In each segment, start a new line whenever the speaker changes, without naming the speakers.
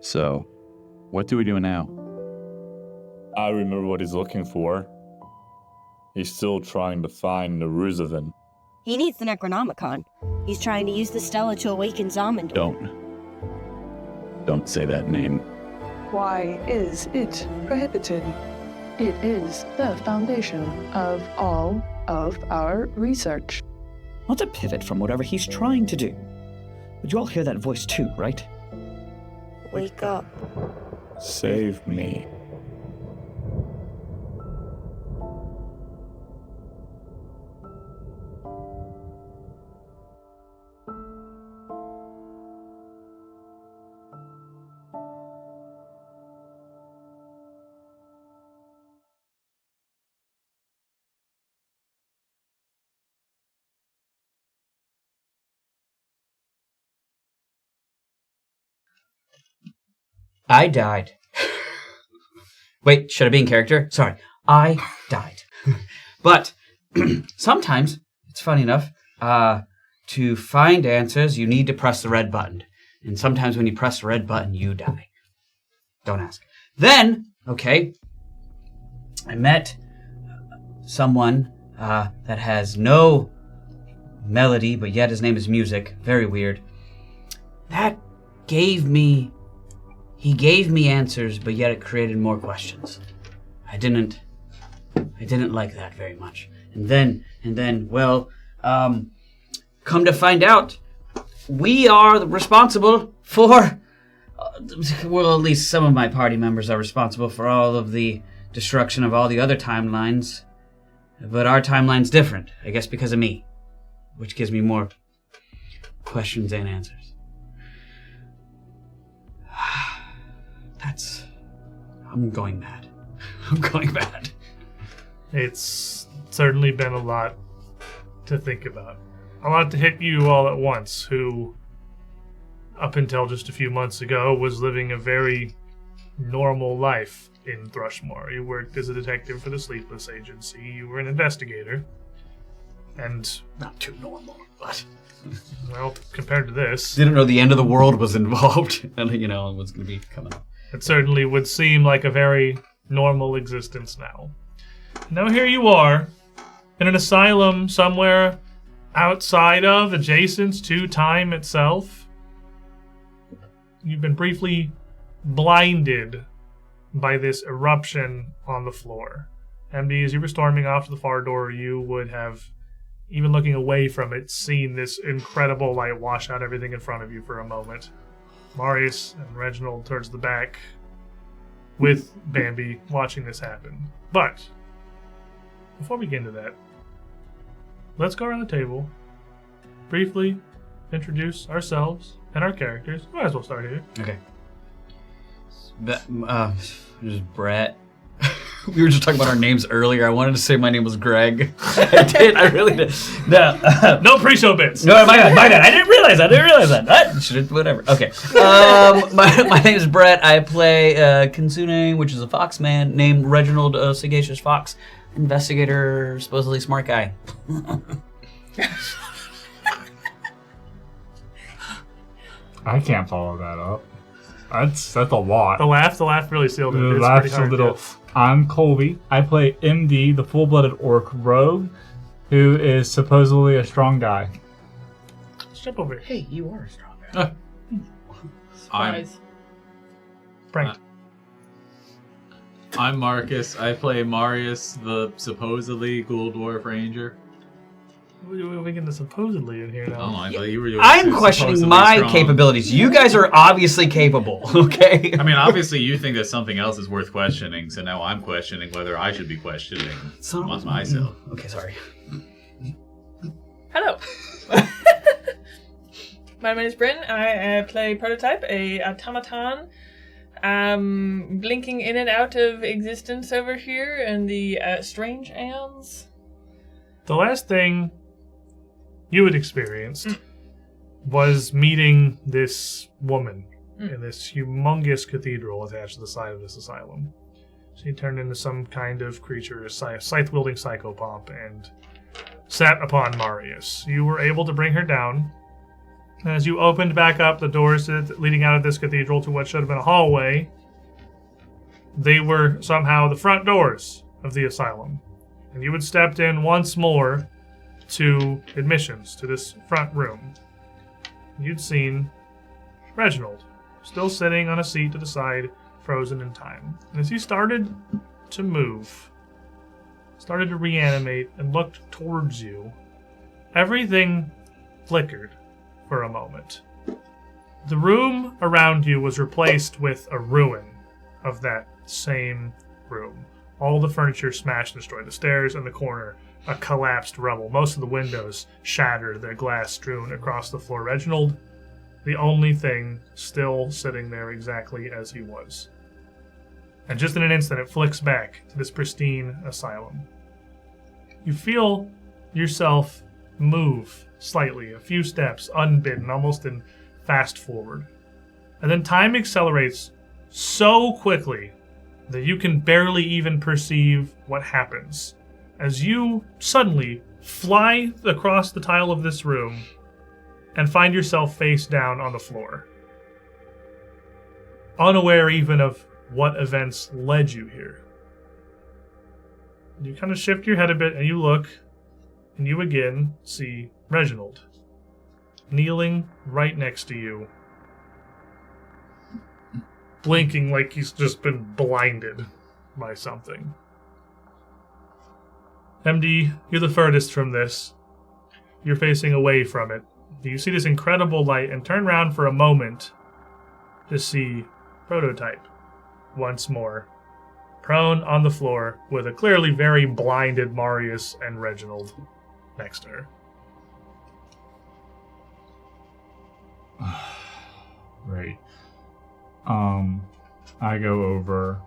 So, what do we do now?
I remember what he's looking for. He's still trying to find the Ruzavan.
He needs the Necronomicon. He's trying to use the Stella to awaken Zamindor.
Don't say that name.
Why is it prohibited? It is the foundation of all of our research.
Not to pivot from whatever he's trying to do. But you all hear that voice too, right?
Wake up.
Save me.
I died. Wait, should I be in character? Sorry. I died. But sometimes, it's funny enough, to find answers, you need to press the red button. And sometimes when you press the red button, you die. Don't ask. Then, okay, I met someone that has no melody, but yet his name is music. Very weird. That gave me... He gave me answers, but yet it created more questions. I didn't like that very much. And then, well, come to find out, we are responsible for, well, at least some of my party members are responsible for all of the destruction of all the other timelines. But our timeline's different, I guess because of me, which gives me more questions and answers. I'm going mad. I'm going mad.
It's certainly been a lot to think about. A lot to hit you all at once, who, up until just a few months ago, was living a very normal life in Thrushmore. You worked as a detective for the Sleepless Agency. You were an investigator. And...
Not too normal, but...
Well, compared to this...
Didn't know the end of the world was involved. And, it was going to be coming up.
It certainly would seem like a very normal existence now. Now here you are, in an asylum somewhere outside of, adjacent to time itself. You've been briefly blinded by this eruption on the floor. MD, as you were storming off to the far door, you would have, even looking away from it, seen this incredible light wash out everything in front of you for a moment. Marius and Reginald towards the back, with Bambi watching this happen. But, before we get into that, let's go around the table, briefly introduce ourselves and our characters. Might as well start here.
Okay. This is Brett. We were just talking about our names earlier. I wanted to say my name was Greg. I did. I really did. No,
no pre-show bits.
No, my bad. I didn't realize that. What? Whatever. Okay. My name is Brett. I play Kitsune, which is a fox man named Reginald Sagacious Fox. Investigator, supposedly smart guy.
I can't follow that up. That's a lot.
The laugh really sealed it.
The
it's
laugh
pretty hard
sealed it
to
all. I'm Colby. I play MD, the full-blooded orc rogue, who is supposedly a strong guy.
Let's jump over here.
Hey, you are a strong guy.
Surprise.
Pranked.
I'm Marcus. I play Marius, the supposedly Ghoul Dwarf Ranger.
We get the supposedly in here now.
Oh, I thought you were.
I'm questioning my
strong
capabilities. You guys are obviously capable, okay?
I mean, obviously you think that something else is worth questioning, so now I'm questioning whether I should be questioning myself.
Okay, sorry.
Hello. My name is Bryn. I play Prototype, a automaton, blinking in and out of existence over here in the strange Aeons.
The last thing you had experienced was meeting this woman in this humongous cathedral attached to the side of this asylum. She turned into some kind of creature, a scythe-wielding psychopomp, and sat upon Marius. You were able to bring her down, As you opened back up the doors leading out of this cathedral to what should have been a hallway, they were somehow the front doors of the asylum. And you had stepped in once more to admissions, to this front room. You'd seen Reginald, still sitting on a seat to the side, frozen in time. And as he started to move, started to reanimate, and looked towards you, everything flickered for a moment. The room around you was replaced with a ruin of that same room. All the furniture smashed and destroyed. The stairs in the corner, a collapsed rubble. Most of the windows shattered, their glass strewn across the floor. Reginald, the only thing still sitting there exactly as he was. And just in an instant, it flicks back to this pristine asylum. You feel yourself move slightly, a few steps, unbidden, almost in fast forward. And then time accelerates so quickly that you can barely even perceive what happens as you suddenly fly across the tile of this room and find yourself face down on the floor, unaware even of what events led you here. You kind of shift your head a bit and you look, and you again see Reginald kneeling right next to you, blinking like he's just been blinded by something. MD, you're the furthest from this. You're facing away from it. You see this incredible light and turn around for a moment to see Prototype once more, prone on the floor with a clearly very blinded Marius and Reginald next to her.
Right. I go over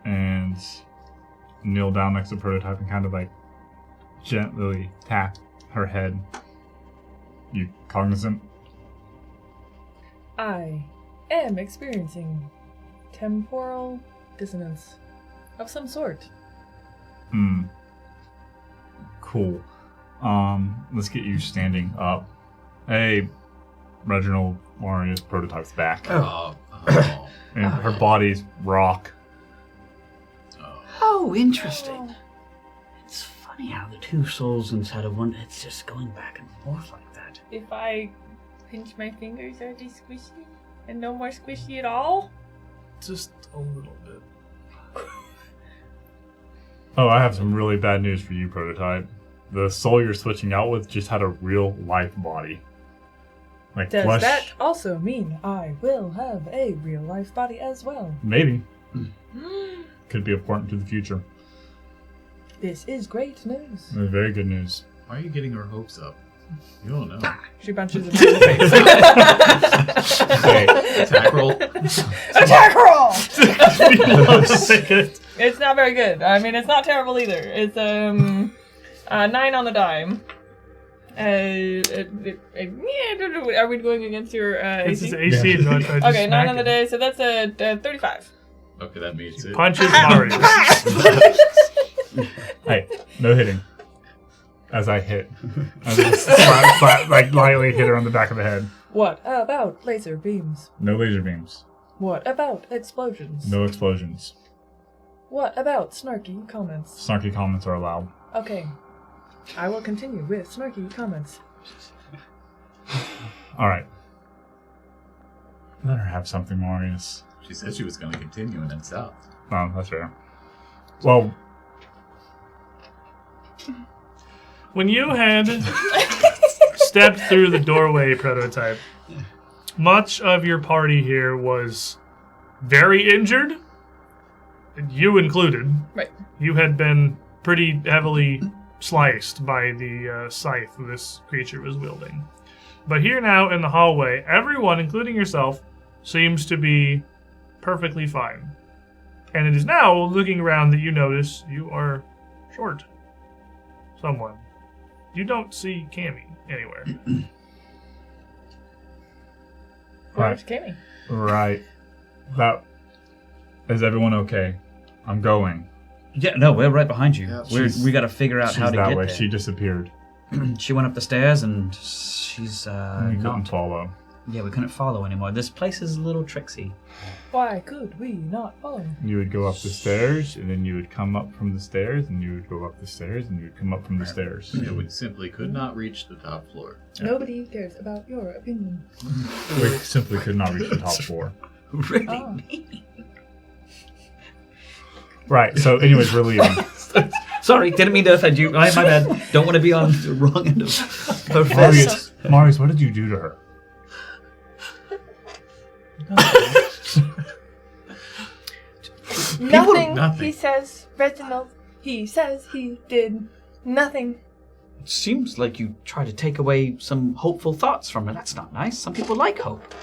and kneel down next to Prototype and kind of like gently tap her head. You cognizant?
I am experiencing temporal dissonance of some sort.
Cool. Let's get you standing up. Hey, Reginald, Marius, Prototype's back. And her body's rock.
Oh, interesting. It's funny how the two souls inside of one, it's just going back and forth like that.
If I pinch my fingers, are they squishy? And no more squishy at all?
Just a little bit.
Oh, I have some really bad news for you, Prototype. The soul you're switching out with just had a real life body. Like
Does
flesh.
that also mean I will have a real life body as well?
Maybe. Could be important to the future.
This is great news.
Very good news.
Why are you getting her hopes up? You don't know.
She punches him in the face.
Hey,
Attack roll.
Attack roll!
It.
It's not very good. I mean, it's not terrible either. It's 9 on the dime. Are we going against your
This
AC?
is AC.
Yeah.
You want to try to
Okay, 9
smack
on the
it?
day, so that's a 35.
Okay, that means it.
Punches Marius.
hey, no hitting. As I hit. As I like lightly hit her on the back of the head.
What about laser beams?
No laser beams.
What about explosions?
No explosions.
What about snarky comments?
Snarky comments are allowed.
Okay, I will continue with snarky comments.
Alright. Let her have something, Marius.
She said she was going to continue and then stopped.
Oh, that's fair. Well,
When you had stepped through the doorway, Prototype, much of your party here was very injured, you included.
Right.
You had been pretty heavily sliced by the scythe this creature was wielding. But here now in the hallway, everyone, including yourself, seems to be perfectly fine. And it is now, looking around, that you notice you are short. Someone. You don't see Cammy anywhere.
Where's Cammy?
right. That. Is everyone okay? I'm going.
Yeah, no, we're right behind you.
Yeah,
We got to figure out
She's
how to
that
get
way.
there.
She disappeared.
She went up the stairs and She's
We
not.
couldn't follow.
Yeah, we couldn't follow anymore. This place is a little tricksy.
Why could we not follow?
You would go up the stairs, and then you would come up from the stairs, and you would go up the stairs, and you would come up from the stairs.
Yeah, we simply could not reach the top floor.
Nobody cares about your opinion.
We simply could not reach the top floor.
Really?
Ah.
Right, so anyways, we're leaving.
Sorry, didn't mean to offend you. My bad. Don't want to be on the wrong end of her fist.
Marius, what did you do to her?
Nothing,
Nothing.
he says, Reginald. He says he did nothing.
It seems like you try to take away some hopeful thoughts from her. That's not nice. Some people like hope.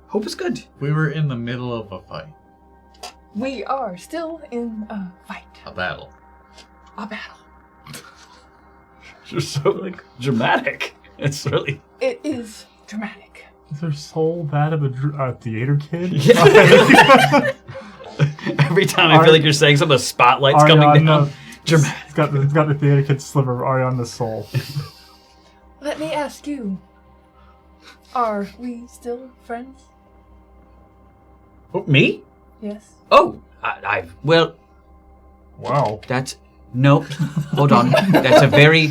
Hope is good.
We were in the middle of a fight.
We are still in a fight.
A battle.
A battle.
You're so, dramatic. It's really...
It is dramatic.
Is there so bad of a theater kid?
Yeah. Every time I feel like you're saying something, the spotlight's coming down. Dramatic.
It's got the theater kid sliver of Ariana's soul.
Let me ask you. Are we still friends?
Oh, me?
Yes.
Oh, well,
Wow.
that's... No, hold on. That's a very...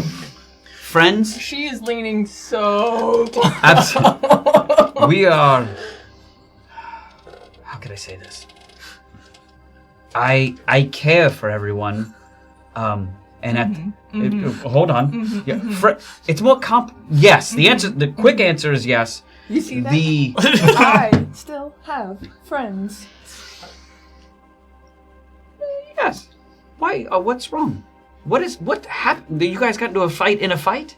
Friends?
She is leaning so close.
Absolutely. We are... How could I say this? I care for everyone. And hold on. Yeah, it's more yes, the answer, the quick answer is yes.
You see that? I still have friends.
Yes. Why? What's wrong? What happened? You guys got into a fight in a fight?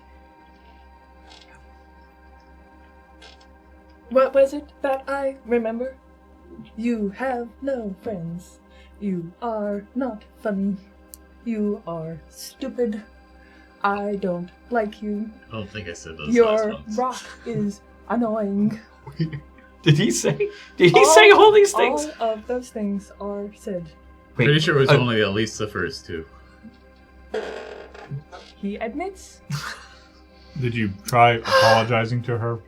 What was it that I remember? You have no friends. You are not funny. You are stupid. I don't like you.
I don't think I said those last
Your
ones.
rock is annoying.
Did he say all these things?
All of those things are said.
Wait,
Pretty sure it was only at least the first two.
He admits.
Did you try apologizing to her?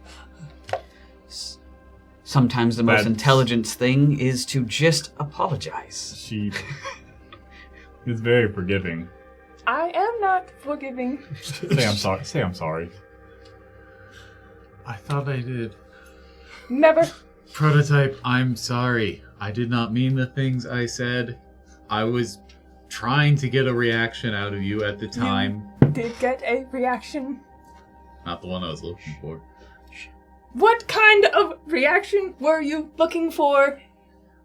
Sometimes the most
That's-
intelligent thing is to just apologize.
She is very forgiving.
I am not forgiving.
Say I'm sorry. Say I'm sorry.
I thought I did.
Never.
Prototype, I'm sorry. I did not mean the things I said. I was trying to get a reaction out of you at the time.
Did get a reaction.
Not the one I was looking for.
What kind of reaction were you looking for?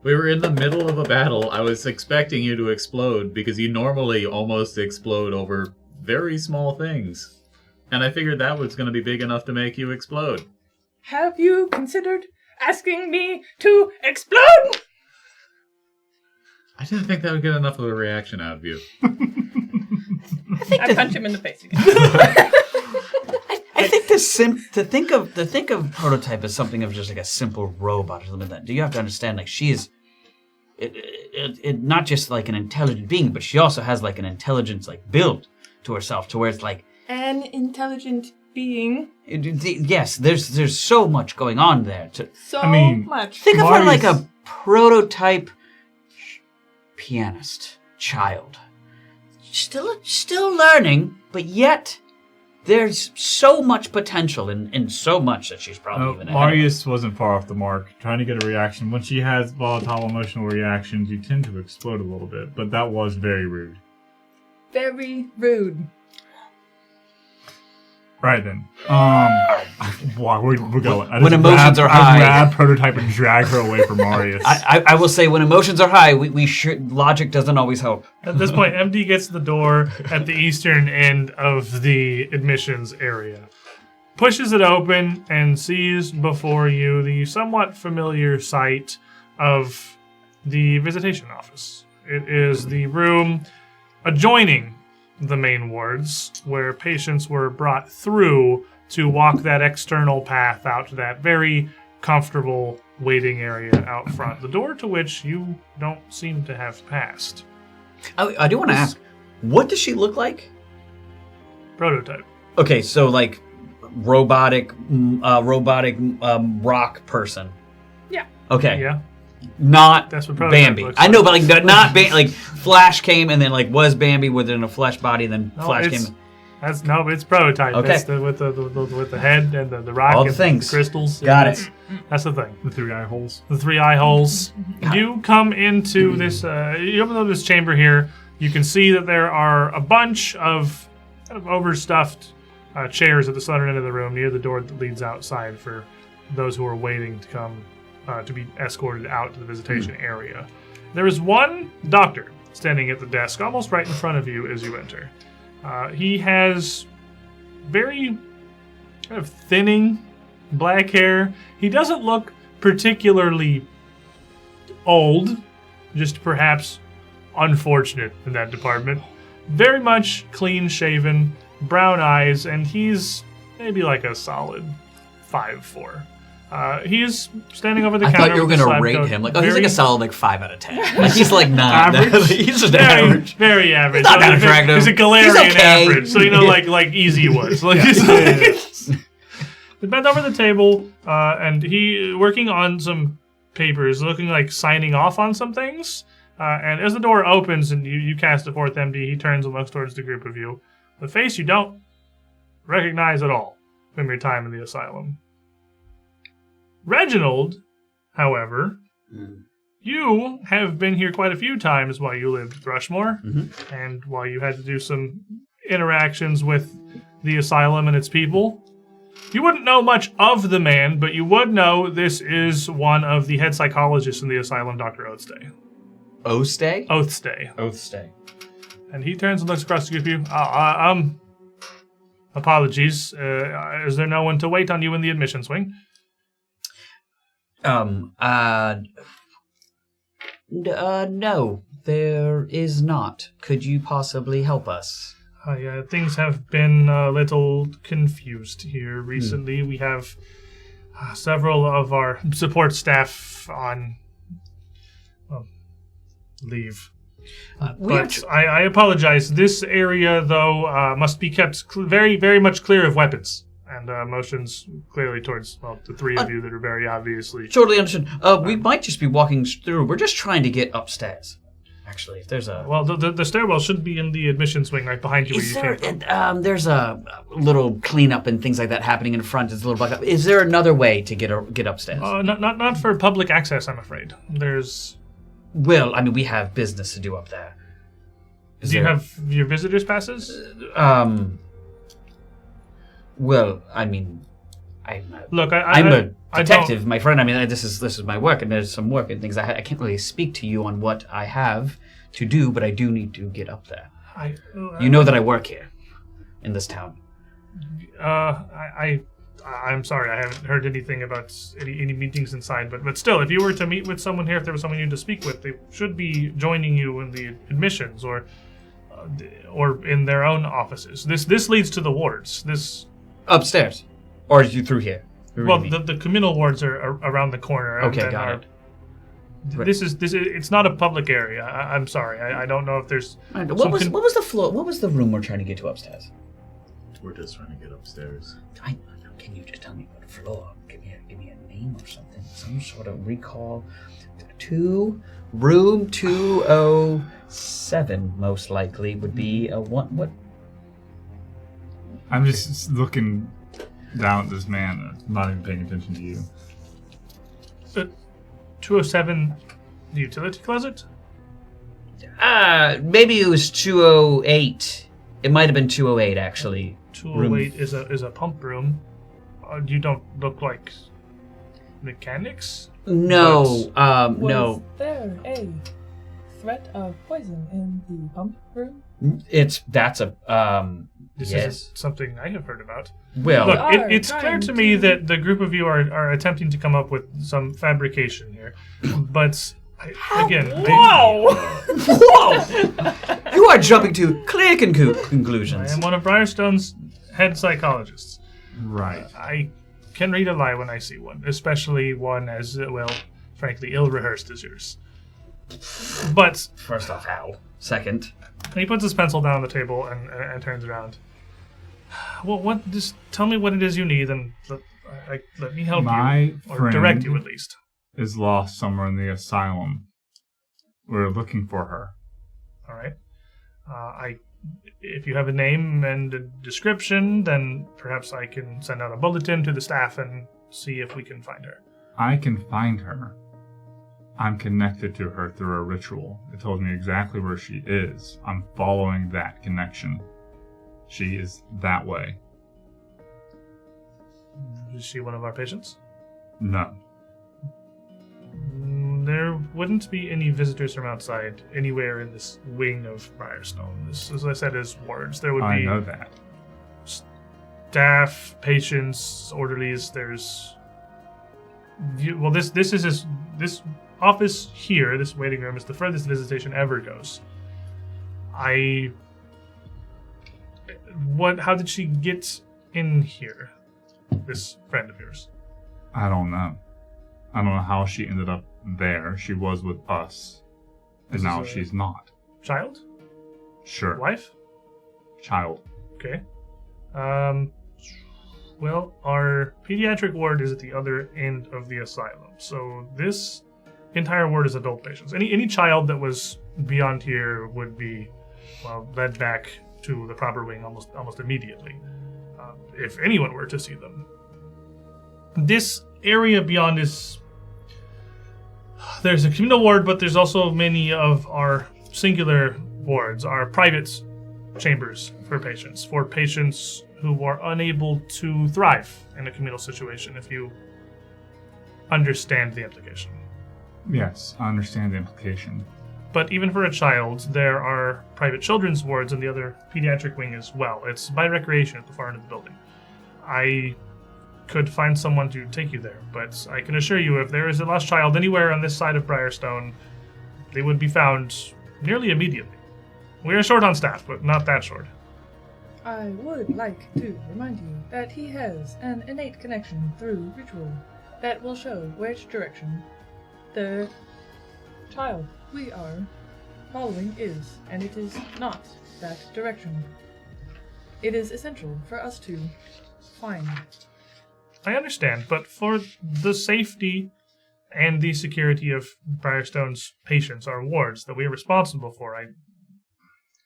We were in the middle of a battle. I was expecting you to explode because you normally almost explode over very small things. And I figured that was going to be big enough to make you explode.
Have you considered asking me to explode?
I didn't think that would get enough of a reaction out of you.
I punch him in the face again.
I think to think of Prototype as something of just like a simple robot or something like that. Do you have to understand, like, she is it not just like an intelligent being, but she also has like an intelligence like build to herself, to where it's like
An intelligent being.
yes, there's so much going on there.
So
I mean,
much.
Think of her like
Marius-
a prototype pianist child. Still learning, but yet there's so much potential in so much that she's probably even ahead of.
Marius wasn't far off the mark. Trying to get a reaction. When she has volatile emotional reactions, you tend to explode a little bit. But that was very rude.
Very rude.
Right then. Wow, we're going.
When emotions are high.
I grab Prototype and drag her away from Marius.
I will say, when emotions are high, we should, logic doesn't always help.
At this point, MD gets to the door at the eastern end of the admissions area, pushes it open, and sees before you the somewhat familiar sight of the visitation office. It is the room adjoining the main wards, where patients were brought through to walk that external path out to that very comfortable waiting area out front, the door to which you don't seem to have passed.
I do want to ask, what does she look like?
Prototype.
Okay, so like robotic rock person.
Yeah.
Okay.
Yeah.
Not
That's what prototype
Bambi.
looks
I know,
like.
but like not like Flash came and then like was Bambi within a flesh body, and then
No,
Flash
it's-
came.
It's prototype.
Okay.
That's with the head and the rock
All the
and
things.
the crystals.
Got
Yeah,
it.
That's the thing.
The 3 eye holes.
The 3 eye holes. You come into this. You open up this chamber here. You can see that there are a bunch of kind of overstuffed chairs at the southern end of the room near the door that leads outside for those who are waiting to come to be escorted out to the visitation area. There is one doctor standing at the desk, almost right in front of you as you enter. He has very kind of thinning black hair. He doesn't look particularly old, just perhaps unfortunate in that department. Very much clean shaven, brown eyes, and he's maybe like a solid 5'4". He's standing over the
I
counter.
thought you were
with a
gonna
slab
rate
coat.
him like, oh, he's
Very-
like a solid like 5 out of 10. Like, he's like not
Average?
he's just
very,
average.
very average.
He's not that
He's a-
attractive.
He's a Galarian
He's okay.
average, so you know, like Easy was. Like, he's bent over the table, and he working on some papers, looking like signing off on some things. And as the door opens and you cast a fourth MD, he turns and looks towards the group of you. The face you don't recognize at all from your time in the asylum. Reginald, however, you have been here quite a few times while you lived at Thrushmore, and while you had to do some interactions with the asylum and its people. You wouldn't know much of the man, but you would know this is one of the head psychologists in the asylum, Dr. Oathstay.
Oathstay?
Oathstay.
Oathstay.
And he turns and looks across the group of you. Apologies. Is there no one to wait on you in the admissions wing?
No, there is not. Could you possibly help us?
Things have been a little confused here recently. We have several of our support staff on leave. But I apologize. This area, though, must be kept very, very much clear of weapons. And motions clearly towards, the three of you that are very obviously...
Totally understood. We might just be walking through. We're just trying to get upstairs. Actually, if there's a...
Well, the stairwell should be in the admissions wing right behind you where you came from.
There's a little cleanup and things like that happening in front. It's a little buck up. Is there another way to get upstairs?
Not for public access, I'm afraid. There's...
Well, I mean, we have business to do up there.
Do you have your visitor's passes?
Well, I mean, I'm
a
detective, my friend. I mean, this is my work, and there's some work and things. I can't really speak to you on what I have to do, but I do need to get up there. You know that I work here, in this town.
I'm sorry, I haven't heard anything about any meetings inside, but still, if you were to meet with someone here, if there was someone you need to speak with, they should be joining you in the admissions or in their own offices. This leads to the wards. This
upstairs, or is you through here?
The communal wards are around the corner.
Okay, got it.
This is it's not a public area. I'm sorry, I don't know if there's.
What was the floor? What was the room we're trying to get to upstairs?
We're just trying to get upstairs.
Can you just tell me what floor? Give me a name or something. Some sort of recall. Room 207 most likely would be a one. What?
I'm just looking down at this man. I'm not even paying attention to you.
207, the utility closet.
Maybe it was 208. It might have been 208 actually.
208 is a pump room. You don't look like mechanics.
No, no.
Was there a threat of poison in the pump room?
This
Yes.
isn't something I have heard about.
Well,
Look,
are
it's clear to me that the group of you are attempting to come up with some fabrication here, but again,
Whoa! You are jumping to clear
I
conclusions.
am one of Briarstone's head psychologists.
Right.
I can read a lie when I see one, especially one as, frankly, ill-rehearsed as yours. But
First off, how? Second.
he puts his pencil down on the table and turns around. Well, what? Just tell me what it is you need, and let me help
My
you, or direct you at least.
Is lost somewhere in the asylum. We're looking for her.
All right. If you have a name and a description, then perhaps I can send out a bulletin to the staff and see if we can find her.
I can find her. I'm connected to her through a ritual. It tells me exactly where she is. I'm following that connection. She is that way.
Is she one of our patients?
No.
There wouldn't be any visitors from outside anywhere in this wing of Briarstone. This, as I said, is wards. There would be...
I know that.
Staff, patients, orderlies. There's... Well, this office here, this waiting room, is the furthest visitation ever goes. How did she get in here? This friend of yours?
I don't know. I don't know how she ended up there. She was with us. And now she's not.
Child?
Sure.
Wife?
Child.
Okay. Well, our pediatric ward is at the other end of the asylum. So this entire ward is adult patients. Any child that was beyond here would be, well, led back to the proper wing almost immediately, if anyone were to see them. This area beyond is... There's a communal ward, but there's also many of our singular wards, our private chambers for patients who are unable to thrive in a communal situation, if you understand the implication.
Yes, I understand the implication.
But even for a child, there are private children's wards in the other pediatric wing as well. It's by recreation at the far end of the building. I could find someone to take you there, but I can assure you if there is a lost child anywhere on this side of Briarstone, they would be found nearly immediately. We are short on staff, but not that short.
I would like to remind you that he has an innate connection through ritual that will show which direction the child we are following is, and it is not that direction. It is essential for us to find.
I understand, but for the safety and the security of Briarstone's patients, our wards, that we are responsible for,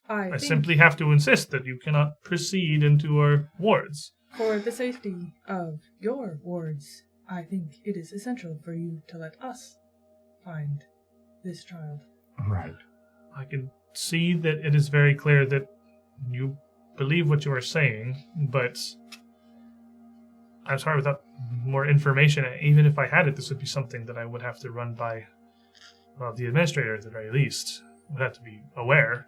I simply have to insist that you cannot proceed into our wards.
For the safety of your wards, I think it is essential for you to let us find this child.
Right.
I can see that it is very clear that you believe what you are saying, but I'm sorry, without more information, even if I had it, this would be something that I would have to run by, well, the administrator at the very least. Would have to be aware.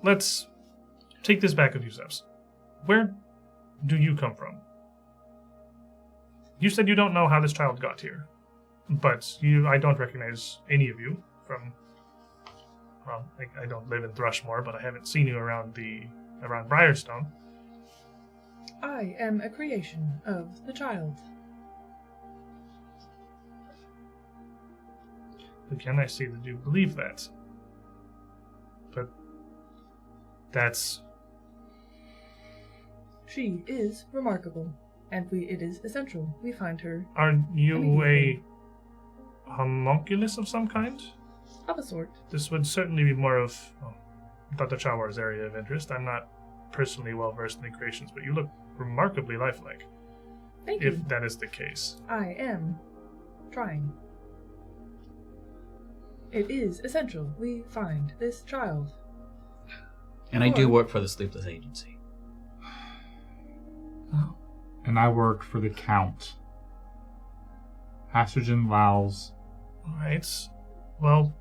Let's take this back a few steps. Where do you come from? You said you don't know how this child got here, but I don't recognize any of you from, well, I don't live in Thrushmore, but I haven't seen you around Briarstone.
I am a creation of the child.
Again, I see that you believe that. But that's...
She is remarkable, and it is essential we find her.
Are you a homunculus of some kind?
Of a sort.
This would certainly be more of Dr. Chawar's area of interest. I'm not personally well versed in the creations, but you look remarkably lifelike.
Thank you.
If that is the case.
I am trying. It is essential we find this child.
And I do work for the Sleepless Agency.
Oh.
And I work for the Count. Hassergen Lowes.
Alright. Well,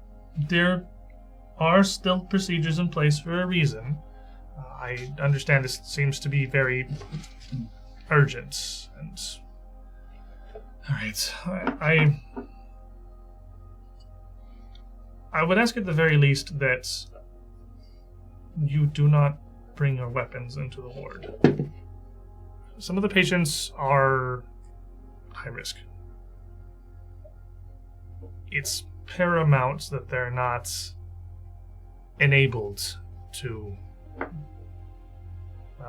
there are still procedures in place for a reason. I understand this seems to be very urgent, and... Alright, I would ask at the very least that you do not bring your weapons into the ward. Some of the patients are high risk. It's paramount that they're not enabled to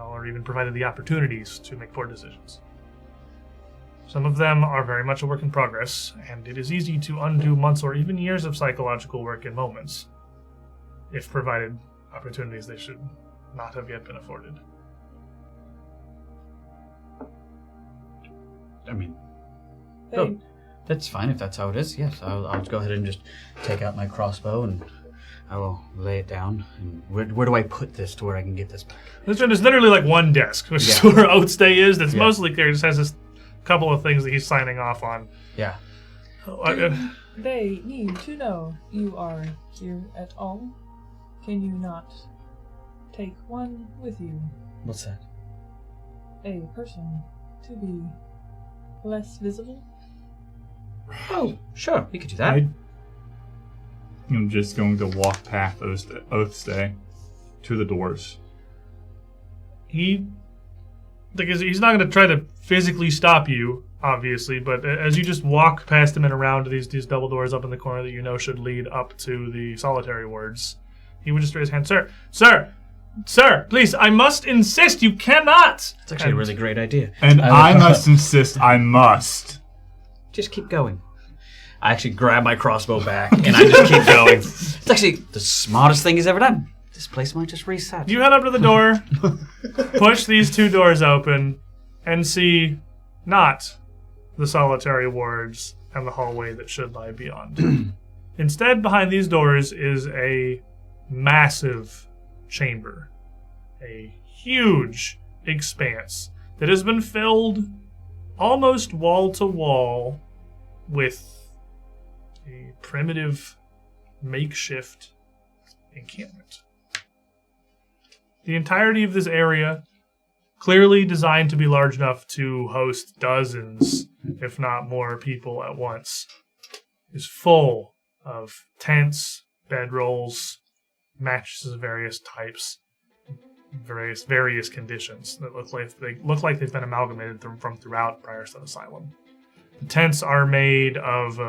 or even provided the opportunities to make poor decisions. Some of them are very much a work in progress, and it is easy to undo months or even years of psychological work in moments, if provided opportunities they should not have yet been afforded.
I mean,
They,
that's fine if that's how it is. Yes, I'll go ahead and just take out my crossbow and I will lay it down. And where do I put this to where I can get this back?
There's literally like one desk, which is where Oatstay is. That's mostly clear. It just has this couple of things that he's signing off on.
Yeah.
they need to know you are here at all. Can you not take one with you?
What's that?
A person to be less visible?
Oh, sure, we could do that.
I'm just going to walk past Oathstay to the doors.
He's not going to try to physically stop you, obviously, but as you just walk past him and around these double doors up in the corner that you know should lead up to the solitary wards, he would just raise his hand. Sir, please, I must insist, you cannot!
It's actually a really great idea.
And I must insist, I must.
Just keep going. I actually grab my crossbow back and I just keep going. It's actually the smartest thing he's ever done. This place might just reset.
You head up to the door, push these two doors open, and see not the solitary wards and the hallway that should lie beyond. Instead, behind these doors is a massive chamber, a huge expanse that has been filled almost wall to wall with a primitive makeshift encampment. The entirety of this area, clearly designed to be large enough to host dozens, if not more, people at once, is full of tents, bedrolls, mattresses of various types, various conditions that look like they've been amalgamated from throughout Briarstone Asylum. The tents are made of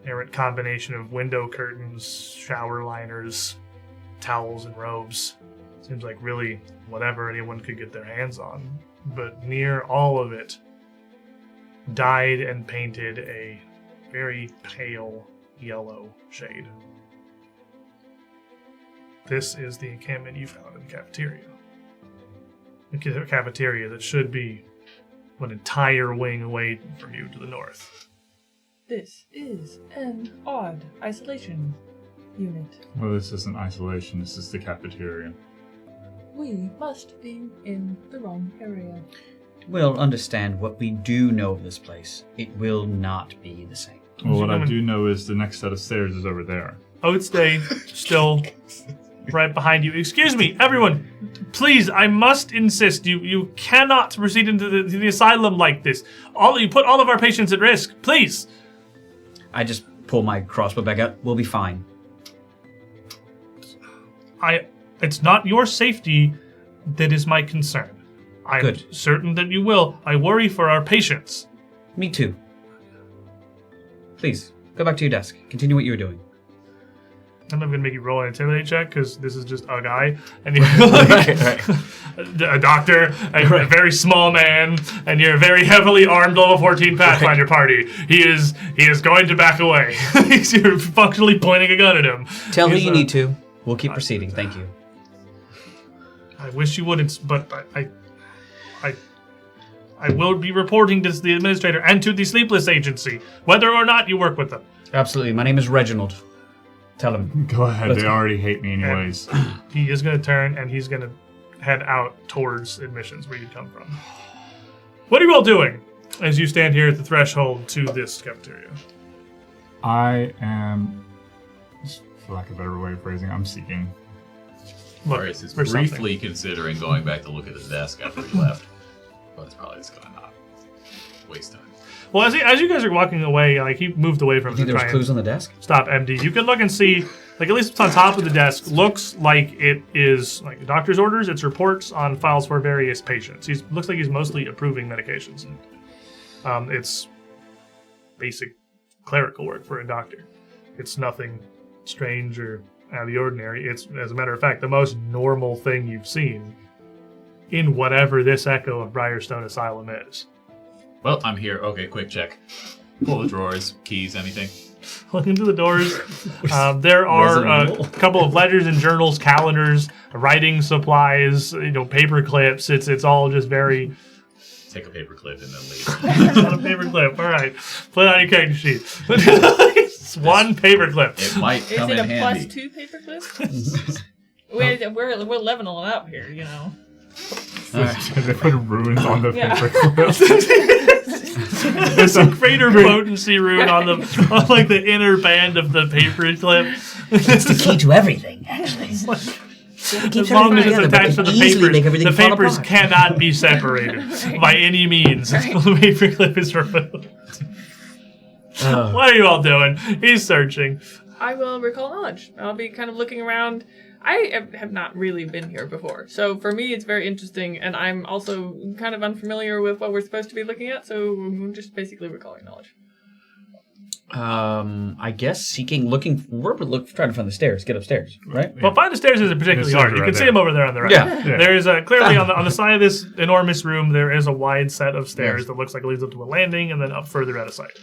errant combination of window curtains, shower liners, towels, and robes. Seems like really whatever anyone could get their hands on. But near all of it, dyed and painted a very pale yellow shade. This is the encampment you found in the cafeteria. The cafeteria that should be an entire wing away from you to the north.
This is an odd isolation unit.
Well, this isn't isolation, this is the cafeteria.
We must be in the wrong area.
We'll understand what we do know of this place. It will not be the same.
Well, what I do know is the next set of stairs is over there.
Oatstay still right behind you. Excuse me, everyone. Please, I must insist. You cannot proceed into the asylum like this. You put all of our patients at risk. Please.
I just pull my crossbow back out. We'll be fine.
It's not your safety that is my concern. I'm
Good.
certain that you will. I worry for our patients.
Me too. Please, go back to your desk. Continue what you were doing.
I'm not going to make you roll an intimidate check because this is just a guy. And you're like a doctor, a very small man, and you're a very heavily armed level 14 Pathfinder party. He is going to back away. You're functionally pointing a gun at him.
Tell me you need to. We'll keep proceeding. Thank you.
I wish you wouldn't, but I will be reporting to the administrator and to the Sleepless Agency, whether or not you work with them.
Absolutely. My name is Reginald. Tell him.
Go ahead,
Let's
they
go.
already hate me anyways.
He is going to turn and he's going to head out towards admissions where you come from. What are you all doing as you stand here at the threshold to this cafeteria?
I am, for lack of a better way of phrasing, I'm seeking.
Look,
Boris is
for
briefly
something.
considering going back to look at his desk after he left, but it's probably just gonna not waste time.
Well, as you guys are walking away, like he moved away from
You think
to
there was
try
clues
and
on the desk?
stop MD. You can look and see, like at least what's on top of the desk looks like it is like doctor's orders. It's reports on files for various patients. Looks like he's mostly approving medications. It's basic clerical work for a doctor. It's nothing strange or out of the ordinary. It's, as a matter of fact, the most normal thing you've seen in whatever this echo of Briarstone Asylum is.
Well, I'm here. Okay, quick check. Pull the drawers, keys, anything.
Look into the doors. There are a couple of ledgers and journals, calendars, writing supplies, paper clips. It's all just very...
Take a paper clip and then leave.
It's not a paper clip. All right. Put it on your character sheet. It's one paper clip.
It might
Is
come
it
in
a
handy.
+2 paperclip? we're leveling it up here,
They put runes on the
Yeah.
paper clip.
There's a greater potency rune on the inner band of the paper clip.
It's the key to everything, actually.
As long as it's attached to the papers, the papers
apart.
cannot be separated by any means until the paper clip is removed. What are you all doing? He's searching.
I will recall knowledge. I'll be kind of looking around. I have not really been here before, so for me it's very interesting, and I'm also kind of unfamiliar with what we're supposed to be looking at, so I'm just basically recalling knowledge.
I guess we're trying to find the stairs, get upstairs, right?
Well, find the stairs isn't particularly hard. You can see them over there on the right.
Yeah.
There is clearly on the side of this enormous room, there is a wide set of stairs that looks like it leads up to a landing and then up further out of sight.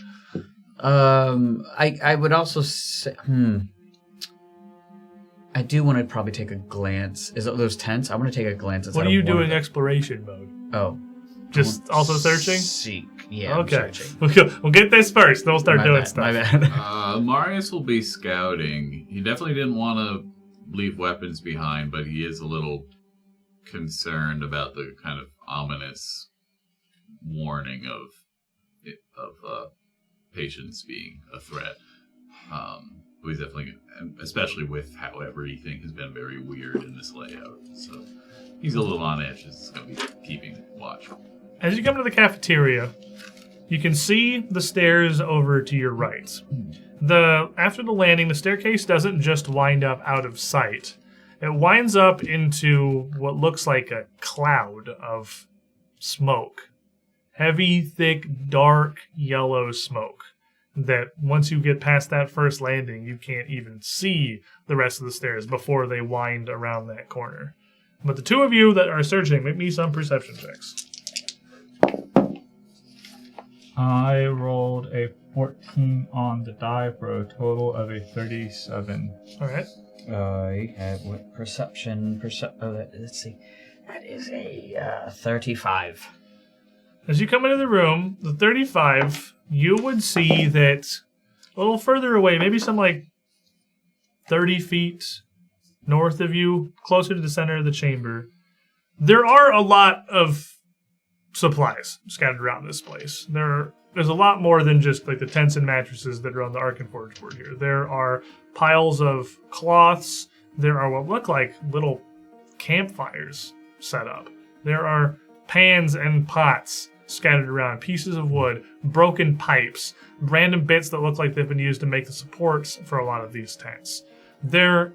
I would also say, I do want to probably take a glance. Is it those tents? I want to take a glance.
What are you doing exploration mode?
Oh.
Just also searching?
Seek. Yeah,
Okay.
I'm searching.
We'll get this first, then we'll start doing stuff.
My bad.
Marius will be scouting. He definitely didn't want to leave weapons behind, but he is a little concerned about the kind of ominous warning of patients being a threat. He's definitely, especially with how everything has been very weird in this layout. So he's a little on edge. He's going to be keeping watch.
As you come to the cafeteria, you can see the stairs over to your right. After the landing, the staircase doesn't just wind up out of sight. It winds up into what looks like a cloud of smoke. Heavy, thick, dark, yellow smoke. That once you get past that first landing, you can't even see the rest of the stairs before they wind around that corner. But the two of you that are searching, make me some perception checks.
I rolled a 14 on the die for a total of a 37.
All right.
I have what perception? Let's see. That is a 35.
As you come into the room, the 35, you would see that a little further away, maybe some 30 feet north of you, closer to the center of the chamber, there are a lot of supplies scattered around this place. There's a lot more than just the tents and mattresses that are on the Arkenforge board here. There are piles of cloths. There are what look like little campfires set up. There are pans and pots scattered around, pieces of wood, broken pipes, random bits that look like they've been used to make the supports for a lot of these tents. There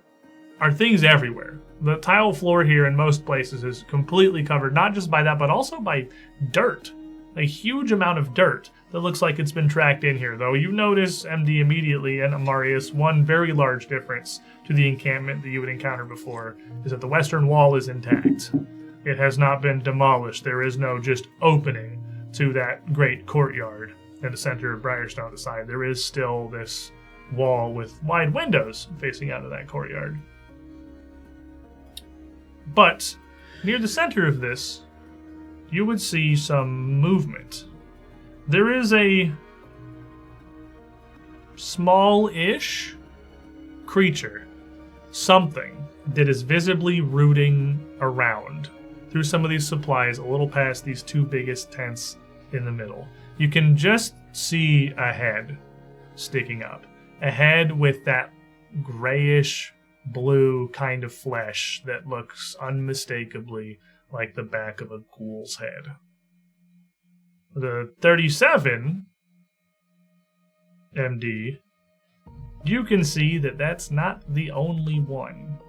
are things everywhere. The tile floor here in most places is completely covered, not just by that, but also by dirt. A huge amount of dirt that looks like it's been tracked in here, though you notice, MD, immediately, and Amarius, one very large difference to the encampment that you would encounter before is that the western wall is intact. It has not been demolished. There is no just opening to that great courtyard in the center of Briarstone side. There is still this wall with wide windows facing out of that courtyard. But near the center of this, you would see some movement. There is a small-ish creature, something that is visibly rooting around through some of these supplies a little past these two biggest tents in the middle. You can just see a head sticking up. A head with that grayish blue kind of flesh that looks unmistakably like the back of a ghoul's head. The 37, MD, you can see that that's not the only one.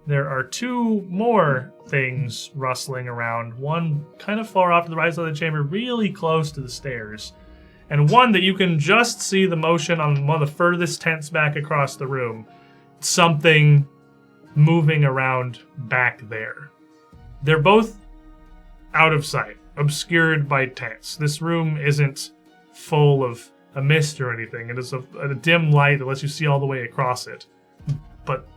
There are two more things rustling around, one kind of far off to the right side of the chamber, really close to the stairs, and one that you can just see the motion on one of the furthest tents back across the room. Something moving around back there. They're both out of sight, obscured by tents. This room isn't full of a mist or anything. It is a dim light that lets you see all the way across it. But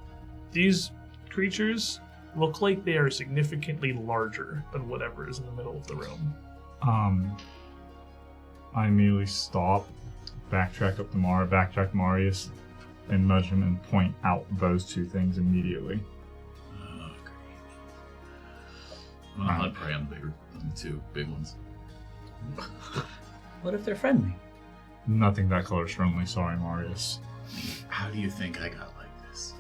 these creatures look like they are significantly larger than whatever is in the middle of the room.
I immediately stop, backtrack Marius, and nudge him and point out those two things immediately.
Okay. I'm gonna hunt prey on the two big ones.
What if they're friendly?
Nothing that color's friendly, sorry, Marius.
How do you think I got like this?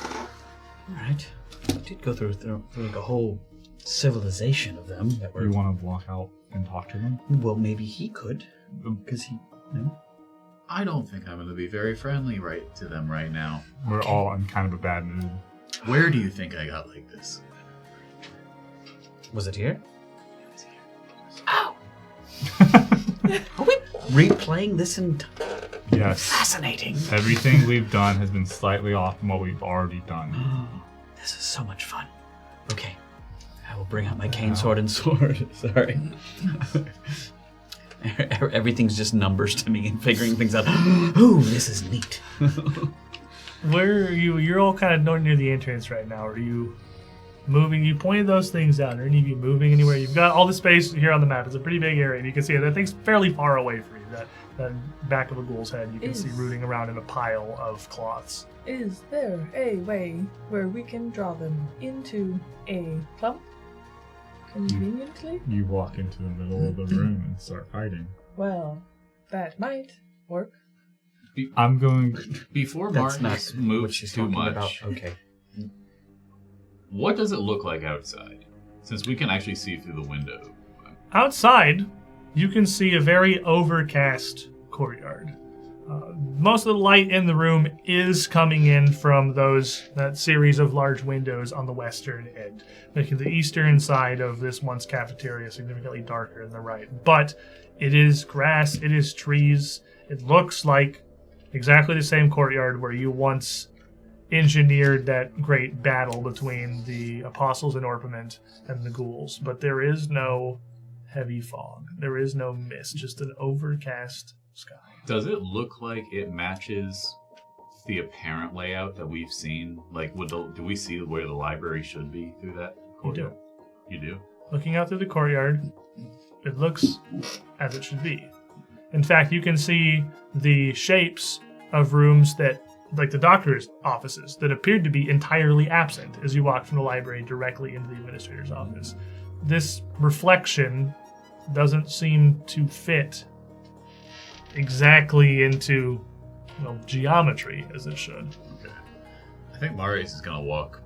All right. We did go through like a whole civilization of them that were...
You want to walk out and talk to them?
Well, maybe he could. Because he... No?
I don't think I'm going to be very friendly to them right now.
We're all in kind of a bad mood.
Where do you think I got like this?
Was it here? Ow! Are we replaying this
Yes.
Fascinating.
Everything we've done has been slightly off from what we've already done.
This is so much fun. Okay. I will bring out my cane sword and sword. Sorry. Everything's just numbers to me and figuring things out. Ooh, this is neat.
Where are you? You're all kind of near the entrance right now. Are you moving? You pointed those things out. Are any of you moving anywhere? You've got all the space here on the map. It's a pretty big area, and you can see it. That thing's fairly far away from you. That back of a ghoul's head, you can see rooting around in a pile of cloths.
Is there a way where we can draw them into a clump? Conveniently?
You walk into the middle of the room and start fighting.
Well, that might work.
I'm going...
Before
That's
Marcus
not
moves
what she's
too
talking
much,
about. Okay.
what does it look like outside? Since we can actually see through the window.
Outside, you can see a very overcast courtyard. Most of the light in the room is coming in from that series of large windows on the western end, making the eastern side of this once cafeteria significantly darker than the right. But it is grass, it is trees. It looks like exactly the same courtyard where you once engineered that great battle between the apostles in Orpiment and the ghouls. But there is no heavy fog. There is no mist, just an overcast sky.
Does it look like it matches the apparent layout that we've seen? Like, do we see where the library should be through that courtyard? You do?
Looking out through the courtyard, it looks as it should be. In fact, you can see the shapes of rooms that, like the doctor's offices, that appeared to be entirely absent as you walk from the library directly into the administrator's office. This reflection doesn't seem to fit exactly into geometry as it should.
Okay. I think Marius is going to walk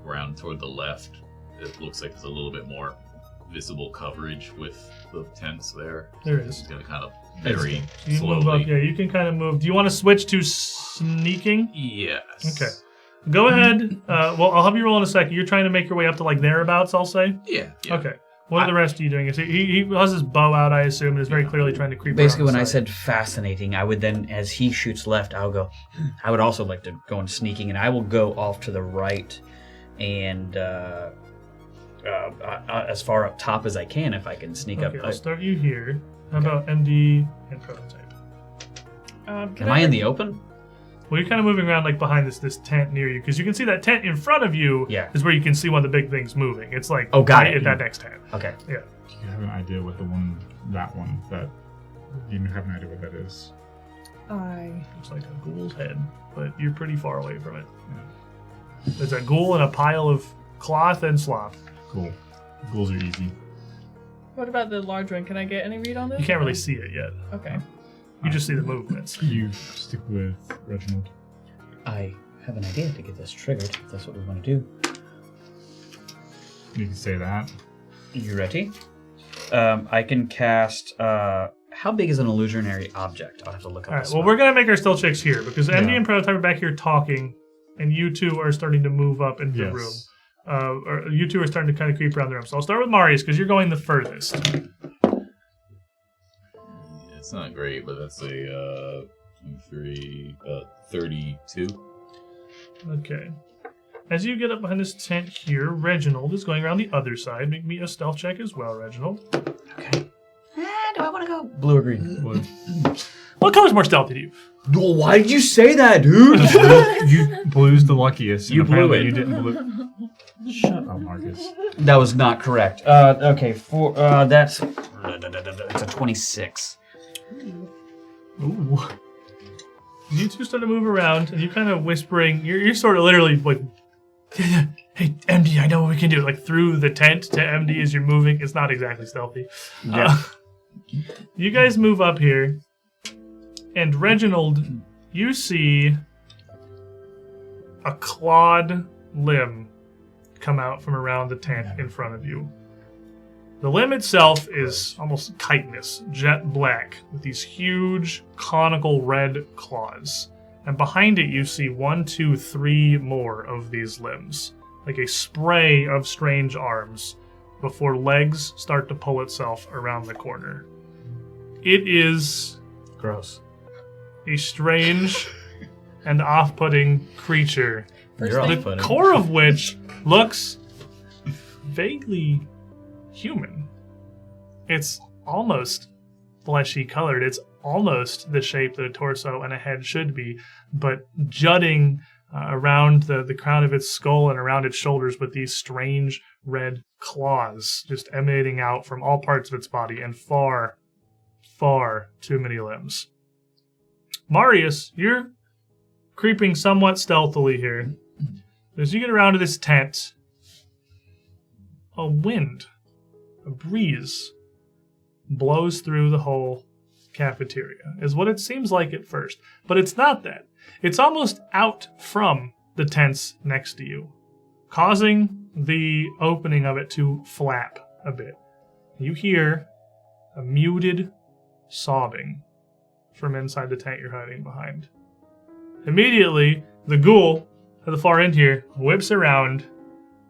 around toward the left. It looks like there's a little bit more visible coverage with the tents there.
There is.
He's going to kind of very
You
slowly.
move up, yeah, you can kind of move. Do you want to switch to sneaking?
Yes.
Okay. Go ahead. Well, I'll have you roll in a second. You're trying to make your way up to like thereabouts, I'll say?
Yeah.
Okay. What are the rest of you doing? He has his bow out, I assume, and is very clearly trying to creep
Basically,
around
when
the
I
side.
said fascinating, I would then, as he shoots left, I'll go, I would also like to go in sneaking, and I will go off to the right and as far up top as I can if I can sneak up.
Okay, I'll start you here. How about MD and Prototype?
Am I in the open?
Well, you're kind of moving around like behind this tent near you, because you can see that tent in front of you is where you can see one of the big things moving. It's like at that next tent.
Okay.
Yeah.
Do you have an idea what that you have an idea what that is?
Looks like a ghoul's head, but you're pretty far away from it. Yeah. There's a ghoul in a pile of cloth and slop.
Cool. Ghouls are easy.
What about the large one? Can I get any read on this?
You can't really see it yet.
Okay.
You just see the movements.
You stick with Reginald.
I have an idea to get this triggered, if that's what we want to do.
You can say that.
You ready? I can cast... how big is an illusionary object? I'll have to look up.
All right, well, we're going to make our stealth checks here, because MD
Yeah.
and Prototype are back here talking, and you two are starting to move up into the room. Or you two are starting to kind of creep around the room. So I'll start with Marius, because you're going the furthest.
It's not great, but that's a 32.
Okay. as you get up behind this tent here, Reginald is going around the other side. Make me a stealth check as well, Reginald.
Okay. Do I want to go blue or green?
Blue.
What color's more stealthy to you?
Oh, why did you say that, dude?
Blue's the luckiest. and
You blew
apparently
it.
You didn't blue. Shut up, Marcus.
That was not correct. Okay, that's it's a 26.
Ooh. You two start to move around, and you kind of whispering. You're sort of literally like, "Hey, MD, I know what we can do." Like through the tent to MD as you're moving. It's not exactly stealthy.
Yeah.
You guys move up here, and Reginald, you see a clawed limb come out from around the tent in front of you. The limb itself is almost chitinous, jet black, with these huge conical red claws. And behind it you see 1, 2, 3 more of these limbs, like a spray of strange arms, before legs start to pull itself around the corner. It is
Gross.
a strange and off-putting creature,
You're
the
off-putting.
core of which looks vaguely human. It's almost fleshy colored. It's almost the shape that a torso and a head should be, but jutting around the crown of its skull and around its shoulders with these strange red claws just emanating out from all parts of its body and far, far too many limbs. Marius, you're creeping somewhat stealthily here. As you get around to this tent, a wind, a breeze, blows through the whole cafeteria, is what it seems like at first. But it's not that. It's almost out from the tents next to you, causing the opening of it to flap a bit. You hear a muted sobbing from inside the tent you're hiding behind. Immediately, the ghoul at the far end here whips around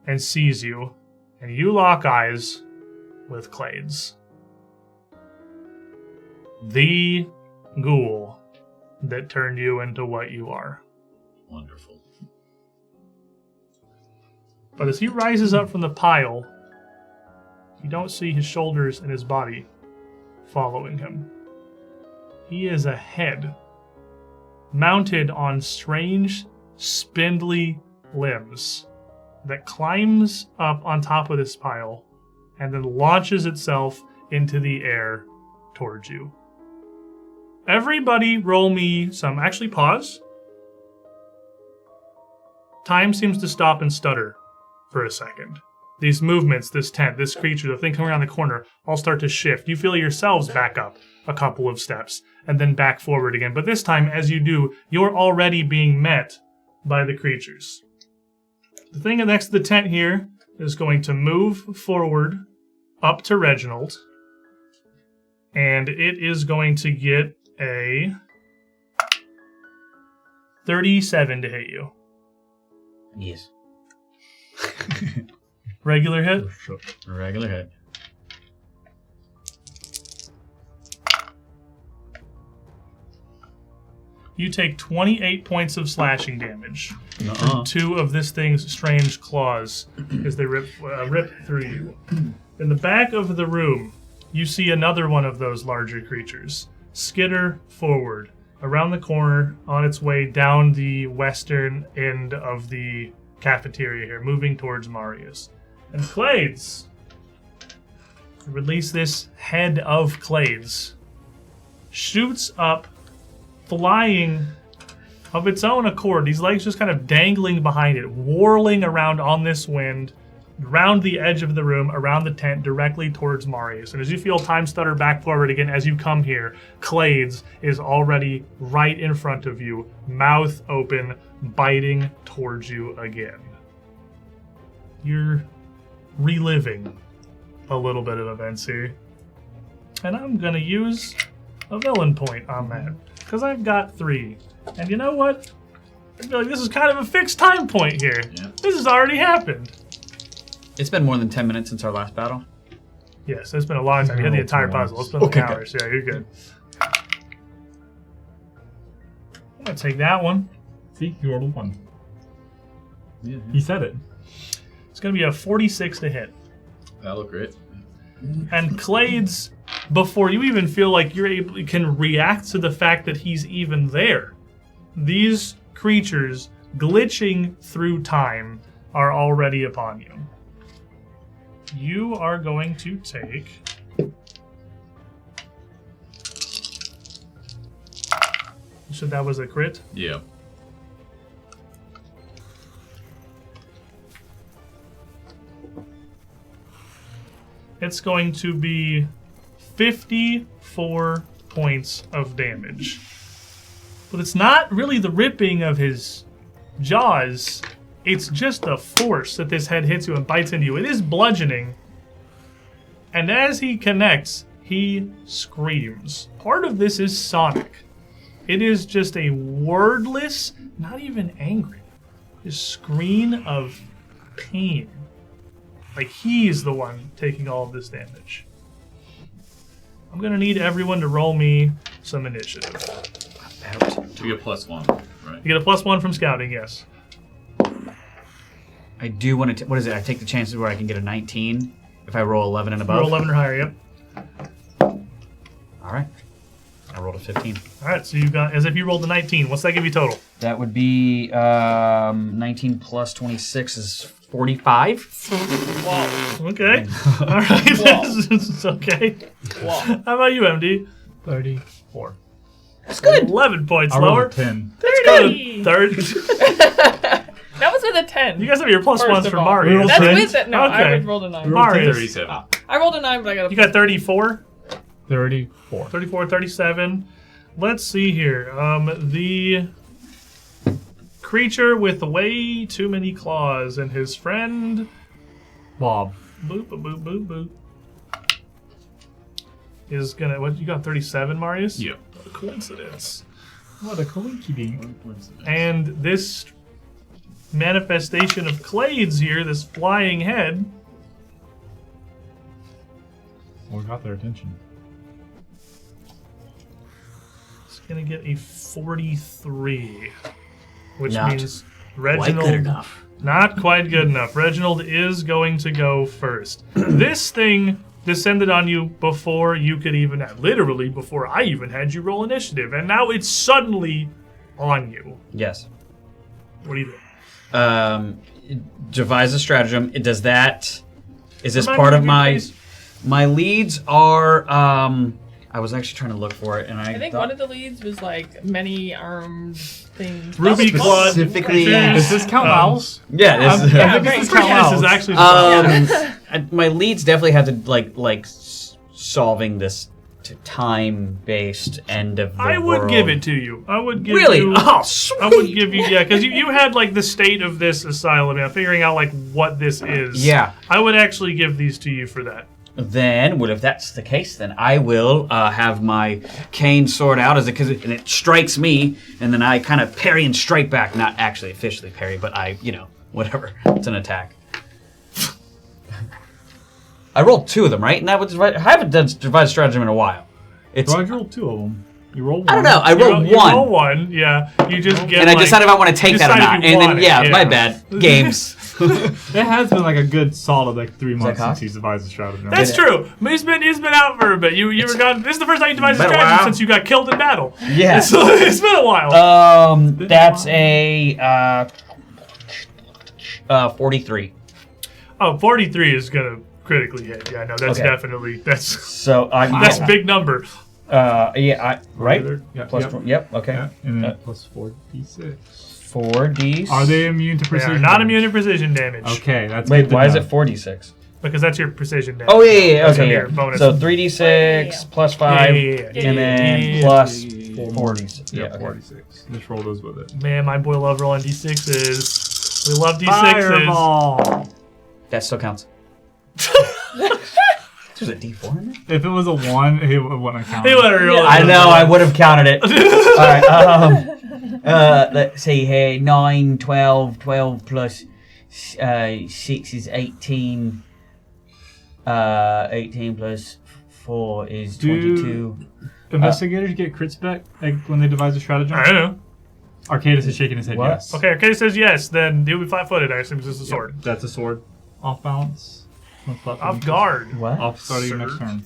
and sees you, and you lock eyes with Clades. The ghoul that turned you into what you are.
Wonderful.
But as he rises up from the pile, you don't see his shoulders and his body following him. He is a head mounted on strange, spindly limbs that climbs up on top of this pile and then launches itself into the air towards you. Everybody roll me some. Actually, pause. Time seems to stop and stutter for a second. These movements, this tent, this creature, the thing coming around the corner, all start to shift. You feel yourselves back up a couple of steps and then back forward again. But this time, as you do, you're already being met by the creatures. The thing next to the tent here is going to move forward up to Reginald. And it is going to get a 37 to hit you.
Yes.
Regular hit?
Regular head.
You take 28 points of slashing damage
Uh-uh.
from 2 of this thing's strange claws as they rip through you. In the back of the room, you see another one of those larger creatures skitter forward around the corner on its way down the western end of the cafeteria here, moving towards Marius. And Clades, release this head of Clades, shoots up, flying of its own accord. These legs just kind of dangling behind it, whirling around on this wind, around the edge of the room, around the tent, directly towards Marius. And as you feel time stutter back forward again as you come here, Clades is already right in front of you, mouth open, biting towards you again. You're reliving a little bit of events here. And I'm going to use a villain point on that, because I've got 3. And you know what? I feel like this is kind of a fixed time point here.
Yeah.
This has already happened.
It's been more than 10 minutes since our last battle.
Yes, it's been a long time. You had the entire puzzle. It's been like hours. Yeah, you're good. I'm going to take that one.
See, you rolled a 1.
Yeah.
He said it.
It's going to be a 46 to hit.
That'll crit.
And Clades, before you even feel like you can react to the fact that he's even there, these creatures glitching through time are already upon you. You are going to take... So that was a crit?
Yeah.
It's going to be 54 points of damage. But it's not really the ripping of his jaws. It's just the force that this head hits you and bites into you. It is bludgeoning. And as he connects, he screams. Part of this is sonic. It is just a wordless, not even angry, just scream of pain. Like he's the one taking all of this damage. I'm gonna need everyone to roll me some initiative.
You get +1, right?
You get a +1 from scouting, yes.
I do want to. What is it? I take the chances where I can get a 19 if I roll 11 and above.
Roll 11 or higher, yep.
All right. I rolled a 15.
All right, so you got, as if you rolled a 19. What's that give you total?
That would be 19 plus 26 is 45.
Wow.
Okay. All right. It's okay.
Wow.
How about you, MD?
34.
That's good.
11 points
I rolled
lower.
a 10.
30.
Third.
That was with a 10.
You guys have your +1s
First of
for
all.
Mario.
That's
Right?
with it. No,
Okay.
I rolled a 9.
Mario.
37.
I rolled a 9, but I got a
You got 34?
34.
34, 37. Let's see here. The creature with way too many claws and his friend...
Bob.
Boop, boop, boop, boop, boop. Is gonna... What, you got 37, Marius?
Yeah.
What a coincidence.
What a coincidence.
And this manifestation of Clades here, this flying head...
Well, got their attention.
is gonna get a 43. Which
Not
means Reginald...
Quite good enough.
Not quite good enough. Reginald is going to go first. This thing descended on you before you could even, literally before I even had you roll initiative, and now it's suddenly on you.
Yes.
What do you think?
Devise a stratagem. It does that. Is this
Remind
part
me
of
your
my?
place.
My leads are. I was actually trying to look for it, and
I think one of the leads was like many armed things.
Ruby
That was
Claw.
specifically-
creatures.
Does this count owls?
Yeah. This,
I
Yeah,
think
great.
this count
This is
owls.
actually
my leads definitely have to like solving this time-based end of the
I would
world.
give it to you. I would give
Really?
you.
Oh, sweet.
I would give you, yeah, because you had like the state of this asylum, yeah, figuring out like what this is.
Yeah.
I would actually give these to you for that.
Then, well, if that's the case, then I will have my cane sword out and it strikes me, and then I kind of parry and strike back. Not actually officially parry, but I, whatever. It's an attack. I rolled 2 of them, right? And that was I haven't done Devise Stratagem in a while. It's
So I rolled 2 of them. You rolled 1.
I don't know. I rolled
You
1,
roll one, yeah. You just get.
and I
like,
decided if I want to take that or
decide
not.
if you
And then
want it,
yeah,
yeah.
my bad. Games.
It has been like a good solid 3 months
cost?
since he's devised a stratagem.
That's true. He's been out for a bit. You were gone. This is the first time you devised a
Been a
strategy
while.
since you got killed in battle.
Yeah.
So it's been a while.
That's a 43.
Oh, 43 is gonna critically hit. Yeah, no, that's
Okay.
definitely that's
So
that's a big number.
right.
Yeah,
Plus
yep.
20. Yep. Okay.
Yeah, and then plus 4d6.
4d.
Are they immune to
They
precision?
are not
damage?
immune to precision damage.
Okay, that's
Wait,
good to
why is
know.
it 4d6?
Because that's your precision damage.
Oh yeah.
That's
Okay.
your
Yeah.
bonus.
So 3d6 plus 5, and then
Yeah.
plus 4d6.
Yeah,
Yeah. Okay.
46. Just roll those with it.
Man, my boy love rolling d6s. We love d6s.
Fireball!
That still counts. There's a d4 in there.
If it was a 1, it wouldn't count.
Hey, whatever.
Yeah.
I know. I would have counted it. All right. Let's see here. 9, 12, 12 plus 6 is 18. 18 plus 4 is 22.
Investigators get crits back when they devise a stratagem?
I don't know.
Arcadis is shaking his head
What?
yes.
Okay, Arcady says yes, then he'll be flat-footed. I assume it's just a sword.
That's a sword. Off balance.
Off guard.
What?
Off start of your next turn.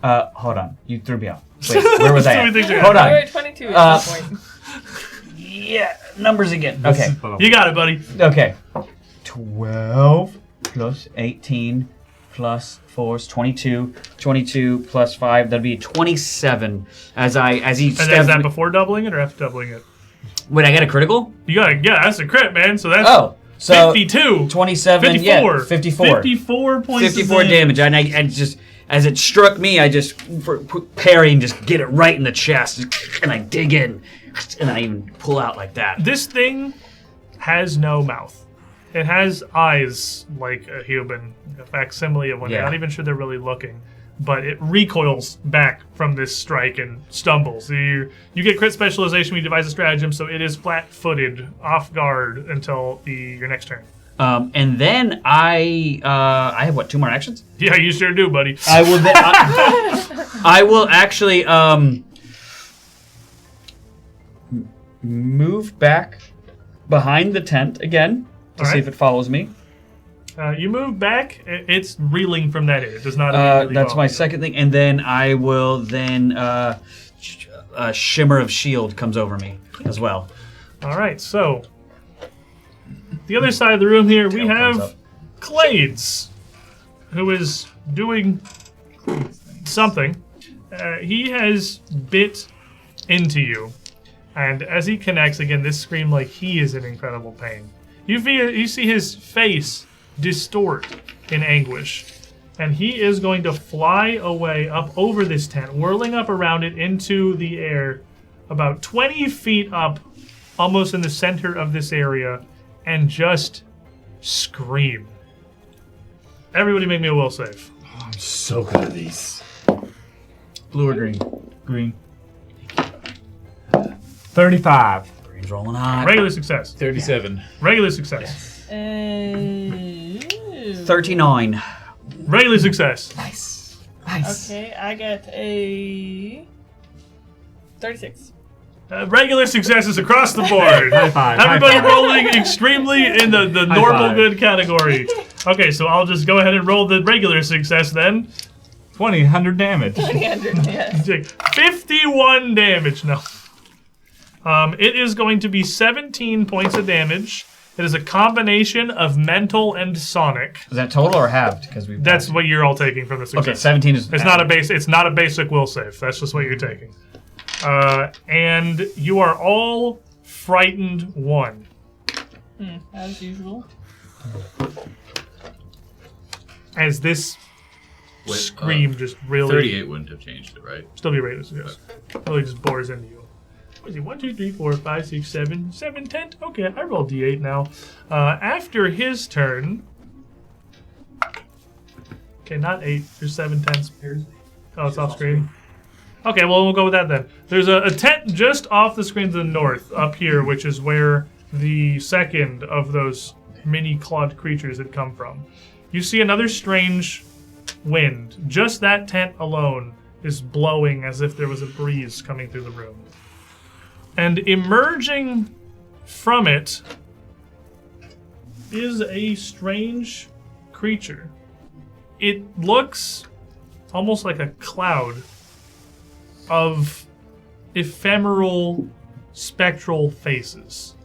Hold on. You threw me off. Wait, where was I
So
at?
we think you're
Hold
at.
on.
We're at 22 at this point.
Yeah, numbers again.
This
Okay.
is-
You got it, buddy.
Okay. 12 plus 18 plus 4 is 22. 22 plus 5, that'd be 27. As he
And is
stabs
that
me.
before doubling it or after doubling it?
Wait, I got a critical?
You got it. Yeah, that's a crit, man. So that's
Oh, so
52.
27,
54.
yeah, 54.
54 points
54
of
damage. And just, as it struck me, I just parry and just get it right in the chest. And I dig in. And I even pull out like that.
This thing has no mouth. It has eyes like a human, a facsimile of one.
Yeah.
You're not even sure they're really looking. But it recoils back from this strike and stumbles. You get crit specialization when you devise a stratagem, so it is flat-footed, off guard until your next turn.
And then I have what, 2 more actions?
Yeah, you sure do, buddy.
I will. I will actually move back behind the tent again to see
Alright.
if it follows me.
You move back. It's reeling from that hit. It does not immediately
That's
follow
my
you.
second thing, and then I will then a shimmer of shield comes over me as well.
All right, so the other side of the room here, we
Tail comes
have
up.
Clades, who is doing something. He has bit into you, and as he connects again, this scream like he is in incredible pain. You see his face distort in anguish, and he is going to fly away up over this tent, whirling up around it into the air, about 20 feet up, almost in the center of this area, and just scream. Everybody make me a will save.
I'm so good at these.
Blue or green? Green. 35.
Brain's rolling hot.
Regular success.
37.
Regular success.
39.
Regular success.
Nice.
Okay, I got a 36.
Regular successes across the board.
High five.
Everybody
high five.
rolling extremely in the normal
five.
good category. Okay, so I'll just go ahead and roll the regular success then.
20, 100 damage.
300, yes.
51 damage. No. It is going to be 17 points of damage. It is a combination of mental and sonic.
Is that total or halved? Because we've
That's what you're all taking from the success.
okay. 17 is.
It's not a base. It's not a basic will save. That's just what you're taking. And you are all frightened 1.
As usual.
As this
Wait,
scream just really
38 wouldn't have changed it, right?
still be rated. Yes. Really just bores into you. What is he? 1, 2, 3, 4, 5, 6, 7, 7, 10. Okay, I roll D8 now. After his turn. Okay, not 8. There's 7 tenths. Oh, it's off screen. Okay, well, we'll go with that then. There's a tent just off the screen to the north, up here, which is where the second of those mini clawed creatures had come from. You see another strange wind. Just that tent alone is blowing as if there was a breeze coming through the room. And emerging from it is a strange creature. It looks almost like a cloud of ephemeral spectral faces,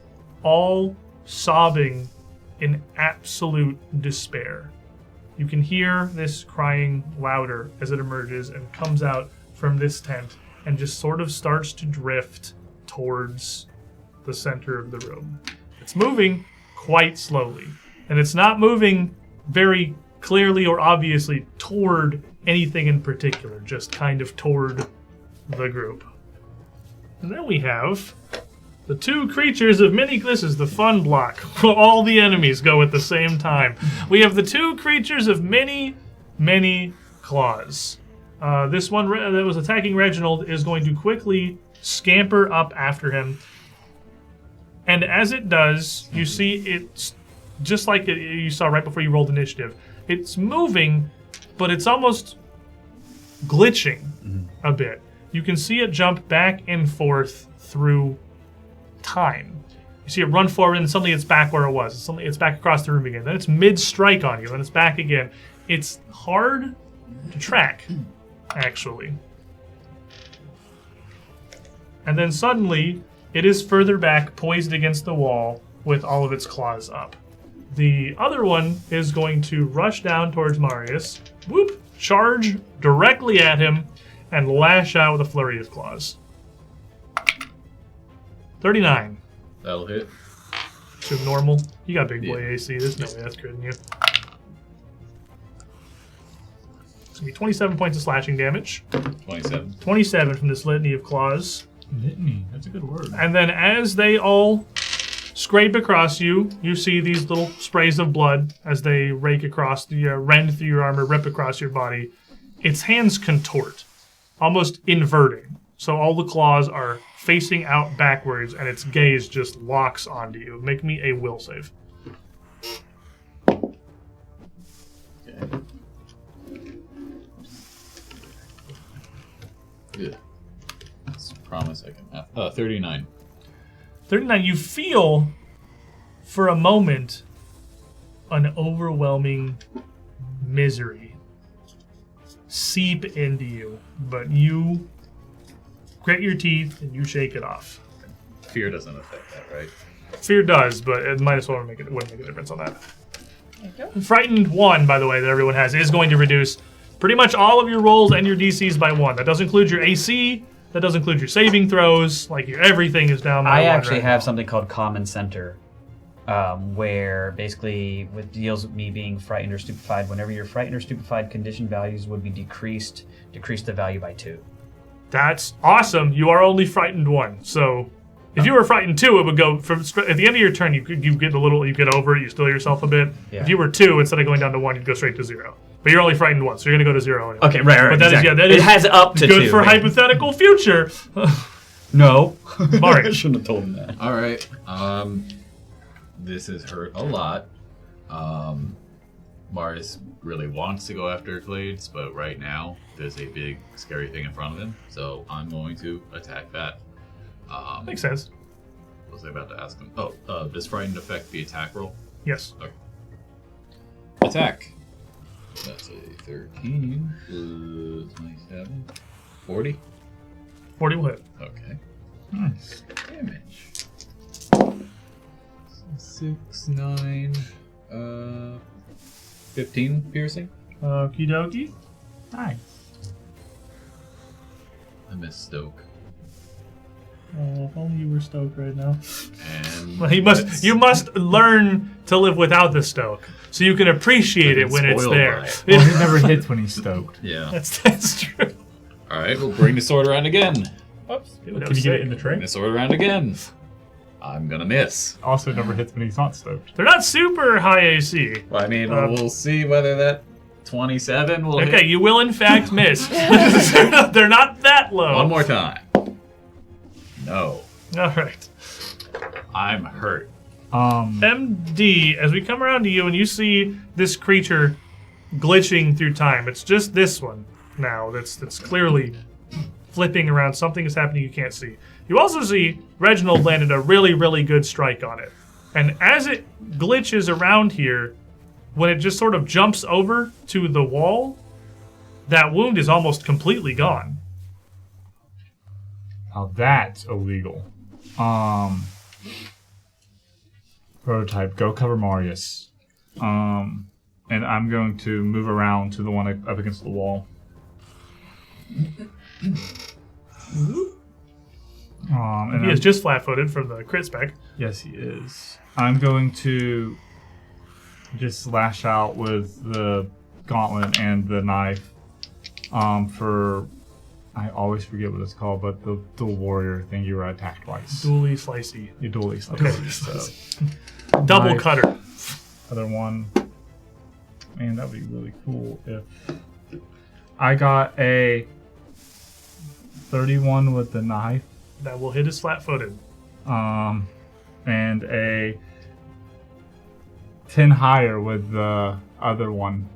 all sobbing in absolute despair. You can hear this crying louder as it emerges and comes out from this tent and just sort of starts to drift towards the center of the room. It's moving quite slowly, and it's not moving very clearly or obviously toward anything in particular, just kind of toward the group. And then we have the 2 creatures of many. This is the fun block. All the enemies go at the same time. We have the 2 creatures of many, many claws. This one that was attacking Reginald is going to quickly scamper up after him. And as it does, you see it's just like you saw right before you rolled initiative. It's moving, but it's almost glitching a bit. You can see it jump back and forth through time. You see it run forward and suddenly it's back where it was. Suddenly it's back across the room again. Then it's mid-strike on you, then it's back again. It's hard to track, actually. And then suddenly, it is further back, poised against the wall, with all of its claws up. The other one is going to rush down towards Marius, whoop, charge directly at him, and lash out with a flurry of claws. 39.
That'll hit.
To normal. You got big boy AC. There's no way that's critting you. It's going to be 27 points of slashing damage.
27.
27 from this litany of claws.
Litany. That's a good word.
And then as they all scrape across you, you see these little sprays of blood as they rake across the rend through your armor, rip across your body. Its hands contort, almost inverting. So all the claws are facing out backwards, and its gaze just locks onto you. Make me a will save.
Okay. Good. Let's promise I can have 39.
39, you feel for a moment an overwhelming misery seep into you, but you grit your teeth and you shake it off.
Fear doesn't affect that, right?
Fear does, but it might as well wouldn't make a difference on that.
Thank you.
Frightened 1, by the way, that everyone has, is going to reduce pretty much all of your rolls and your DCs by 1. That does include your AC, that does include your saving throws, like everything is down by
I
1
actually
right
have
now.
something called Common Center, where basically it deals with me being frightened or stupefied. Whenever your frightened or stupefied condition values would be decrease the value by 2.
That's awesome. You are only frightened 1. So if you were frightened 2, it would go from at the end of your turn. You get over it. You still yourself a bit.
Yeah.
If you were 2, instead of going down to 1, you'd go straight to 0. But you're only frightened 1, so you're gonna go to 0 anyway.
Okay, right.
But that is
exactly.
that is
it has up to 2.
good for hypothetical future.
No.
Mario.
I shouldn't have told him that.
All right. This has hurt a lot. Marius really wants to go after Clades, but right now there's a big, scary thing in front of him. So I'm going to attack that.
Makes sense.
What was I about to ask him? Oh, does Frightened affect the attack roll?
Yes.
Okay. Attack. That's a 13 plus 27. 40?
40 will hit.
Okay.
Nice.
Damage. 6, 9, 15 piercing.
Okie dokie.
Nice.
I missed Stoke.
Oh, if only you were stoked right now.
And
Well, you must learn to live without the stoke, so you can appreciate it when it's
spoiled
there.
by it.
Well, he never hits when he's stoked.
Yeah.
That's true.
All right, we'll bring the sword around again.
Oops.
Can you get it in the
Bring
tray?
the sword around again. I'm gonna miss.
Also never hits when he's not stoked.
They're not super high AC.
Well, I mean, we'll see whether that 27 will hit.
Okay, you will in fact miss. They're not that low.
One more time. No.
All right.
I'm hurt.
MD, as we come around to you and you see this creature glitching through time, it's just this one now that's clearly flipping around. Something is happening you can't see. You also see Reginald landed a really, really good strike on it. And as it glitches around here, when it just sort of jumps over to the wall, that wound is almost completely gone.
Now that's illegal. Prototype, go cover Marius. And I'm going to move around to the one up against the wall. And
He is just flat-footed from the crit spec.
Yes, he is. I'm going to just slash out with the gauntlet and the knife. For I always forget what it's called, but the dual warrior thing you were attacked twice.
Dually slicey.
You dually slice.
Okay.
So,
Double
knife.
cutter.
Other one. Man, that would be really cool if I got a 31 with the knife.
That will hit his flat-footed.
And a 10 higher with the other one,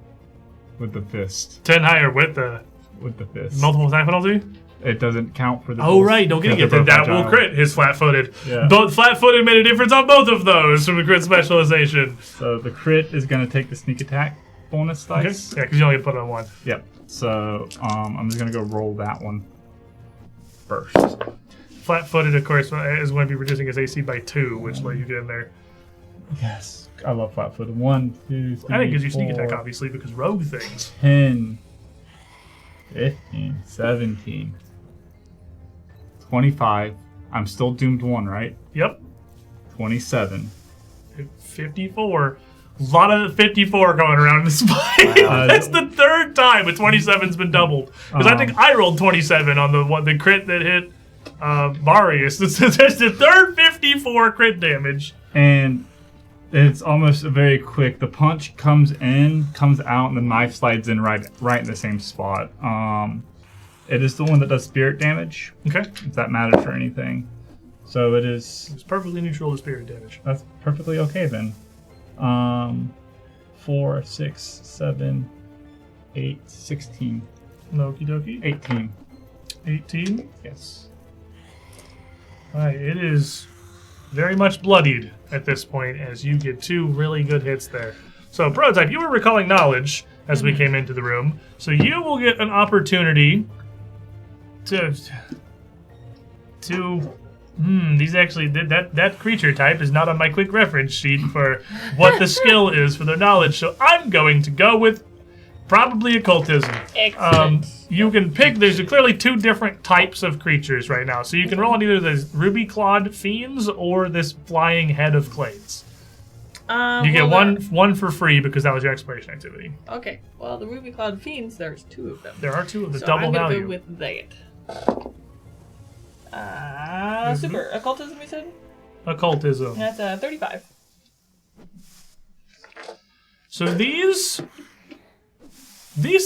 with the fist.
10 higher with the
With the fist.
multiple attack penalty.
it doesn't count for the.
Oh, right. Don't get that. That will crit his flat-footed.
Yeah.
Both flat-footed made a difference on both of those from the crit specialization.
So the crit is going to take the sneak attack bonus dice.
Okay. Yeah, because you only get put it on one.
Yep. So I'm just going to go roll that one first.
Flat-footed, of course, is going to be reducing his AC by 2, which let you get in there.
Yes. I love flat-footed. 1, 2, 3,
I think it gives you sneak
4,
attack, obviously, because rogue things.
10, 15, 17, 25. I'm still doomed 1, right?
Yep.
27.
54. A lot of 54 going around in this fight. That's the third time a 27's been doubled. Because I think I rolled 27 on the crit that hit Marius. That's the third 54 crit damage.
And it's almost very quick. The punch comes in, comes out, and the knife slides in right in the same spot. It is the one that does spirit damage.
Okay.
If that matters for anything. So it is.
It's perfectly neutral to spirit damage.
That's perfectly okay then. 4, 6, 7, 8, 16.
Okie dokie.
18.
18.
Yes.
Alright, it is very much bloodied at this point as you get 2 really good hits there. So, Prototype, you were recalling knowledge as we came into the room, so you will get an opportunity to these actually, that creature type is not on my quick reference sheet for what the skill is for their knowledge, so I'm going to go with probably occultism.
Excellent.
You can pick, there's clearly 2 different types of creatures right now, so you can roll on either the ruby clawed fiends or this flying head of clades. You get one for free because that was your exploration activity.
Okay, well, the ruby cloud fiends, there's 2 of them.
There are 2 of the
So
double
I'm gonna
value.
go with that. Super. Occultism, you said?
Occultism.
That's 35.
So these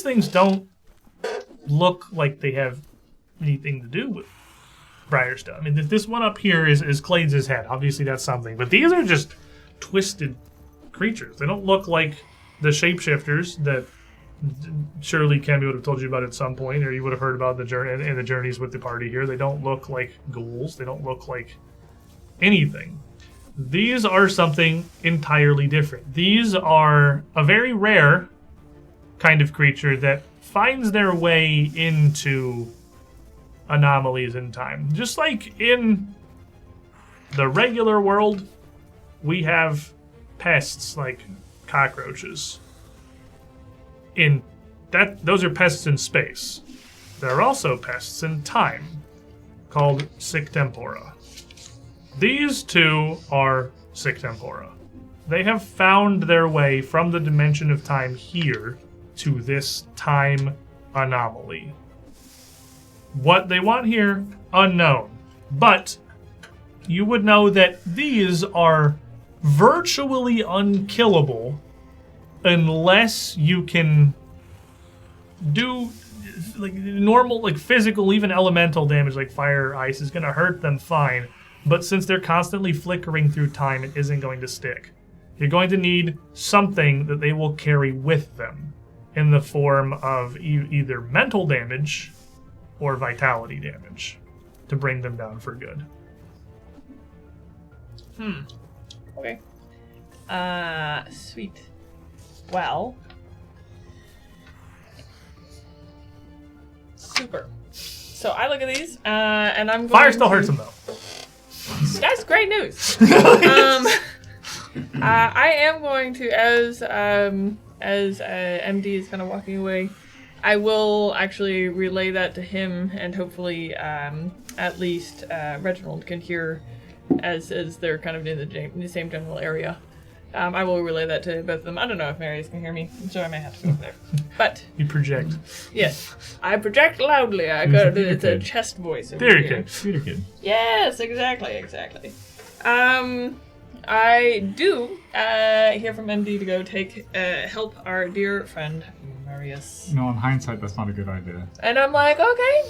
things don't look like they have anything to do with Briarstone. I mean, this one up here is Clades' head. Obviously, that's something. But these are just twisted creatures. They don't look like the shapeshifters that surely Cammy would have told you about at some point, or you would have heard about the journey and the journeys with the party here. They don't look like ghouls. They don't look like anything. These are something entirely different. These are a very rare kind of creature that finds their way into anomalies in time. Just like in the regular world, we have pests like cockroaches. Those are pests in space. There are also pests in time, called sick tempora. These 2 are sick tempora. They have found their way from the dimension of time here to this time anomaly. What they want here, unknown. But you would know that these are virtually unkillable unless you can do like normal, like physical, even elemental damage like fire, ice is going to hurt them fine. But since they're constantly flickering through time, it isn't going to stick. You're going to need something that they will carry with them in the form of either mental damage or vitality damage to bring them down for good.
Okay. Sweet. Well. Super. So I look at these, and I'm going
Fire still hurts them though.
That's great news. I am going to, as MD is kind of walking away, I will actually relay that to him, and hopefully, at least Reginald can hear, as they're kind of in the same general area. I will relay that to both of them. I don't know if Marius can hear me, so I may have to go over there. But
you project.
Yes, I project loudly. It's a chest voice.
Theater kid.
Theater kid.
Yes, exactly. I do hear from MD to go help our dear friend Marius.
No, in hindsight, that's not a good idea.
And I'm like, okay.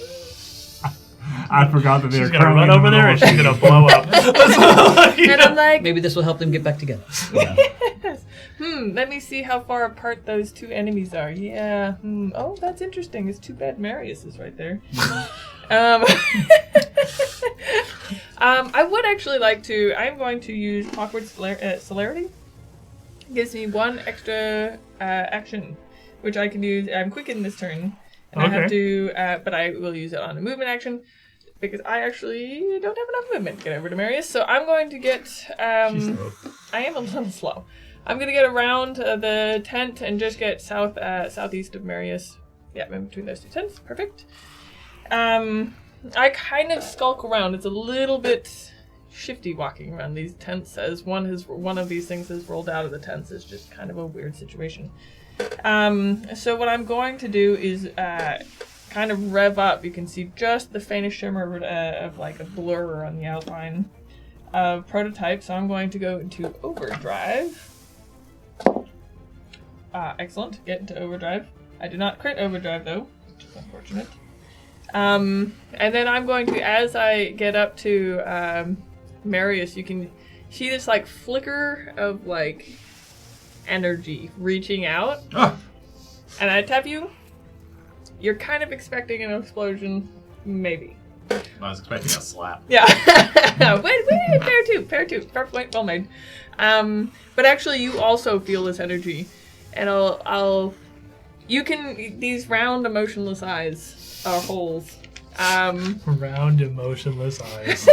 I forgot that they were
She's gonna run over there and she's gonna blow up.
And I'm like,
Maybe this will help them get back together.
yes. Let me see how far apart those 2 enemies are. Yeah. Oh, that's interesting. It's too bad Marius is right there. I would actually like to. I'm going to use awkward celerity. Gives me one extra action, which I can use. I'm quick in this turn, and I have to. But I will use it on a movement action because I actually don't have enough movement to get over to Marius. So I'm going to get. I am a little slow. I'm going to get around the tent and just get southeast of Marius. Yeah, in between those two tents. Perfect. I kind of skulk around. It's a little bit shifty walking around these tents as one of these things has rolled out of the tents. Is just kind of a weird situation. So what I'm going to do is kind of rev up. You can see just the faintest shimmer of like a blur on the outline of prototype. So I'm going to go into overdrive. Excellent. Get into overdrive. I did not crit overdrive though, which is unfortunate. And then I'm going to, as I get up to Marius, you can see this like flicker of like energy reaching out. And I tap you. You're kind of expecting an explosion, maybe.
I was expecting a slap.
Yeah. wait, fair two. Fair point, well made. But actually you also feel this energy. And you can, these round emotionless eyes are holes.
Round emotionless eyes.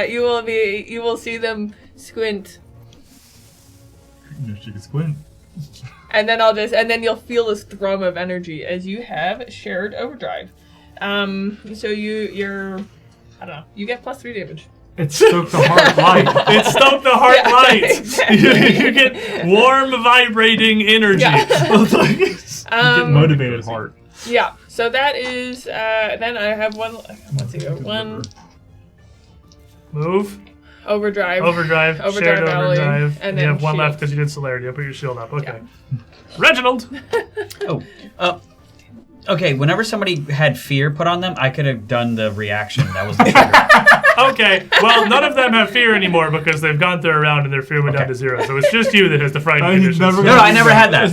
You will see them squint.
She can squint.
And then you'll feel this thrum of energy as you have shared overdrive. So you're I don't know, you get +3 damage.
It stoked the heart light.
It stoked the heart light.
Exactly.
You get warm, vibrating energy.
Yeah.
You get motivated heart.
Yeah. So that is. Then I have one. Let's see. One
Move.
overdrive.
Shared
Valley,
overdrive.
and
you
then
have one
shield.
left because you did celerity. I'll put your shield up. Okay. Reginald.
Okay, whenever somebody had fear put on them, I could have done the reaction. That was the trigger.
Okay, well, none of them have fear anymore because they've gone through a round and their fear went down to 0. So it's just you that has the frightened conditions.
No, I never had that.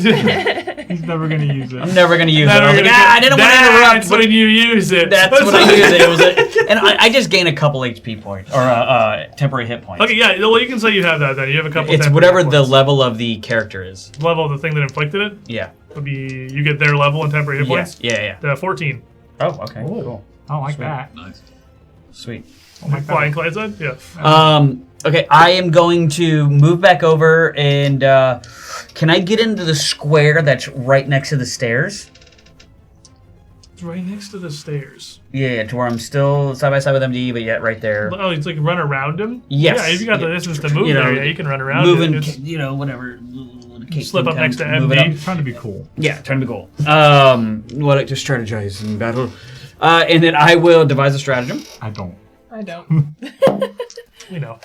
He's never going to use it.
I'm never going to use it. I was like,
I
I didn't want to interrupt.
That's when you use it.
That's when I use it. And I just gain a couple HP points, or temporary hit points.
Okay, yeah, well, you can say you have that then. You have a couple
It's
temporary
whatever
hit
the
points.
level of the character is.
Level of the thing that inflicted it
Yeah.
would be you get their level and temporary hit points.
Yeah.
14.
Oh, okay.
Ooh.
Cool.
I don't like that.
Nice.
Sweet.
Oh my
Flying
God.
Clyde said? Yeah.
Okay, I am going to move back over and can I get into the square that's right next to the stairs?
It's right next to the stairs.
Yeah, to where I'm still side by side with MD, but yet right there.
Oh, it's like run around him?
Yes.
Yeah, if you got the distance to move
You know,
there, yeah, you can run around
moving,
it. It's-
whatever.
Slip up next to
move it
MD.
up.
Trying to be cool.
Yeah, trying to be cool. What I just strategize in battle. And then I will devise a stratagem.
I don't.
I don't.
You know.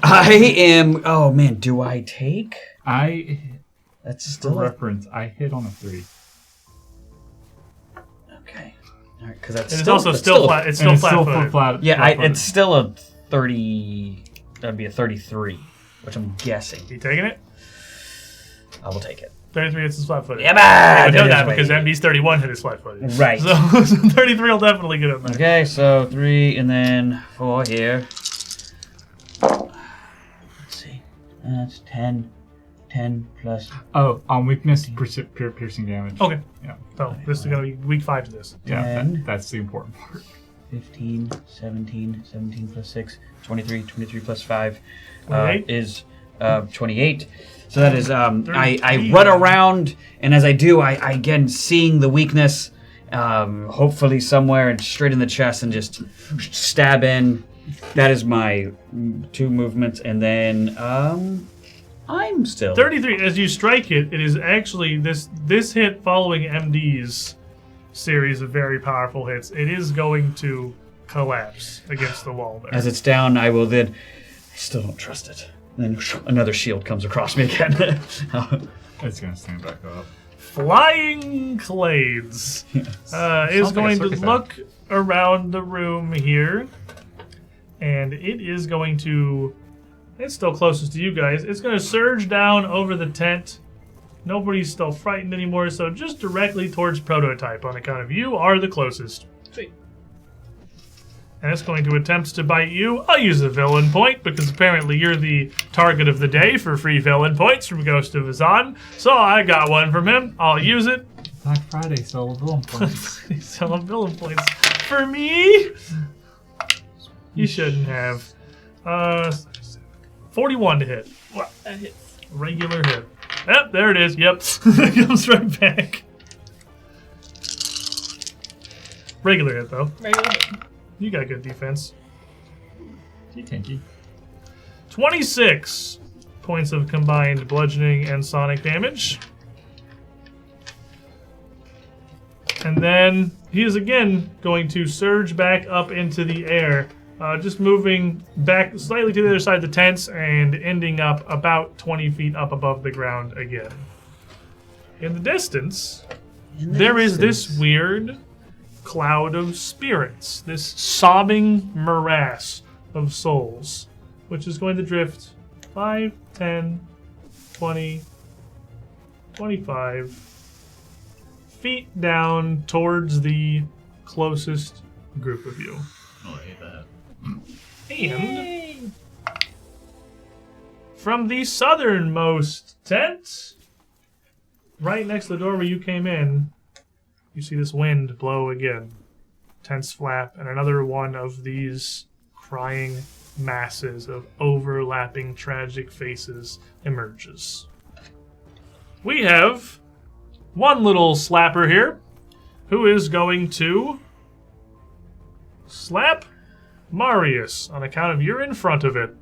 I am. Oh man, do I take? That's
For
still
reference, I hit on a 3.
okay. All right, because that's
And it's
still,
also
that's
still flat. It's still
And
flat footed.
flat.
Yeah,
flat-footed.
it's still a 30. That'd be a 33, which I'm guessing.
You taking it?
I will take it.
33 hits his flat footed.
Yeah,
I know
man!
that because MD's 31 hit his flat footed.
Right.
So 33 will definitely get him there.
Okay, so 3 and then 4 here. Let's see. That's 10. 10 plus.
Oh, on weakness, piercing damage.
Okay.
Yeah.
So this is going to be week 5 to this.
Yeah,
10.
that's the important part.
15, 17, 17 plus 6, 23, 23 plus 5
28?
is 28. So that is, I
33.
run around, and as I do, I again, seeing the weakness, hopefully somewhere and straight in the chest, and just stab in. That is my 2 movements, and then, I'm still.
33, as you strike it, it is actually this hit following MD's series of very powerful hits. It is going to collapse against the wall there.
As it's down, I will then. I still don't trust it. And then another shield comes across me again.
It's going to stand back up.
Flying Clades is going to look around the room here, and it is going to. It's still closest to you guys. It's going to surge down over the tent Nobody's still frightened anymore, so just directly towards Prototype on account of you are the closest.
Sweet.
And it's going to attempt to bite you. I'll use a villain point because apparently you're the target of the day for free villain points from Ghost of Azan. So I got one from him. I'll use it.
Black Friday, sell villain points.
Sell villain points for me. You shouldn't have. 41 to hit. Wow.
That hits.
Regular hit. Yep, there it is. Yep. It comes right back. Regular hit, though.
Regular hit.
You got good defense.
Tinky.
26 points of combined bludgeoning and sonic damage. And then he is again going to surge back up into the air, just moving back slightly to the other side of the tents and ending up about 20 feet up above the ground again. In the distance, there is this weird cloud of spirits, this sobbing morass of souls, which is going to drift 5, 10, 20, 25 feet down towards the closest group of you.
Oh, I hate that.
And from the southernmost tent, right next to the door where you came in, you see this wind blow again. Tents flap, and another one of these crying masses of overlapping tragic faces emerges. We have one little slapper here who is going to slap Marius on account of you're in front of it.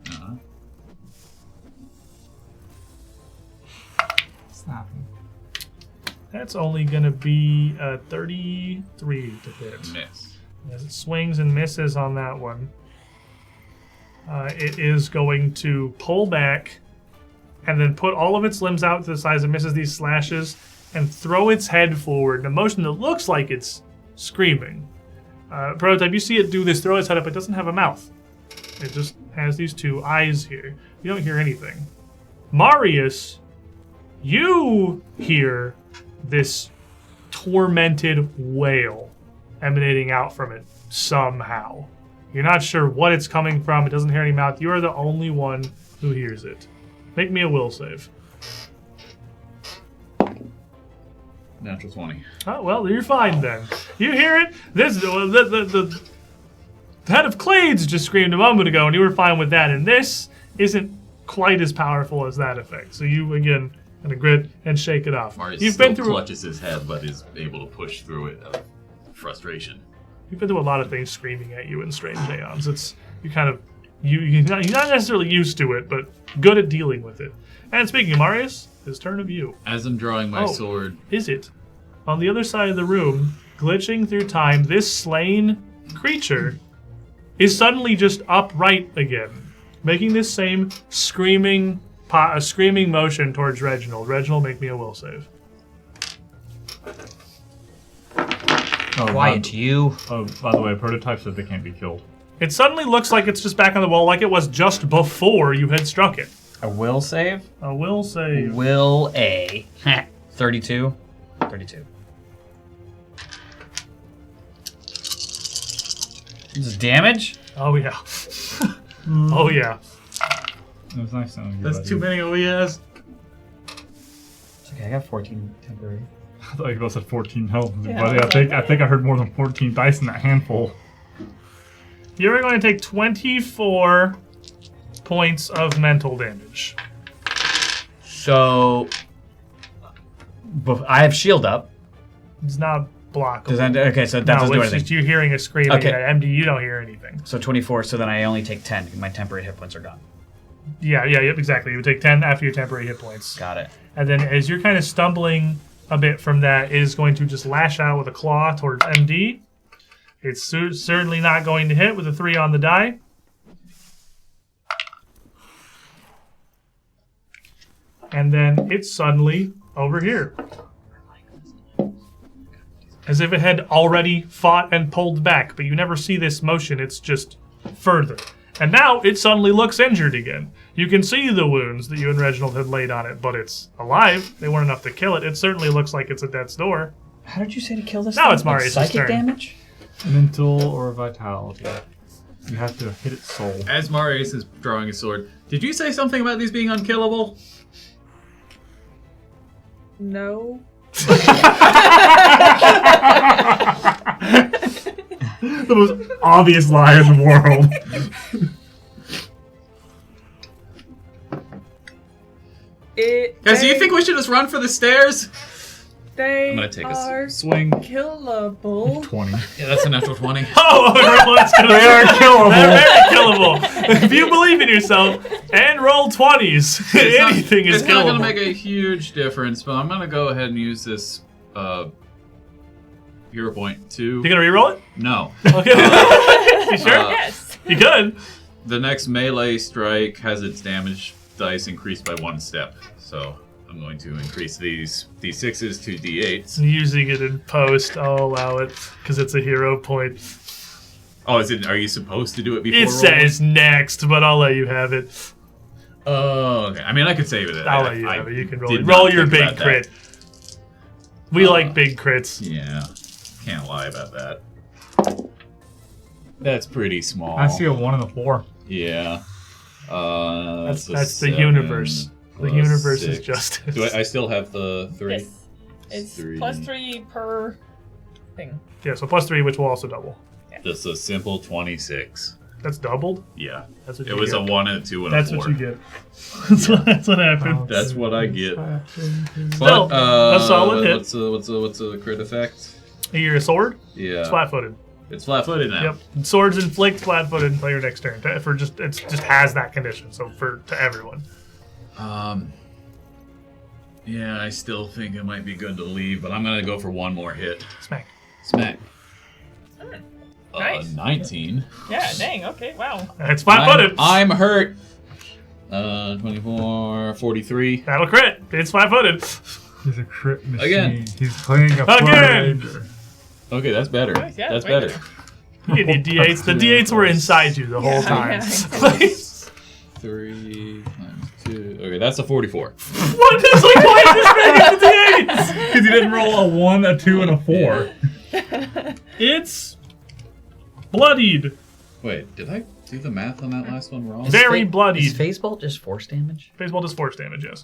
Snapping.
That's only going to be 33 to hit.
Miss.
As it swings and misses on that one, it is going to pull back and then put all of its limbs out to the side as it misses these slashes and throw its head forward in a motion that looks like it's screaming. Prototype, you see it do this, throw its head up. It doesn't have a mouth. It just has these two eyes here. You don't hear anything. Marius, you hear this tormented wail emanating out from it somehow. You're not sure what it's coming from. It doesn't hear any mouth. You are the only one who hears it. Make me a will save.
Natural 20.
Oh, well, you're fine then. You hear it? The head of Clades just screamed a moment ago, and you were fine with that. And this isn't quite as powerful as that effect. So you, again, kind of grit and shake it off.
Marius
You've
still
been through.
clutches his head, but is able to push through it out of frustration.
You've been through a lot of things screaming at you in strange Aeons. It's you kind of you're not necessarily used to it, but good at dealing with it. And speaking of Marius, his turn of you.
As I'm drawing my sword,
Is it? On the other side of the room, glitching through time, this slain creature is suddenly just upright again, making this same screaming motion towards Reginald. Reginald, make me a will save.
Quiet, you.
Oh, by the way, Prototype said they can't be killed.
It suddenly looks like it's just back on the wall like it was just before you had struck it.
A will save?
A will save.
Will A. 32. 32. This is damage?
Oh, yeah. Oh, yeah.
It was nice knowing you.
that's too many OES.
It's okay, I got 14 temporary.
I thought you both said 14 health,
Yeah,
buddy. I think I heard more than 14 dice in that handful.
You're going to take 24 points of mental damage.
So, I have shield up.
It's not blockable.
Does that, okay, so that doesn't do
it's
anything.
just you hearing a screaming.
Okay.
At MD, you don't hear anything.
So 24, so then I only take 10. My temporary hit points are gone.
Yep, exactly. You would take 10 after your temporary hit points.
Got it.
And then as you're kind of stumbling a bit from that, it is going to just lash out with a claw towards MD. It's certainly not going to hit with a 3 on the die. And then it's suddenly over here. As if it had already fought and pulled back, but you never see this motion, it's just further. And now it suddenly looks injured again. You can see the wounds that you and Reginald had laid on it, but it's alive. They weren't enough to kill it. It certainly looks like it's at death's door.
How did you say to kill this
Now
thing?
it's Marius'
psychic
turn.
damage?
Mental or vitality. You have to hit its soul.
As Marius is drawing his sword, did you say something about these being unkillable?
No.
The most obvious lie in the world.
Guys, do you think we should just run for the stairs?
They
I'm gonna take
are
a swing.
killable?
20.
Yeah, that's a natural 20.
Oh, let's go.
They are killable.
They're very killable. If you believe in yourself and roll 20s, anything is
It's not
killable.
gonna make a huge difference, but I'm gonna go ahead and use this hero point to...
You gonna reroll it?
No.
Okay. You sure?
Yes.
You could.
The next melee strike has its damage dice increased by 1 step, so I'm going to increase these d6s to d8s.
Using it in post, I'll allow it because it's a hero point.
Oh, is it? Are you supposed to do it before
It
rolling?
says next, but I'll let you have it.
Oh, okay. I mean, I could save it.
I'll let you have it. You can roll
did
it.
not
Roll your
think
big
about that.
crit. We like big crits.
Yeah, can't lie about that. That's pretty small.
I see a 1 and a 4.
Yeah.
That's
a
the
7
universe. The
plus
universe is
6.
justice.
Do I still have the 3?
Yes. It's
3.
+3 per thing.
Yeah, so +3, which will also double.
Just a simple 26.
That's doubled?
Yeah.
That's what
It
you
was
get.
a 1 and a 2 and
That's
a 4.
what you get. That's what happened.
That's what I get.
Still,
But,
a solid hit.
What's a crit effect?
Your sword?
Yeah.
It's flat-footed.
It's flat-footed now.
Yep. Swords inflict flat-footed until your next turn. It just has that condition. So to everyone.
Yeah, I still think it might be good to leave, but I'm gonna go for one more hit.
Smack.
Smack.
Nice.
19.
Yeah, dang, okay, wow.
It's flat-footed.
I'm hurt. 24, 43.
That'll crit. It's flat-footed.
He's a crit machine.
Again.
He's playing a
Again.
Ranger.
Okay, that's better.
Nice, yeah,
That's
way
better.
You need D8s. The D8s were inside you the whole time.
Yeah.
3 times 2. Okay, that's a 44.
What is like why is this making the D8s?
Because he didn't roll a 1, a 2, and a 4.
It's bloodied.
Wait, did I do the math on that last one wrong?
Very
Is
bloodied.
phase bolt just force damage?
Baseball does force damage, yes.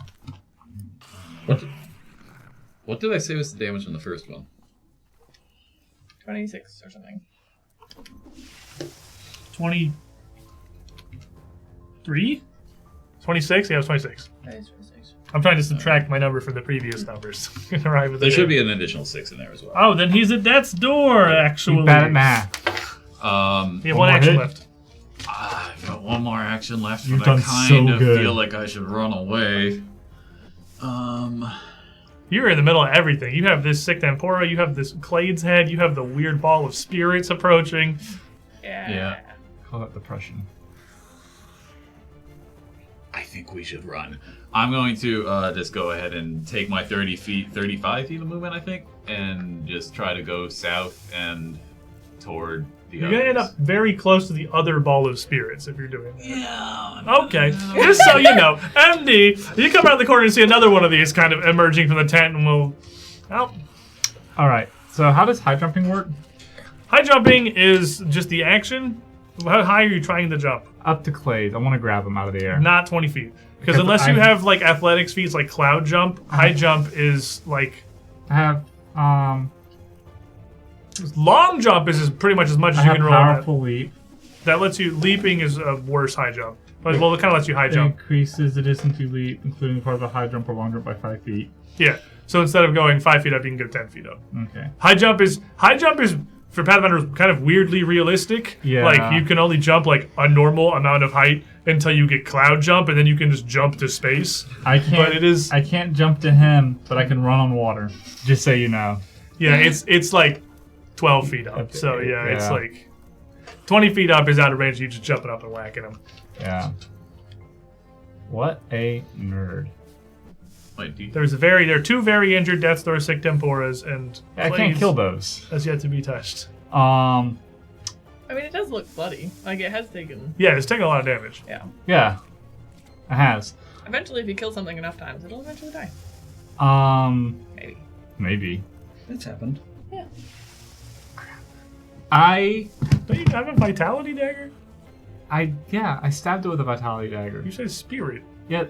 What did I say was the damage on the first one?
26 or something.
23? 26? Yeah, it was 26.
That is 26.
I'm trying to subtract my number from the previous numbers. Arrive at the
There should
day.
be an additional 6 in there as well.
Oh, then he's at death's door, actually.
He's bad at math.
You have
One
one
more
action
hit?
left.
I've got one more action left,
You've
but I
done
kind
so
of
good.
feel like I should run away.
You're in the middle of everything. You have this sick tempora, you have this Clade's head, you have the weird ball of spirits approaching.
Yeah.
Call that depression.
I think we should run. I'm going to just go ahead and take my 35 feet of movement, I think, and just try to go south and toward the
You're gonna end
others.
up very close to the other ball of spirits if you're doing that.
Yeah.
Okay, just so you know, MD, you come around the corner and see another one of these kind of emerging from the tent, and we'll. Oh,
Alright, so how does high jumping work?
high jumping is just the action. How high are you trying to jump?
Up to Clays. I want to grab him out of the air.
Not 20 feet. Because
Because
unless you
I-
have like athletics feats like cloud jump, high jump is like
I have
long jump is pretty much as much
I
as you
have
can roll. on
powerful leap.
That lets you leaping is a worse high jump. But well, it kind of lets you high
It
jump.
increases the distance you leap, including part of the high jump or long jump by 5 feet.
Yeah. So instead of going 5 feet up, you can go 10 feet up.
Okay.
High jump is for Pathfinder kind of weirdly realistic.
Yeah.
Like you can only jump like a normal amount of height until you get cloud jump, and then you can just jump to space.
I can't. I can't jump to him, but I can run on water. Just so you know.
Yeah, it's like 12 feet up.
Okay,
So yeah, it's
yeah.
like 20 feet up is out of range. You just jumping up and whacking them.
Yeah. What a nerd.
Wait,
There are 2 very injured Death's Door sick temporas, and
I can't
Clays
kill those.
has yet to be touched.
Oh I mean, it does look bloody. Like, it has taken...
Yeah, it's taking a lot of damage.
Yeah.
Yeah, it has.
Eventually, if you kill something enough times, it'll eventually die.
Maybe.
It's happened.
Yeah.
Don't you have a vitality dagger?
I stabbed it with a vitality dagger.
You said spirit.
Yeah.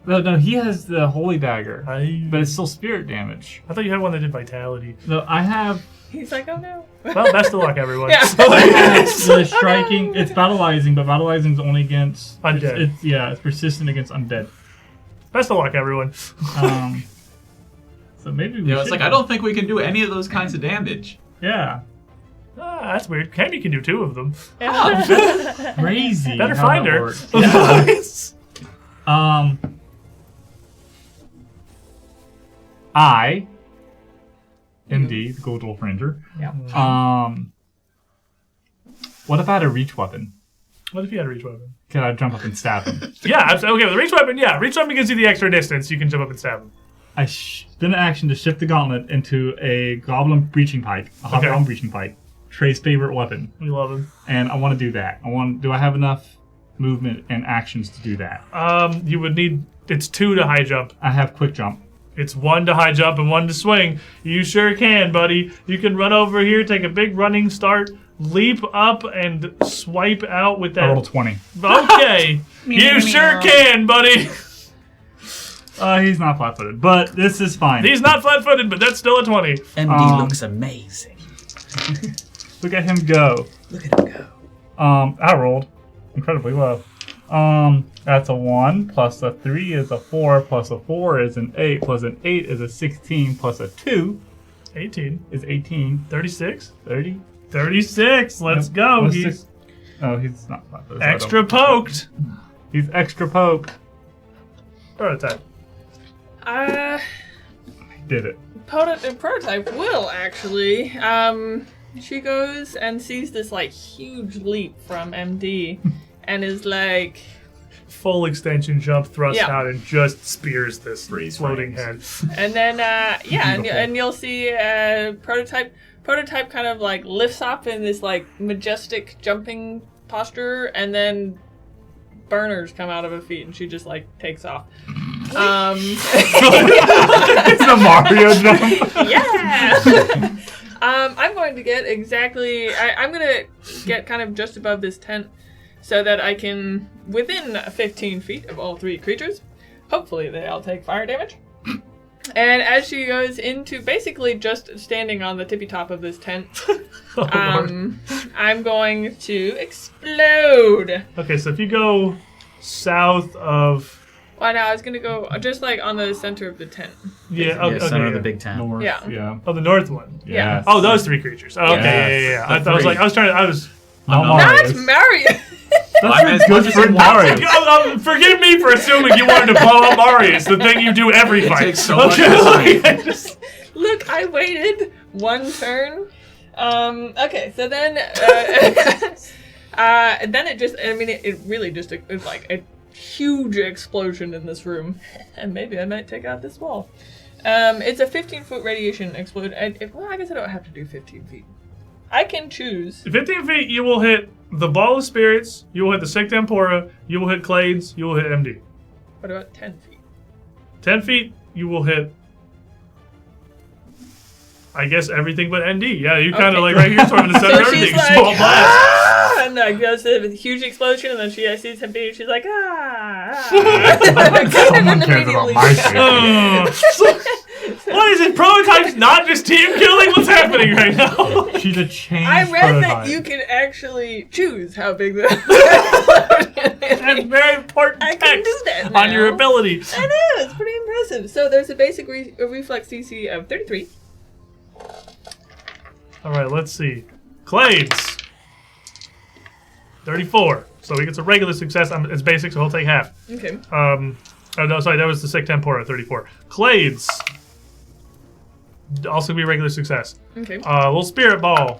No, he has the holy dagger,
I
but it's still spirit damage.
thought you had one that did vitality.
No, I have
He's like, oh no.
Well, best of luck, everyone.
Yeah.
the striking. It's battleizing, but battleizing is only against
Undead.
It's persistent against undead.
Best of luck, everyone.
So maybe we
Yeah, it's
should
like I don't think we can do any of those kinds of damage.
Yeah,
That's weird. Candy can do 2 of them.
crazy.
Better
how
find
that
her.
works.
Yeah.
I, MD, the Gold Wolf Ranger.
Yeah.
What if I had a reach weapon?
What if you had a reach weapon?
Can I jump up and stab him?
Yeah, absolutely. Okay, with a reach weapon, yeah. Reach weapon gives you the extra distance. You can jump up and stab him.
I spin an action to shift the gauntlet into a goblin breaching pike, a hobgoblin breaching pike, Trey's favorite weapon,
We love him.
and I want to do that. Do I have enough movement and actions to do that?
You would need... It's 2 to high jump.
I have quick jump.
It's 1 to high jump and 1 to swing. You sure can, buddy. You can run over here, take a big running start, leap up, and swipe out with
I
that.
rolled 20.
Okay. You sure can, buddy.
He's not flat-footed, but this is fine.
He's not flat-footed, but that's still a 20.
MD looks amazing.
Look at him go.
Look at him go.
I rolled incredibly low. That's a 1, plus a 3 is a 4, plus a 4 is an 8, plus an 8 is a 16, plus a 2
18.
is 18.
36.
30.
36. Let's go.
What's
He's
six? Oh, he's not flat-footed. so I
extra
don't-
poked.
He's extra poked.
Prototype.
Did it.
Prototype will actually. She goes and sees this like huge leap from MD, and is like,
Full extension jump, thrust
Yeah.
out, and just spears this
Freeze
floating
frames.
head.
and then yeah,
Beautiful.
and you'll see prototype kind of like lifts up in this like majestic jumping posture, and then burners come out of her feet, and she just like takes off.
It's a Mario jump.
Yeah. I'm going to get exactly. I'm going to get kind of just above this tent, so that I can, within 15 feet of all 3 creatures, hopefully they all take fire damage. And as she goes into basically just standing on the tippy top of this tent, I'm going to explode.
Okay, so if you go south of...
Well, no, I was going to go just like on the center of the tent.
Yeah, okay,
Center of
yeah.
the big tent.
North,
Yeah.
yeah.
Oh, the north one.
Yeah.
Yes.
Oh, those 3 creatures. Oh, okay,
Yes.
yeah.
The
I was
three.
like, I was...
No
No.
Mario.
Not Mario!
That's
I meant
good
just
for
in
Mario.
Forgive me for assuming you wanted to blow up Marius, the thing you do every fight.
takes so much
like,
Look, I waited 1 turn. Okay, so then, then it just, I mean, it really just, it's like a huge explosion in this room. And maybe I might take out this wall. It's a 15-foot radiation explosion. Well, I guess I don't have to do 15 feet. I can choose.
15 feet, you will hit the Ball of Spirits, you will hit the Sick Tempora, you will hit Clades, you will hit MD.
What about 10 feet?
10 feet, you will hit... I guess everything but ND. Yeah, you kind of
Okay.
like right here, sort of in the center of
So she's
everything.
like,
Small blast.
ah! And like goes a huge explosion, and then she sees him being, she's like, ah!
Someone cares about my safety.
What is it? Prototypes not just team killing? What's happening right now?
She's a changed
I read
prototype.
that you can actually choose how big the
That's very important
I can
text
do that
on your
now.
ability.
I know, it's pretty impressive. So there's a basic reflex DC of 33.
All right, let's see. Clades. 34. So he gets a regular success. It's basic, so he'll take half.
Okay.
Oh, no, sorry, that was the Sick Tempora, 34. Clades. Also gonna be a regular success.
Okay.
Little Spirit Ball.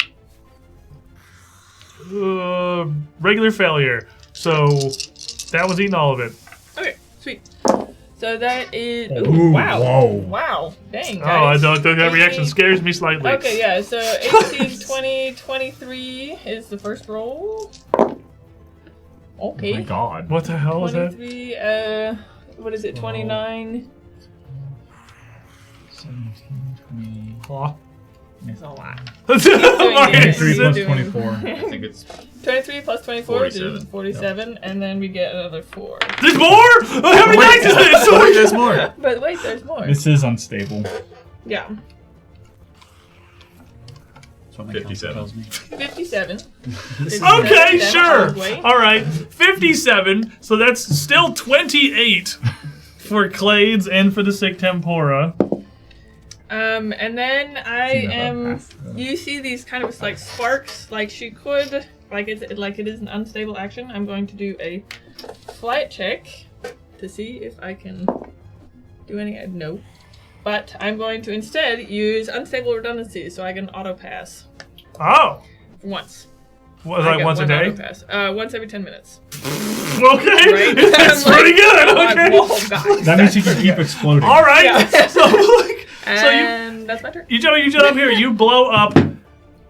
Regular failure. So that one's eating all of it.
Okay, sweet. So that is.
Ooh,
Ooh, wow.
whoa.
Wow. Dang.
Oh, I
Guys.
don't think that reaction scares me slightly.
Okay, yeah, so 18, 20, 23 is the first roll. Okay.
Oh my god.
What the hell is that?
23, what is it, 29?
17, 20.
Oh.
It's a lot.
Marius
23
is
plus
it-
24.
I think it's
23 plus 24 is
47.
47, and then we get another 4.
There's more? How many dice is this?
Wait, there's more.
But wait, there's more.
This is unstable.
Yeah.
That's what my
57.
tells me.
57.
Okay, sure.
Wait.
All right, 57. So that's still 28 for Clades and for the Sick Tempora.
And then I
See that
am.
fast.
You see these kind of like sparks, like she could, like it is an unstable action. I'm going to do a flight check to see if I can do any. No, but I'm going to instead use unstable redundancy so I can auto pass
Oh,
once.
what,
I
like
got
once a
one
day?
auto pass. Once every 10 minutes.
Okay,
Right?
that's
I'm like,
pretty good. Okay.
Whoa, guys.
That means you can keep exploding.
All right.
Yeah.
So, like, so you
And that's my turn.
you jump here. You blow up.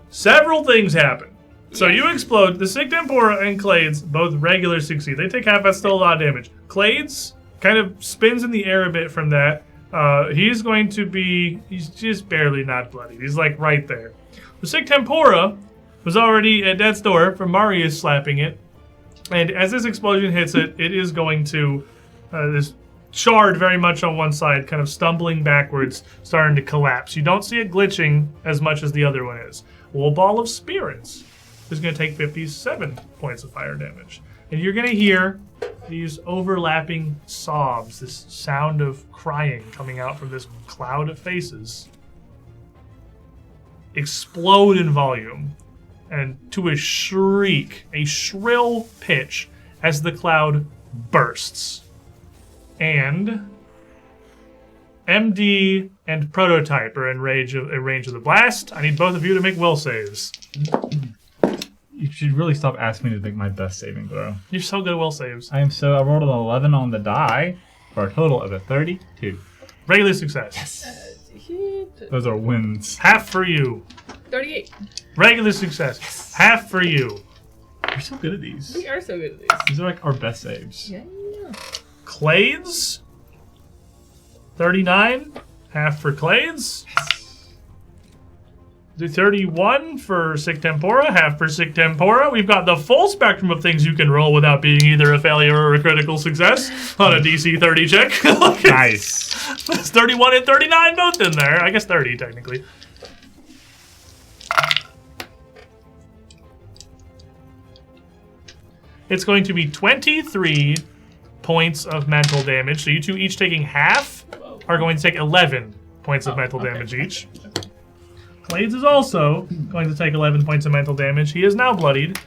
Several things happen. So you explode. The Sick Tempora and Clades both regular succeed. They take half. That's still a lot of damage. Clades kind of spins in the air a bit from that. He's going to be. He's just barely not bloodied. He's like right there. The Sick Tempora was already at death's door from Marius slapping it. And as this explosion hits it, it is going to this shard very much on one side, kind of stumbling backwards, starting to collapse. You don't see it glitching as much as the other one is. Well, Ball of Spirits is going to take 57 points of fire damage. And you're going to hear these overlapping sobs, this sound of crying coming out from this cloud of faces, explode in volume and to a shriek, a shrill pitch as the cloud bursts. And MD and Prototype are in range of the blast. I need both of you to make will saves.
You should really stop asking me to make my best saving throw.
You're so good at will saves.
I rolled an 11 on the die for a total of a 32.
Regular success.
Those are wins.
Half for you.
38.
Regular success. Half for you.
We're so good at these.
We are so good at these.
These are like our best saves.
Yeah.
Clades. 39. Half for Clades. Do 31 for Sick Tempora, half for Sick Tempora. We've got the full spectrum of things you can roll without being either a failure or a critical success on a DC 30 check.
Nice.
It's 31 and 39 both in there. I guess 30 technically. It's going to be 23 points of mental damage. So you two each taking half are going to take 11 points of mental damage each. Clades is also going to take 11 points of mental damage. He is now bloodied.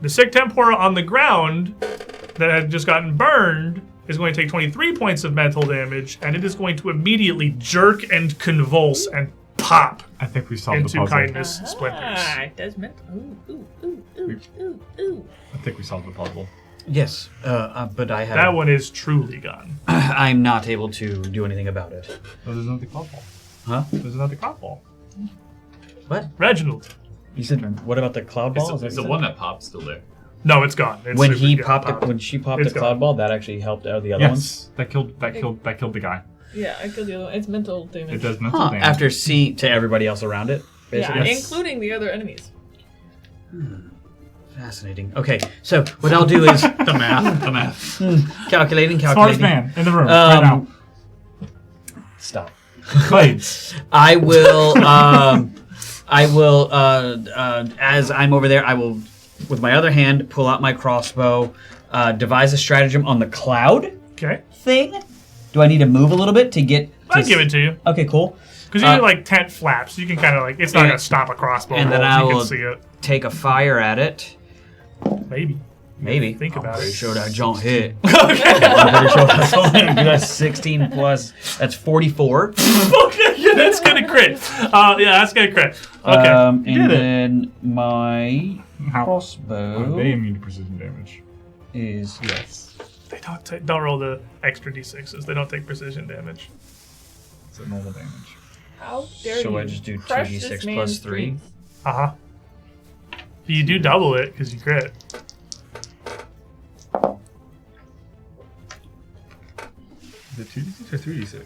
The Sick Tempora on the ground that had just gotten burned is going to take 23 points of mental damage, and it is going to immediately jerk and convulse and pop
I think we solved the
into
puzzle.
kindness splinters.
It does mental. Ooh.
I think we solved the puzzle.
Yes, but I have.
That one is truly gone.
I'm not able to do anything about it.
Oh, there's another cloud ball.
Huh?
There's another cloud ball.
What?
Reginald.
You said what about the cloud ball?
Is the one that popped still there?
No, it's gone. It's
When
super
he
gone.
popped, when she popped
It's
the cloud
gone.
ball, that actually helped out the other ones.
Yes, that killed the guy.
Yeah, I killed the other one. It's mental damage.
It does mental
Huh,
damage.
after seeing to everybody else around it,
Yeah,
basically.
including the other enemies.
Fascinating. Okay, so what I'll do is
The math.
calculating.
Smartest man in the room right now.
Stop.
Clades.
I will. As I'm over there, I will, with my other hand, pull out my crossbow, devise a stratagem on the cloud
Okay.
thing. Do I need to move a little bit to get?
I'll give it to you.
Okay, cool.
Because you do like tent flaps. You can kind of like, it's not
and-
going to stop a crossbow
and
roll.
then I
You
will-
can see it.
Take a fire at it.
Maybe.
Maybe.
Think about
Pretty
it.
sure that don't hit.
Okay.
I'm pretty sure that's only that's 16 plus. That's 44.
Okay, yeah, that's gonna crit. Yeah, that's gonna crit. Okay,
And
you did it.
then my
How
crossbow
are they immune to precision damage?
is
Yes.
They don't roll the extra d6s. They don't take precision damage.
It's a normal damage.
How dare
So
you?
I just do
crush
2d6
this
plus
man's
3.
dreams.
Uh-huh. You do double it because you crit.
Is it 2d6 or 3d6?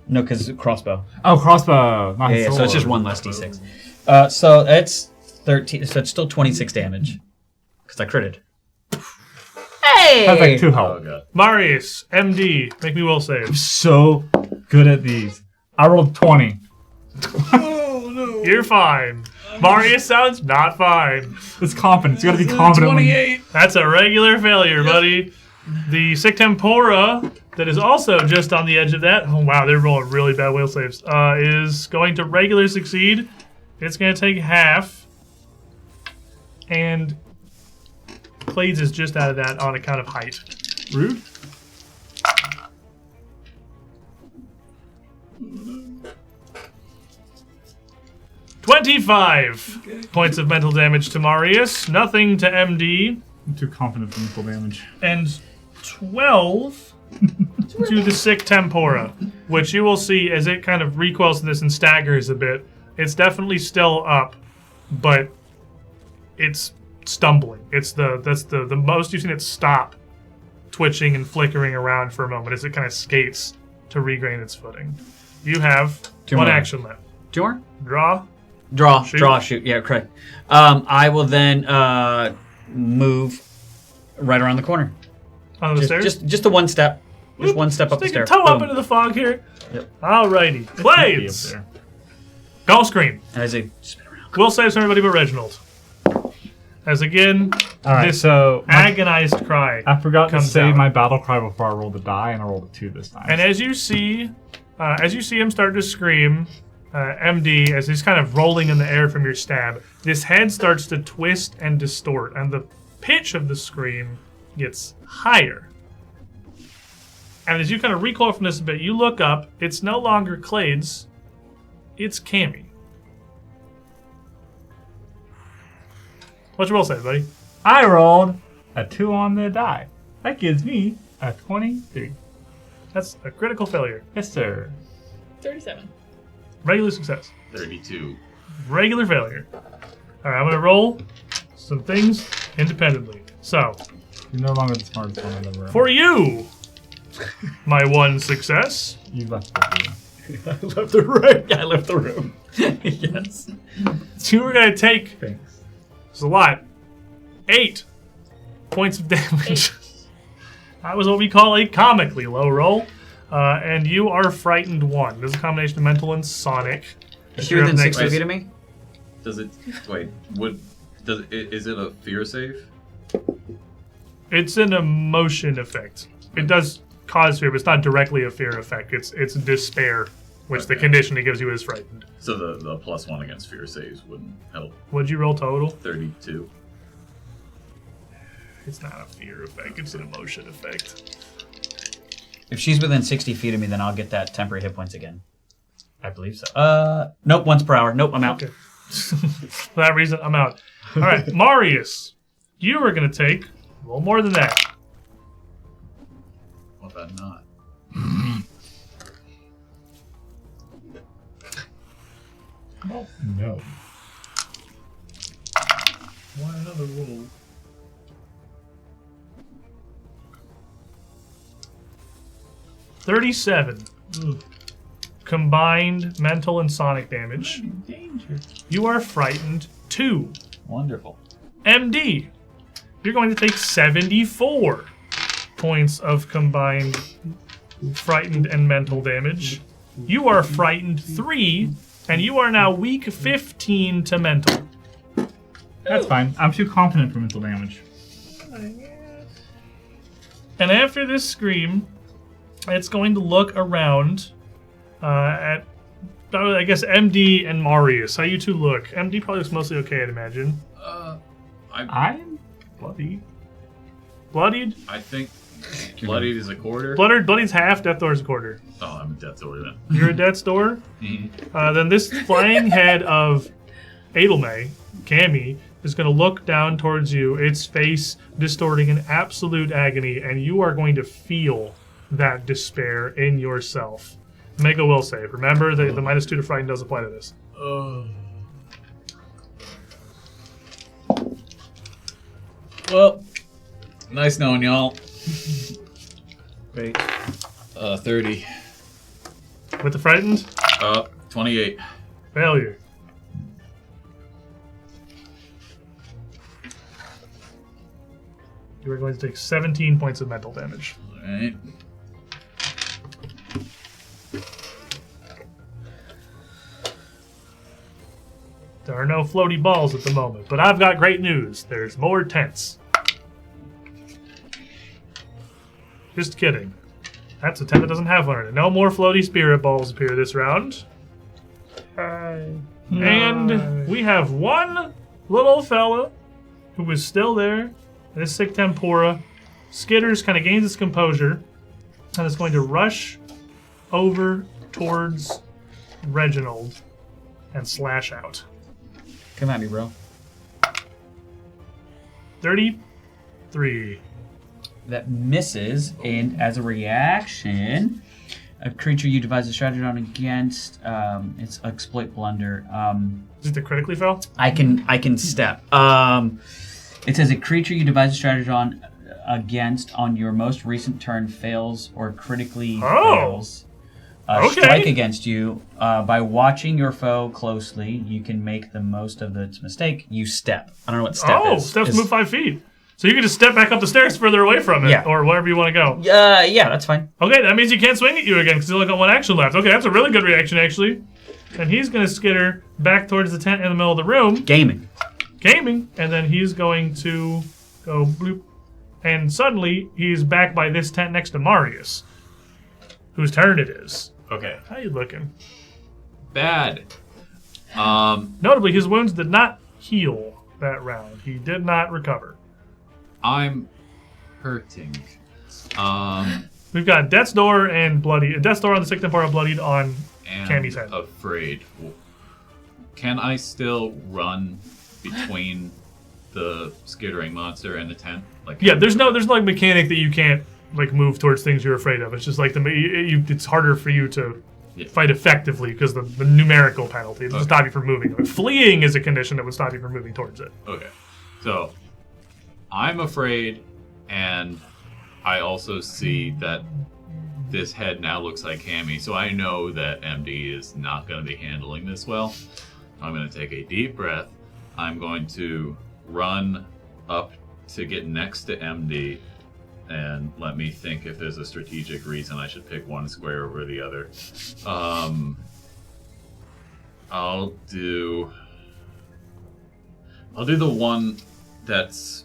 No, because crossbow.
Oh, crossbow. Not
Yeah, so it's just
sword.
one less d6. So it's 13. So it's still 26 damage. Because I critted. Hey!
That's like 2
Oh
health.
god.
Marius, MD, make me will save.
So good at these. I rolled 20.
You're fine. Marius sounds not fine.
It's confidence. You gotta be confident.
28.
That's a regular failure, buddy. The sick tempora that is also just on the edge of that. Oh wow, they're rolling really bad will saves. Is going to regular succeed. It's going to take half, and Clades is just out of that on account of height.
Rude.
$25 points of mental damage to Marius. Nothing to MD.
I'm too confident for mental damage.
And 12 to the sick tempora, which you will see as it kind of recoils to this and staggers a bit. It's definitely still up, but it's stumbling. That's the most you've seen it stop twitching and flickering around for a moment as it kind of skates to regain its footing. You have
2
one
more.
action left.
2 more?
Draw.
Shoot. Yeah, correct. I will then move right around the corner.
On the stairs.
Just the one step. Just one step up the
Take
stair.
a toe up
Boom.
into the fog here.
Yep.
Alrighty.
Be up
Clades.
there.
Gall scream.
And I say, spin around.
Will saves everybody but Reginald. As again,
All right,
this
so
agonized cry.
I forgot to
comes
save
out.
my battle cry before I rolled the die, and I rolled a 2 this time.
And as you see him start to scream, MD, as he's kind of rolling in the air from your stab, this head starts to twist and distort, and the pitch of the scream gets higher. And as you kind of recoil from this a bit, you look up. It's no longer Clades. It's Cammy. What's your roll say, buddy?
I rolled a 2 on the die. That gives me a 23.
That's a critical failure.
Yes, sir.
37.
Regular success.
32.
Regular failure. All right, I'm going to roll some things independently. So,
You're no longer the smartest one in the room.
for you, my one success.
You left the room.
I left the room. I left the room. Yes.
So you were going to take,
Thanks.
it's a lot, 8 points of damage. That was what we call a comically low roll. And you are frightened 1. This is a combination of mental and sonic.
Is she within 60
Wait.
feet of me?
Does it? Wait. Is it a fear save?
It's an emotion effect. It does cause fear, but it's not directly a fear effect. It's despair, which the
Okay.
condition it gives you is frightened.
So the +1 against fear saves wouldn't help.
What'd you roll total?
32.
It's not a fear effect. It's an emotion effect.
If she's within 60 feet of me, then I'll get that temporary hit points again. I believe so. Nope, once per hour. Nope, I'm out.
Okay. For that reason, I'm out. All right, Marius, you are going to take a little more than that.
What about not?
Oh, no.
Why another roll? $37 combined mental and sonic damage. You are frightened 2.
Wonderful.
MD, you're going to take 74 points of combined frightened and mental damage. You are frightened 3, and you are now weak 15 to mental.
That's fine. I'm too confident for mental damage.
And after this scream, it's going to look around at, I guess, MD and Marius. How you two look? MD probably looks mostly okay, I'd imagine.
I'm
Bloody. Bloodied?
I think bloodied is a quarter.
Bloodied's half, Death Door is a quarter.
Oh, I'm a death door then.
You're a Death's Door? Then this flying head of Edelme, Cammy, is going to look down towards you, its face distorting in absolute agony, and you are going to feel that despair in yourself. Make a will save. Remember, the -2 to frighten does apply to this.
Well, nice knowing y'all.
Wait.
30.
With the frightened?
28.
Failure. You are going to take 17 points of mental damage.
Alright.
There are no floaty balls at the moment, but I've got great news. There's more tents. Just kidding. That's a tent that doesn't have one in it. No more floaty spirit balls appear this round. And we have one little fella who is still there. This sick tempora. Skitters kind of gains its composure and is going to rush over towards Reginald and slash out.
Come at me, bro.
33.
That misses, and as a reaction, a creature you devise a strategy on against, it's exploit blunder.
Is it the critically fail?
I can step. It says a creature you devise a strategy on against on your most recent turn fails or critically fails. Strike against you. By watching your foe closely, you can make the most of its mistake. You step. I don't know what step is.
Steps move 5 feet. So you can just step back up the stairs further away from it, or wherever you want to go.
Yeah, that's fine.
Okay, that means he can't swing at you again because he's only got one action left. Okay, that's a really good reaction, actually. And he's going to skitter back towards the tent in the middle of the room.
Gaming.
And then he's going to go bloop. And suddenly, he's back by this tent next to Marius, whose turn it is.
Okay.
How you looking?
Bad.
Notably, his wounds did not heal that round. He did not recover.
I'm hurting.
We've got Death's Door and Bloody. Death's Door on the sick tempora, bloodied on Cammy's head.
Afraid. Can I still run between the skittering monster and the tent?
There's no like mechanic that you can't like move towards things you're afraid of. It's just like it's harder for you to fight effectively because the numerical penalty doesn't stop you from moving. Fleeing is a condition that would stop you from moving towards it.
Okay, so I'm afraid, and I also see that this head now looks like Cammy, so I know that MD is not going to be handling this well. I'm going to take a deep breath. I'm going to run up to get next to MD, and let me think if there's a strategic reason I should pick one square over the other. I'll do the one that's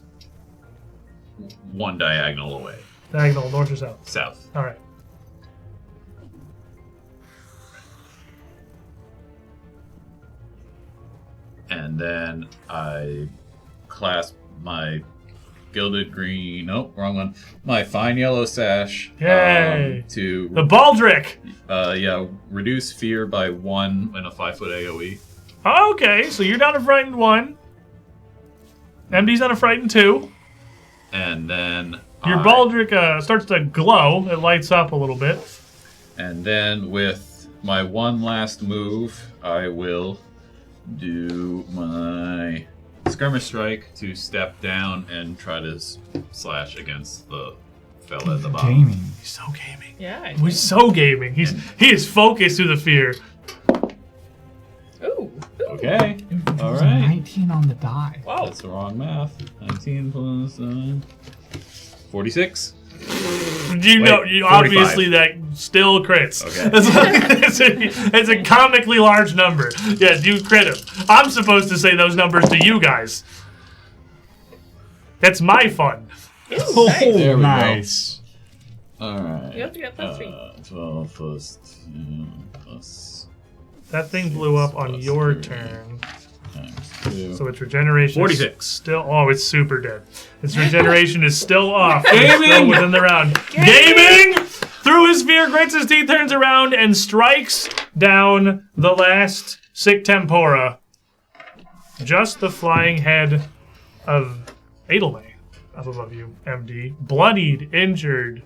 one diagonal away.
Diagonal, north or south?
South.
All right.
And then I clasp my gilded green, nope, wrong one. My fine yellow sash.
Yay!
To
the Baldric!
Reduce fear by 1 in a 5-foot AoE.
Okay, so you're down to frightened 1. MD's down to frightened 2.
And then
your Baldric starts to glow. It lights up a little bit.
And then with my one last move, I will do my skirmish strike to step down and try to slash against the fella at the bottom.
Gaming. He's so gaming.
Yeah.
He's so gaming. He is focused through the fear.
Ooh.
Okay. All right.
19 on the die.
Wow.
That's the wrong math. 19 plus 46.
Obviously that still crits.
Okay.
It's a comically large number. Yeah, you crit him. I'm supposed to say those numbers to you guys. That's my fun.
There we
nice.
Go. All right.
You have to get plus 3.
12 plus 2 plus...
That thing blew up on your turn.
Times 2.
So its regeneration
46.
is still... Oh, it's super dead. Its regeneration is still off.
Gaming!
Still within the round. Gaming! Through his fear, grits his teeth, turns around, and strikes down the last sick tempora. just the flying head of Adelme up above you, MD. Bloodied, injured,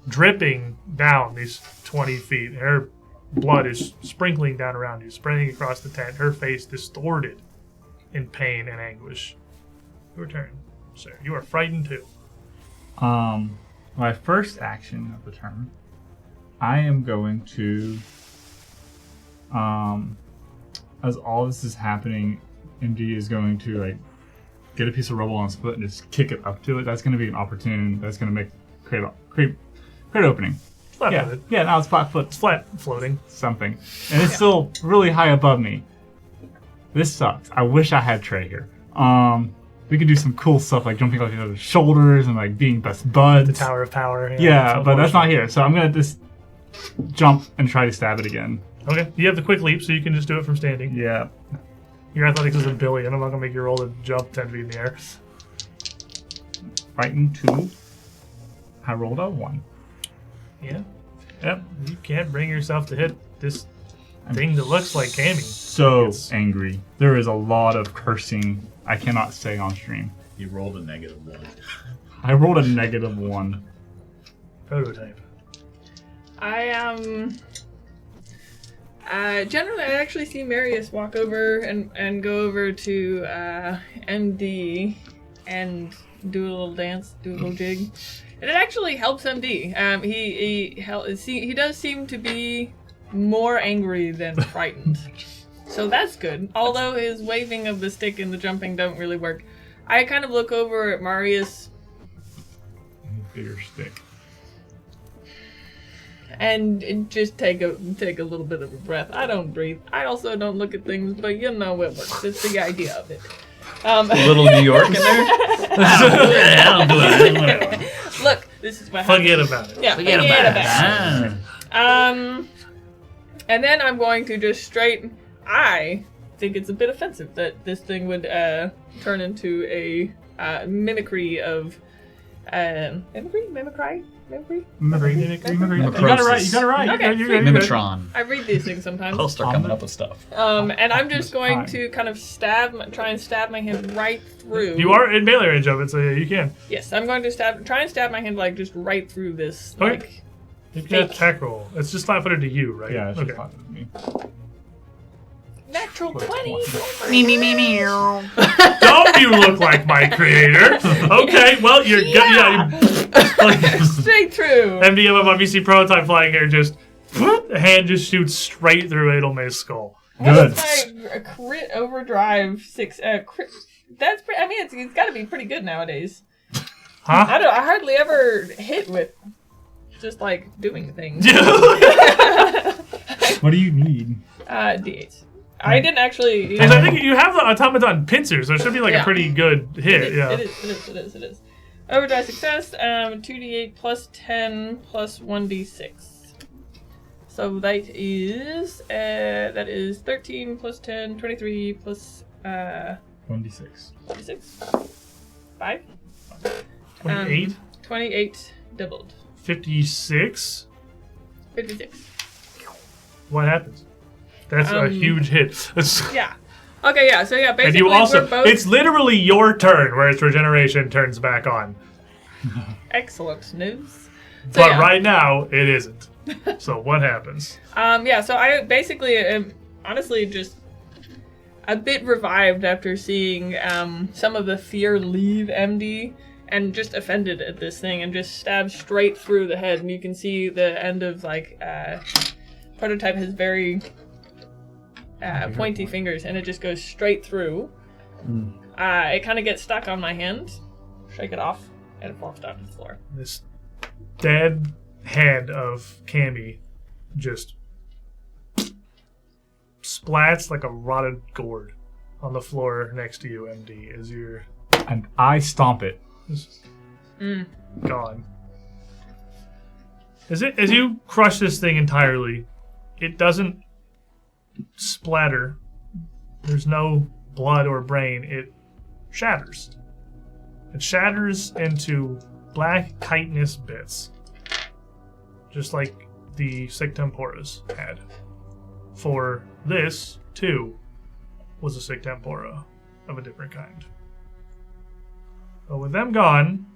dripping down these 20 feet. Her blood is sprinkling down around you, spraying across the tent, her face distorted in pain and anguish. Your turn, sir. You are frightened too.
My first action of the turn, I am going to, as all this is happening, MD is going to like get a piece of rubble on his foot and just kick it up to it. That's going to be an opportunity. That's going to create opening.
Flat-footed.
Yeah, now it's flat-footed.
It's flat floating.
Something. And it's still really high above me. This sucks. I wish I had Trey here. We could do some cool stuff like jumping off each other's shoulders and like being best buds.
The Tower of Power.
Yeah, but that's not here. So I'm going to just jump and try to stab it again.
Okay, you have the quick leap, so you can just do it from standing.
Yeah.
Your athletics is a billion. I'm not going to make you roll to jump 10 feet in the air.
Frightened 2. I rolled a 1.
Yeah. Yep. You can't bring yourself to hit this thing that looks like Cammy.
So angry. There is a lot of cursing I cannot say on stream.
You rolled a -1.
I rolled a -1.
Prototype.
Generally, I actually see Marius walk over and go over to MD and do a little dance, do a little jig. And it actually helps MD. He does seem to be more angry than frightened. So that's good. Although his waving of the stick and the jumping don't really work. I kind of look over at Marius.
Bigger stick.
And just take a little bit of a breath. I don't breathe. I also don't look at things, but you know it works. It's the idea of it.
A little New York in there? I don't do it.
Look, this is what
Forget
happens.
about it.
Yeah,
Forget about it.
And then I'm going to just straight... I think it's a bit offensive that this thing would turn into a mimicry of... Mimicry?
Mimicry.
You got it right. You got it right.
Okay.
You're
Mimitron.
I read these things sometimes.
I'll start coming up with stuff.
And I'm just going to kind of try and stab my hand right through.
You are in melee range of it, so yeah, you can.
Yes, I'm going to try and stab my hand like just right through this.
Okay.
Like,
You can attack roll. It's just flat-footed to you, right?
Yeah, it's
okay.
just fine with me.
natural 20.
Me.
Don't you look like my creator? Okay, well you're
Straight through.
MDM of obviously prototype flying here just the hand just shoots straight through Adelme's skull.
Good.
What's my crit overdrive 6? Crit. That's pretty. I mean, it's got to be pretty good nowadays.
Huh?
I hardly ever hit with just like doing things.
What do you need?
D8. I didn't actually.
Because I think you have the automaton pincer, so it should be like a pretty good hit.
It is. Overdrive success. 2d8 plus 10 plus 1d6. So that is 13 plus 10, 23 plus
1d6.
26. 5.
28.
28 doubled.
56.
56.
What happens? That's a huge hit.
Yeah. Okay, yeah. So yeah, basically
And you also,
we're both...
it's literally your turn where its regeneration turns back on.
Excellent news. So,
But
yeah.
right now, it isn't. So what happens?
Yeah, so I basically am honestly just a bit revived after seeing some of the fear leave MD and just offended at this thing and just stabbed straight through the head. And you can see the end of like prototype has very pointy fingers and it just goes straight through. It kind of gets stuck on my hand. Shake it off and it falls down to the floor.
This dead hand of Cammy just splats like a rotted gourd on the floor next to you, MD, as you're
And I stomp it.
gone. As you crush this thing entirely, it doesn't splatter. There's no blood or brain. It shatters. It shatters into black chitinous bits. Just like the Sic Temporis had. For this, too, was a sick tempora of a different kind. But with them gone,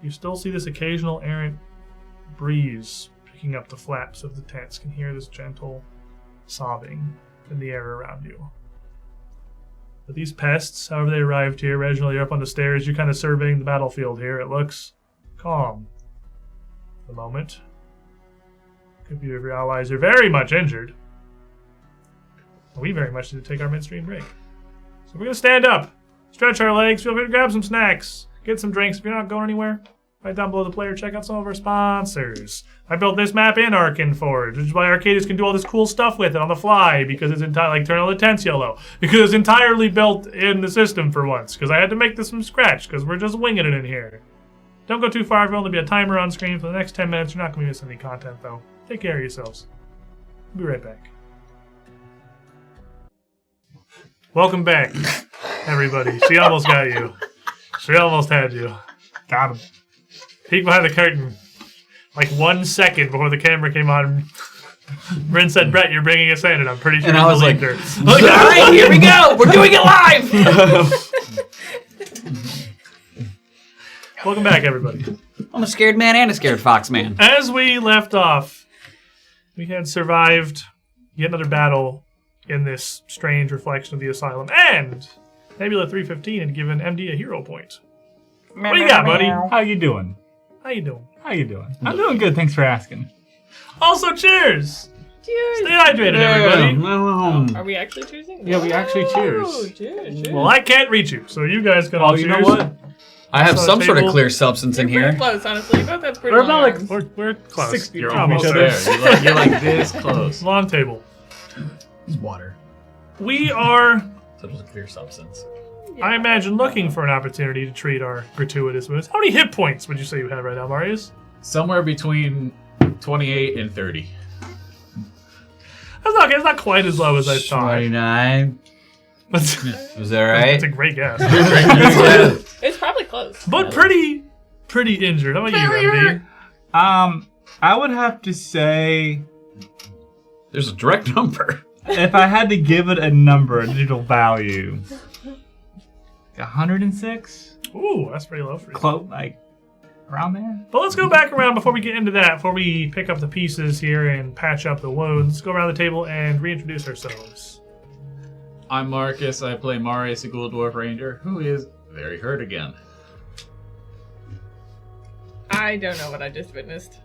you still see this occasional errant breeze picking up the flaps of the tents. You can hear this gentle sobbing in the air around you. But these pests, however they arrived here, Reginald, you're up on the stairs, you're kind of surveying the battlefield here. It looks calm at the moment. Could be if your allies are very much injured. We very much need to take our midstream break. So we're going to stand up, stretch our legs, feel free to grab some snacks, get some drinks. If you're not going anywhere, right down below the player, check out some of our sponsors. I built this map in Arkin Forge, which is why Arcadius can do all this cool stuff with it on the fly, because it's entirely, like turn all the tents yellow, because it's entirely built in the system for once, because I had to make this from scratch, because we're just winging it in here. Don't go too far, there'll only be a timer on screen for the next 10 minutes. You're not going to miss any content, though. Take care of yourselves. We'll be right back. Welcome back, everybody. She almost got you. She almost had you. Got him. Peek behind the curtain. Like 1 second before the camera came on, Bryn said, "Brett, you're bringing us in," and I'm pretty sure
I was like,
her.
All right, here we go. We're doing it live.
Welcome back, everybody.
I'm a scared man and a scared fox man.
As we left off, we had survived yet another battle in this strange reflection of the asylum, and Nebula 315 had given MD a hero point. What do you got, buddy?
How you doing?
How you doing?
How you doing? I'm doing good. Thanks for asking.
Also, cheers!
Cheers!
Stay hydrated, everybody.
Are we actually choosing?
Yeah, we actually cheers.
Oh, cheers.
Well, I can't reach you, so you guys can all cheers.
You know what?
I have
So
some sort of
table-
clear substance in
Pretty
here.
close, honestly. You both have pretty
We're
long
about like
arms.
We're close.
6 feet
You're
from
almost
each other.
there. You're like this close.
Long table.
It's water.
We are,
So it was a clear substance.
I imagine, looking for an opportunity to treat our gratuitous wounds. How many hit points would you say you have right now, Marius?
Somewhere between 28 and 30.
That's not okay. It's not quite as low as I thought.
29.
That's,
Was that right?
that's a great guess.
It's probably close.
But pretty injured. How about you, MD?
I would have to say,
There's a direct number.
if I had to give it a number, a digital value, 106?
Ooh, that's pretty low for you.
Close, like, around there?
But let's go back around before we get into that, before we pick up the pieces here and patch up the wounds. Let's go around the table and reintroduce ourselves.
I'm Marcus. I play Marius, a Ghoul Dwarf Ranger, who is very hurt again.
I don't know what I just witnessed.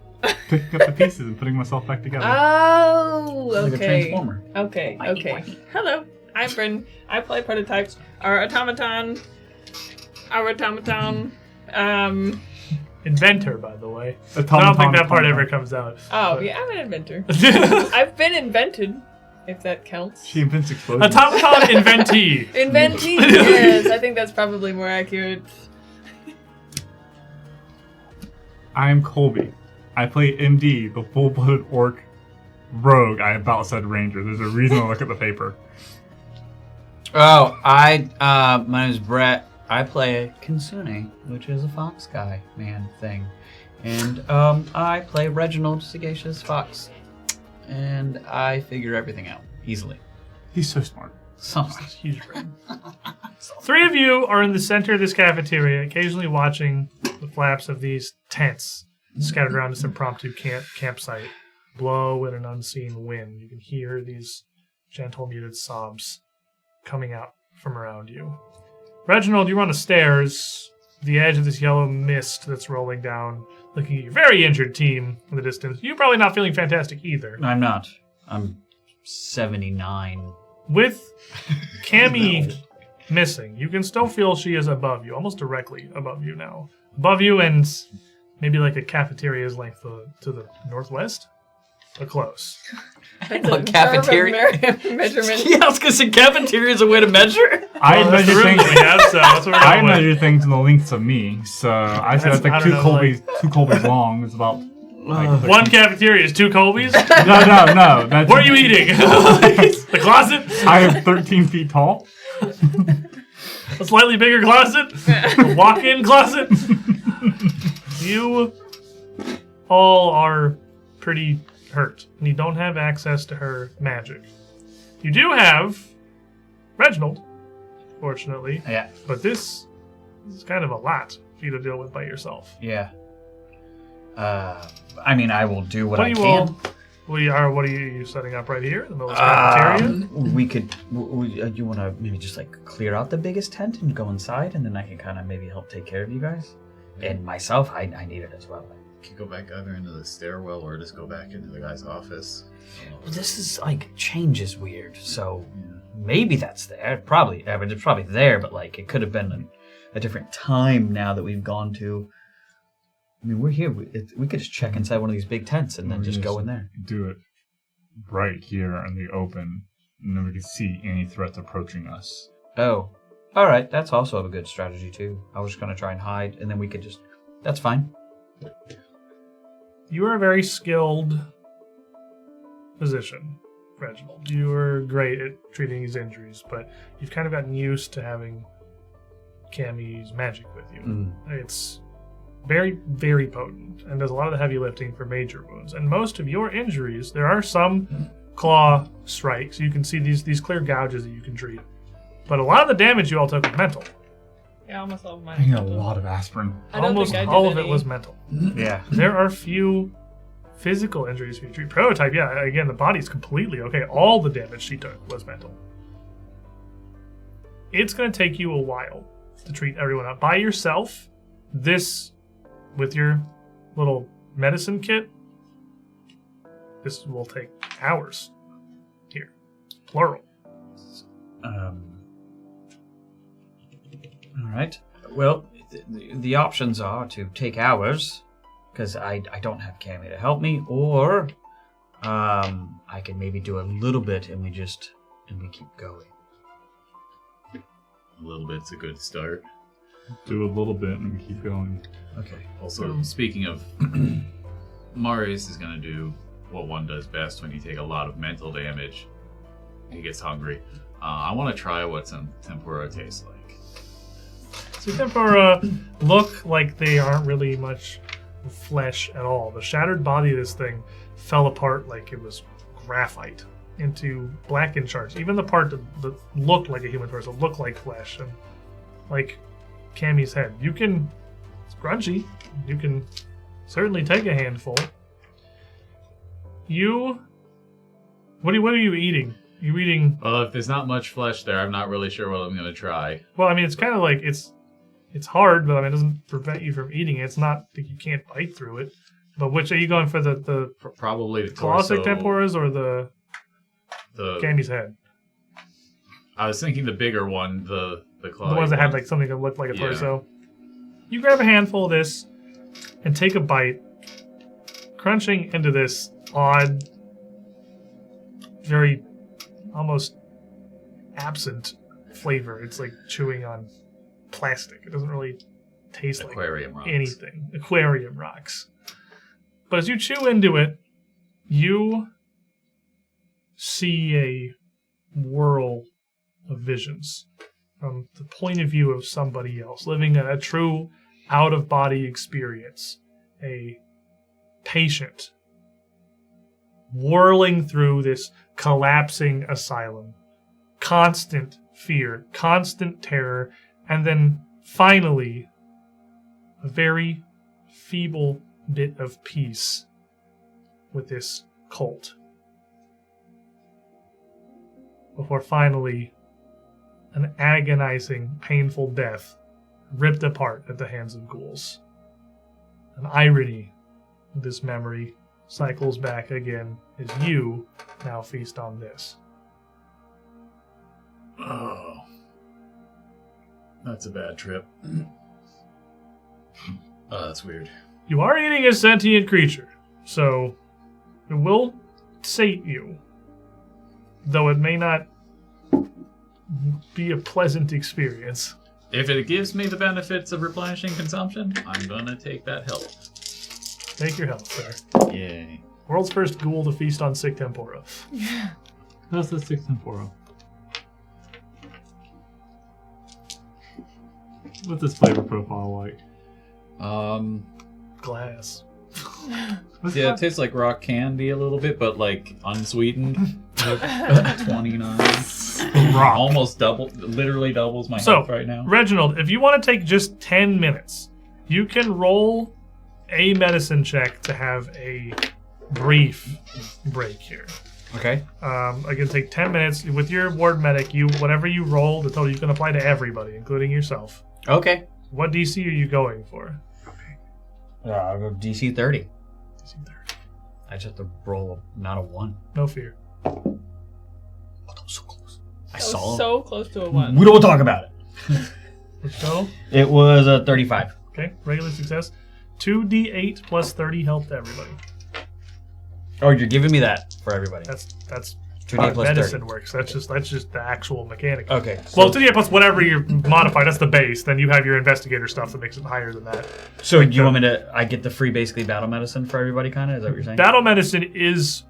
Picking up the pieces and putting myself back together.
Oh,
Like a
okay.
transformer.
Okay. Hello, I'm Bryn. I play prototypes. Our automaton.
Inventor, by the way. I
Automaton,
don't think that part
automaton.
ever comes out.
Oh,
But-
yeah, I'm an inventor. I've been invented, if that counts.
She invents explosions.
Automaton inventee.
Inventee? Yes, I think that's probably more accurate.
I am Colby. I play MD, the full-blooded orc rogue. I about said ranger. There's a reason to look at the paper.
Oh, my name is Brett. I play Kitsune, which is a fox guy man thing. And I play Reginald, sagacious fox. And I figure everything out easily.
He's so smart.
So
Huge brain. Three of you are in the center of this cafeteria, occasionally watching the flaps of these tents scattered around this impromptu campsite blow in an unseen wind. You can hear these gentle, muted sobs coming out from around you. Reginald, you're on the stairs, the edge of this yellow mist that's rolling down, looking at your very injured team in the distance. You're probably not feeling fantastic either.
I'm not. I'm 79.
With Cammy missing, you can still feel she is above you, almost directly above you now. Above you and maybe like a cafeteria's length to the northwest, but close.
That's
A cafeteria?
Measurement.
Yeah, I was gonna say cafeteria is a way to measure.
I
Well, that's the
measure
room
things.
we have, so that's what we're
I
going with.
measure things in the lengths of me, so I said
That's-
that's like
I
two
don't know,
Colbys long. It's about like
One cafeteria is 2 Colbys?
No. That's
What are you eating? The closet?
I am 13 feet tall.
A slightly bigger closet? A walk-in closet? You all are pretty hurt, and you don't have access to her magic. You do have Reginald, fortunately.
Yeah.
But this is kind of a lot for you to deal with by yourself.
Yeah. I mean, I will do what I
you
can.
What are you setting up right here in the middle of the cafeteria?
We could. You want to maybe just like clear out the biggest tent and go inside, and then I can kind of maybe help take care of you guys. And myself, I need it as well.
Can go back either into the stairwell or just go back into the guy's office.
This is like change is weird, so maybe that's there. Probably, it's probably there, but like it could have been a different time now that we've gone to. I mean, we're here. We could just check inside one of these big tents and then just go in there.
Do it right here in the open, and then we can see any threats approaching us.
Oh, all right. That's also a good strategy too. I was just gonna try and hide, and then we could just. That's fine.
You are a very skilled physician, Reginald. You are great at treating these injuries, but you've kind of gotten used to having Cammy's magic with you. It's very, very potent and does a lot of the heavy lifting for major wounds. And most of your injuries, there are some claw strikes. You can see these clear gouges that you can treat. But a lot of the damage you all took was mental.
Yeah, almost all of mine.
I need a lot of aspirin.
Almost all of it was mental.
Yeah.
There are few physical injuries for you to treat. Prototype, yeah, again, the body's completely okay. All the damage she took was mental. It's going to take you a while to treat everyone up. By yourself, this, with your little medicine kit, this will take hours. Here. Plural.
All right. Well, the options are to take hours, because I don't have Cammy to help me, or I can maybe do a little bit and we keep going.
A little bit's a good start.
Do a little bit and we keep going.
Okay.
Also, speaking of, Marius is going to do what one does best when you take a lot of mental damage. He gets hungry. I want to try what some tempura tastes like.
So tempura look like they aren't really much flesh at all. The shattered body of this thing fell apart like it was graphite into blackened shards. Even the part that looked like a human torso looked like flesh, and like Cammy's head. It's crunchy. You can certainly take a handful. What are you eating? You eating?
Well, if there's not much flesh there, I'm not really sure what I'm going to try.
Well, I mean, it's kind of like it's hard, but I mean, it doesn't prevent you from eating it. It's not like you can't bite through it. But which are you going for? The
probably the
classic
torso,
tempuras or the Cammy's head?
I was thinking the bigger one, the claw.
The ones that had like something that looked like a torso. You grab a handful of this and take a bite, crunching into this odd, very almost absent flavor. It's like chewing on plastic. It doesn't really taste
aquarium
like
rocks.
anything. Aquarium rocks. But as you chew into it, you see a whirl of visions from the point of view of somebody else, living a true out-of-body experience. A patient whirling through this collapsing asylum. Constant fear, constant terror, and then finally a very feeble bit of peace with this cult. Before finally an agonizing, painful death ripped apart at the hands of ghouls. An irony of this memory cycles back again as you now feast on this.
Oh. That's a bad trip. Oh, that's weird.
You are eating a sentient creature, so it will sate you. Though it may not be a pleasant experience.
If it gives me the benefits of replenishing consumption, I'm gonna take that health.
Take your health, sir.
Yay.
World's first ghoul to feast on sick tempura.
Yeah.
That's the 6 tempura. What's this flavor profile like?
Glass.
Yeah, it tastes like rock candy a little bit, but like unsweetened. 29.
Rock.
Almost literally doubles my
So,
health right now.
Reginald, if you want to take just 10 minutes, you can roll a medicine check to have a brief break here.
Okay.
I can take 10 minutes with your ward medic. Whatever you roll, the total you can apply to everybody, including yourself.
Okay.
What DC are you going for?
I'll go DC 30.
DC 30.
I just have to roll not a 1.
No fear.
Oh, that was so close. I
That
saw
was so close to a 1.
We don't talk about it.
Let's go.
It was a 35.
Okay, regular success. 2d8 plus 30 health to everybody.
Oh, you're giving me that for everybody.
That's
2d8
how
plus
medicine
30.
works. That's just the actual mechanic.
Okay. So,
Well, 2d8 plus whatever you modify, that's the base. Then you have your investigator stuff that makes it higher than that.
so you want me to? I get the free basically battle medicine for everybody, kind of? Is that what you're saying?
Battle medicine is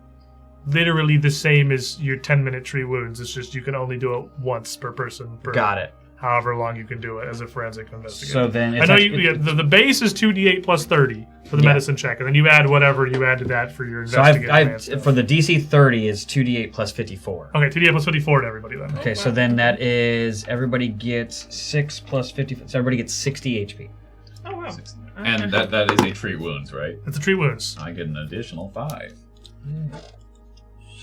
literally the same as your 10-minute tree wounds. It's just you can only do it once per person.
Got it.
However long you can do it as a forensic investigator.
So then
I
it's
know
actually,
the base is 2d8 plus 30 for the
Yeah.
medicine check, and then you add whatever you add to that for your
so
investigator.
I've for the DC 30 is 2d8 plus 54.
Okay, 2d8 plus 54 to everybody then.
Okay, so then that is everybody gets 6 plus 50. So everybody gets 60 HP.
Oh, wow.
And that is a treat wounds, right?
It's a tree wounds.
I get an additional 5.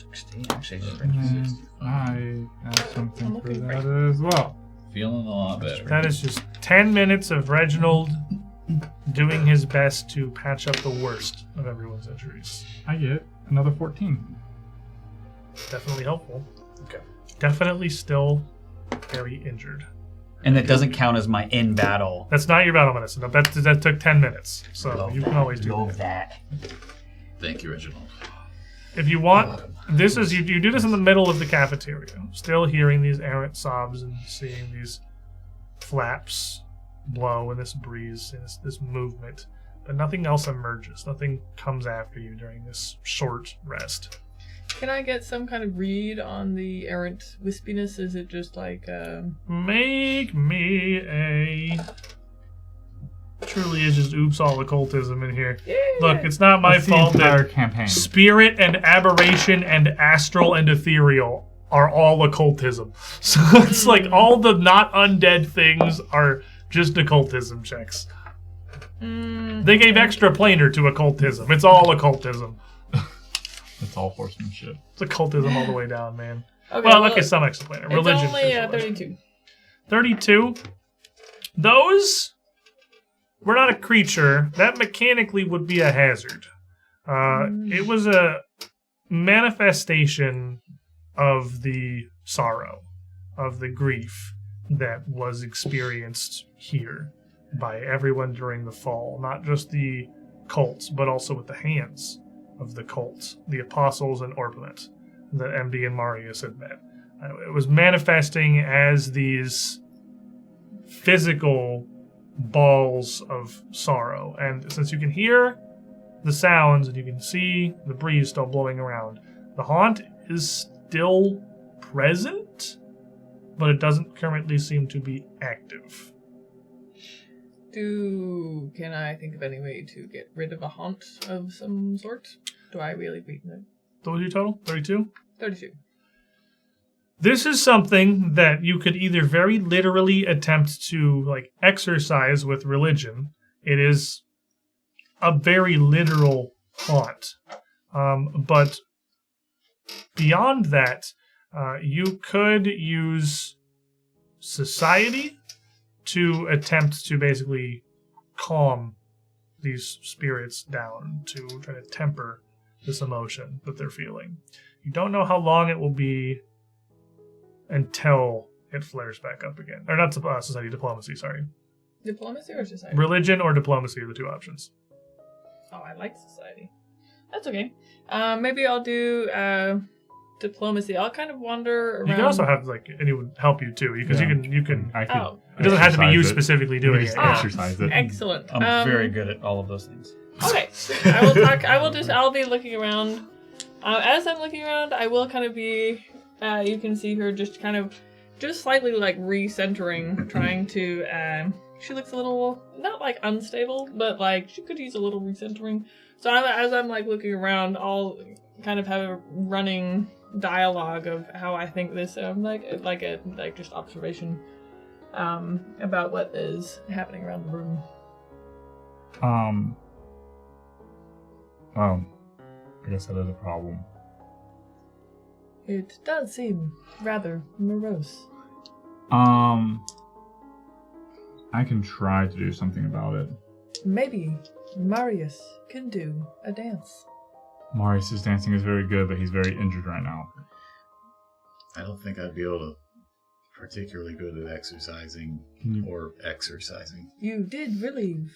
60 actually. just brings me 60.
I have something
I'm
for
looking
that as well.
Feeling a lot better.
That is just 10 minutes of Reginald doing his best to patch up the worst of everyone's injuries.
I get another 14.
Definitely helpful.
Okay.
Definitely still very injured.
And that doesn't count as my in battle.
That's not your battle medicine. No, that took 10 minutes. So you can always do
Love
that.
that.
Thank you, Reginald.
If you want, this is you do this in the middle of the cafeteria, still hearing these errant sobs and seeing these flaps blow in this breeze and this movement, but nothing else emerges. Nothing comes after you during this short rest.
Can I get some kind of read on the errant wispiness? Is it just like,
Make me a. Truly is just oops all occultism in here.
Yeah.
Look, it's not my
That's
fault
the entire
that
campaign.
spirit and aberration and astral and ethereal are all occultism. So it's like all the not undead things are just occultism checks. They gave extra planar to occultism. It's all occultism.
It's all horsemanship.
It's occultism all the way down, man.
Okay,
Well, okay, some extra planar.
It's
Religion.
only
is religion.
32.
32. Those were not a creature. That mechanically would be a hazard. It was a manifestation of the sorrow, of the grief that was experienced here by everyone during the fall. Not just the cults, but also with the hands of the cults, the apostles and Orpiment that MD and Marius had met. It was manifesting as these physical balls of sorrow. And since you can hear the sounds and you can see the breeze still blowing around, the haunt is still present, but it doesn't currently seem to be active.
Can I think of any way to get rid of a haunt of some sort? Do I really beat it?
What was your total? 32?
32.
This is something that you could either very literally attempt to exercise with religion. It is a very literal haunt. But beyond that, you could use society to attempt to basically calm these spirits down, to try to temper this emotion that they're feeling. You don't know how long it will be until it flares back up again. Or not society, diplomacy, sorry.
Diplomacy or society?
Religion or diplomacy are the two options.
Oh, I like society. That's okay. Maybe I'll do diplomacy. I'll kind of wander around.
You can also have anyone help you too, because
Yeah.
you can.
I could
Oh.
It doesn't have to be you
exercise it.
specifically doing
You just
it.
exercise it.
Excellent.
I'm very good at all of those things.
Okay. I will talk. I'll be looking around. As I'm looking around, I will kind of be. You can see her just slightly recentering, trying to. She looks a little not unstable, but she could use a little recentering. So as I'm looking around, I'll kind of have a running dialogue of how I think this, like just observation, about what is happening around the room.
I guess that is a problem.
It does seem rather morose.
I can try to do something about it.
Maybe Marius can do a dance.
Marius' dancing is very good, but he's very injured right now.
I don't think I'd be able to particularly good at exercising or exercising.
You did relieve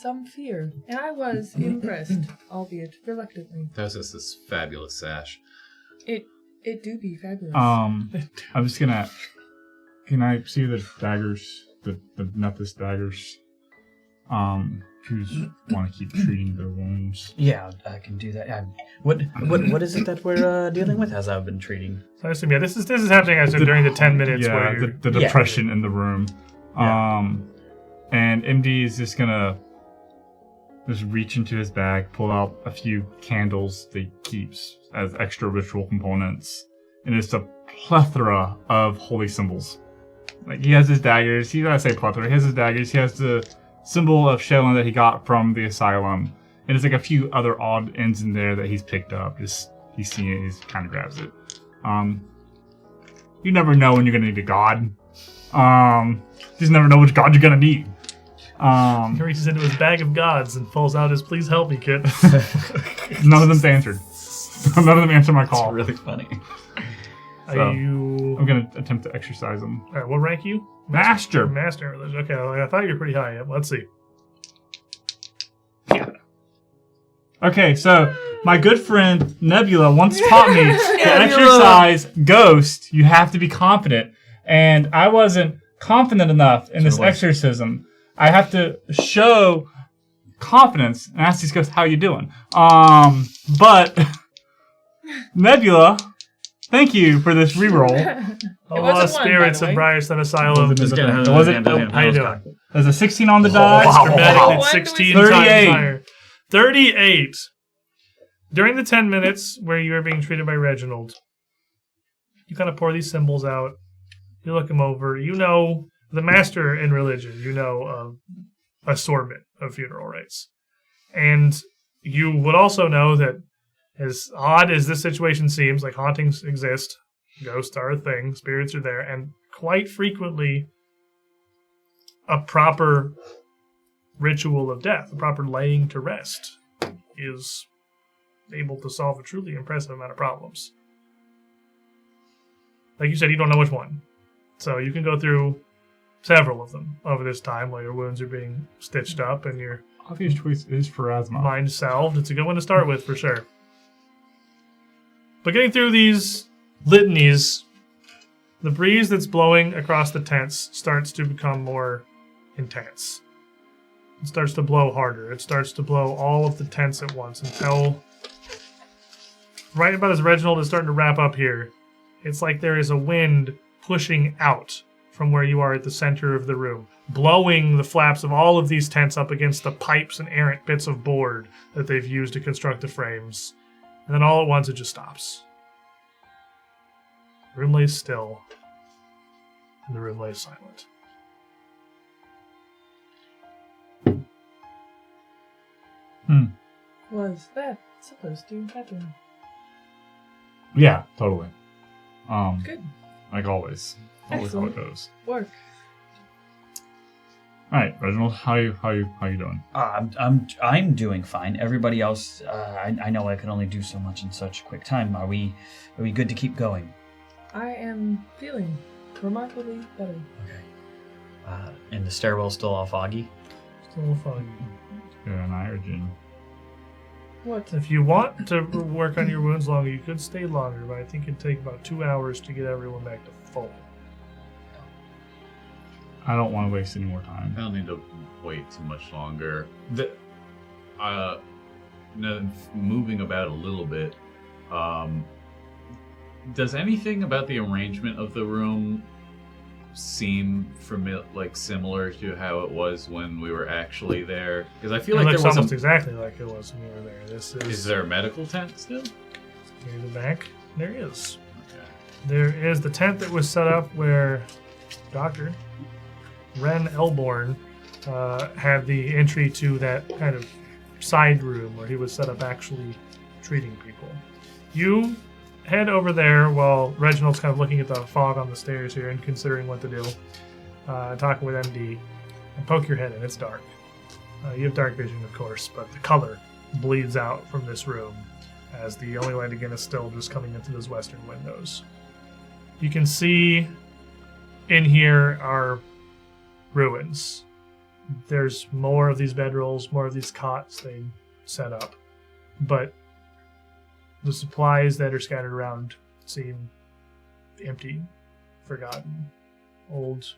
some fear, and I was impressed, albeit reluctantly.
That's just this fabulous sash.
It do be fabulous.
I'm just gonna. Can I see the daggers? The Nepis daggers. Who's want to keep treating their wounds?
Yeah, I can do that. What is it that we're dealing with? As I've been treating.
So I assume, this is happening as during the 10 minutes where you're...
the depression in the room. And MD is just gonna just reach into his bag, pull out a few candles that he keeps as extra ritual components, and it's a plethora of holy symbols. Like, he has his daggers. He gotta say plethora. He has his daggers. He has the symbol of Shelyn that he got from the asylum, and there's like a few other odd ends in there that he's picked up. Just he's seeing it, he kind of grabs it. You never know when you're gonna need a god. You just never know which god you're gonna need.
He reaches into his bag of gods and pulls out his "Please help me" kit.
None of them's answered. None of them answer my call.
It's really funny.
So, I'm gonna attempt to exercise them.
All right, what rank are you?
Master.
Master religion. Okay, well, I thought you were pretty high. Yep. Let's see.
Yeah. Okay, so my good friend Nebula once taught me to exercise Ghost. You have to be confident, and I wasn't confident enough in this exorcism. I have to show confidence and ask these ghosts, "How you doing?" But Nebula, thank you for this reroll.
A lot of spirits of Brierson Asylum. How you doing?
There's a 16 on the die.
Dramatically 16 times higher. 38. During the 10 minutes where you are being treated by Reginald, you kind of pour these symbols out. You look them over. You know the master in religion. You know assortment of funeral rites. And you would also know that, as odd as this situation seems, like hauntings exist, ghosts are a thing, spirits are there, and quite frequently a proper ritual of death, a proper laying to rest, is able to solve a truly impressive amount of problems. Like you said, you don't know which one. So you can go through several of them over this time while your wounds are being stitched up and your
obvious choice is Pharasma.
Mind salved. It's a good one to start with for sure. But getting through these litanies, the breeze that's blowing across the tents starts to become more intense. It starts to blow harder. It starts to blow all of the tents at once until right about as Reginald is starting to wrap up here, it's like there is a wind pushing out from where you are at the center of the room, blowing the flaps of all of these tents up against the pipes and errant bits of board that they've used to construct the frames. And then all at once it just stops. The room lays still, and the room lays silent.
Was that supposed to happen?
Yeah, totally.
Good.
Like always. Always how it
Excellent.
goes.
Work.
All right, Reginald, how you doing?
I'm doing fine. Everybody else, I know I can only do so much in such quick time. Are we good to keep going?
I am feeling remarkably better.
Okay. And the stairwell's still all foggy?
Still foggy.
Yeah, and I or Jean.
What?
If you want to work on your wounds longer, you could stay longer, but I think it'd take about 2 hours to get everyone back to full.
I don't want to waste any more time.
I don't need to wait too much longer. Moving about a little bit, does anything about the arrangement of the room seem similar to how it was when we were actually there? Because I feel like there was
exactly like it was when we were there. This is
there a medical tent still?
near the back. There is. There is the tent that was set up where Dr. Ren Elborn had the entry to that kind of side room where he was set up actually treating people. You head over there while Reginald's kind of looking at the fog on the stairs here and considering what to do, talking with MD, and poke your head in. It's dark. You have dark vision, of course, but the color bleeds out from this room as the only light again is still just coming into those western windows. You can see in here are ruins. There's more of these bedrolls, more of these cots they set up, but the supplies that are scattered around seem empty, forgotten. Old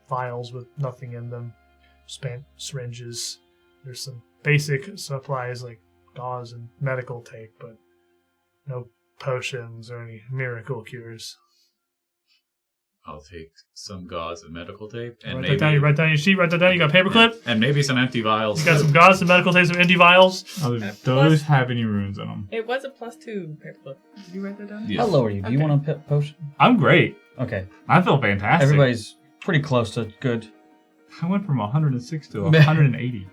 vials with nothing in them, spent syringes. There's some basic supplies like gauze and medical tape, but no potions or any miracle cures.
I'll take some gauze and medical tape, and
Write
maybe
that down. You write down your sheet. Write that down. You got a paperclip.
and maybe some empty vials.
You got some gauze, some medical tape, some empty vials.
Those have any runes in them?
It was a +2 paperclip. Did you write that down?
Yeah.
I'll lower you. Do you
Okay.
want a potion?
I'm great.
Okay.
I feel fantastic.
Everybody's pretty close to good.
I went from 106 to 180.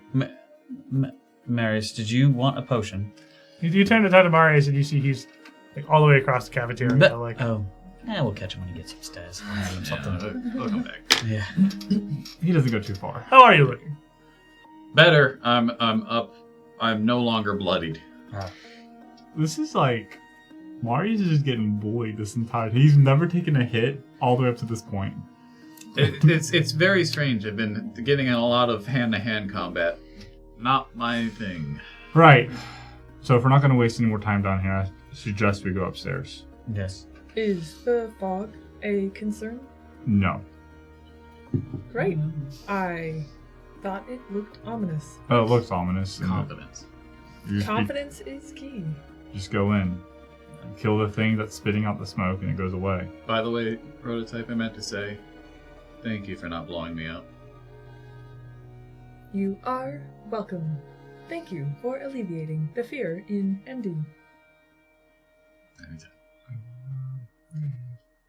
Marius, did you want a potion?
You turn to Marius and you see he's like all the way across the cafeteria. Like,
We'll catch him when he gets upstairs. I'll hand him something.
We'll come back.
Yeah.
He doesn't go too far.
how are you looking?
Better. I'm up. I'm no longer bloodied.
This is like Marius is just getting bullied this entire. He's never taken a hit all the way up to this point.
It's very strange. I've been getting in a lot of hand-to-hand combat. Not my thing.
Right. So if we're not going to waste any more time down here, I suggest we go upstairs.
Yes.
Is the fog a concern?
No.
Great. I thought it looked ominous.
Oh, it looks ominous.
Confidence.
Confidence is key.
Just go in, kill the thing that's spitting out the smoke, and it goes away.
By the way, Prototype, I meant to say, thank you for not blowing me up.
You are welcome. Thank you for alleviating the fear in MD.
Anytime.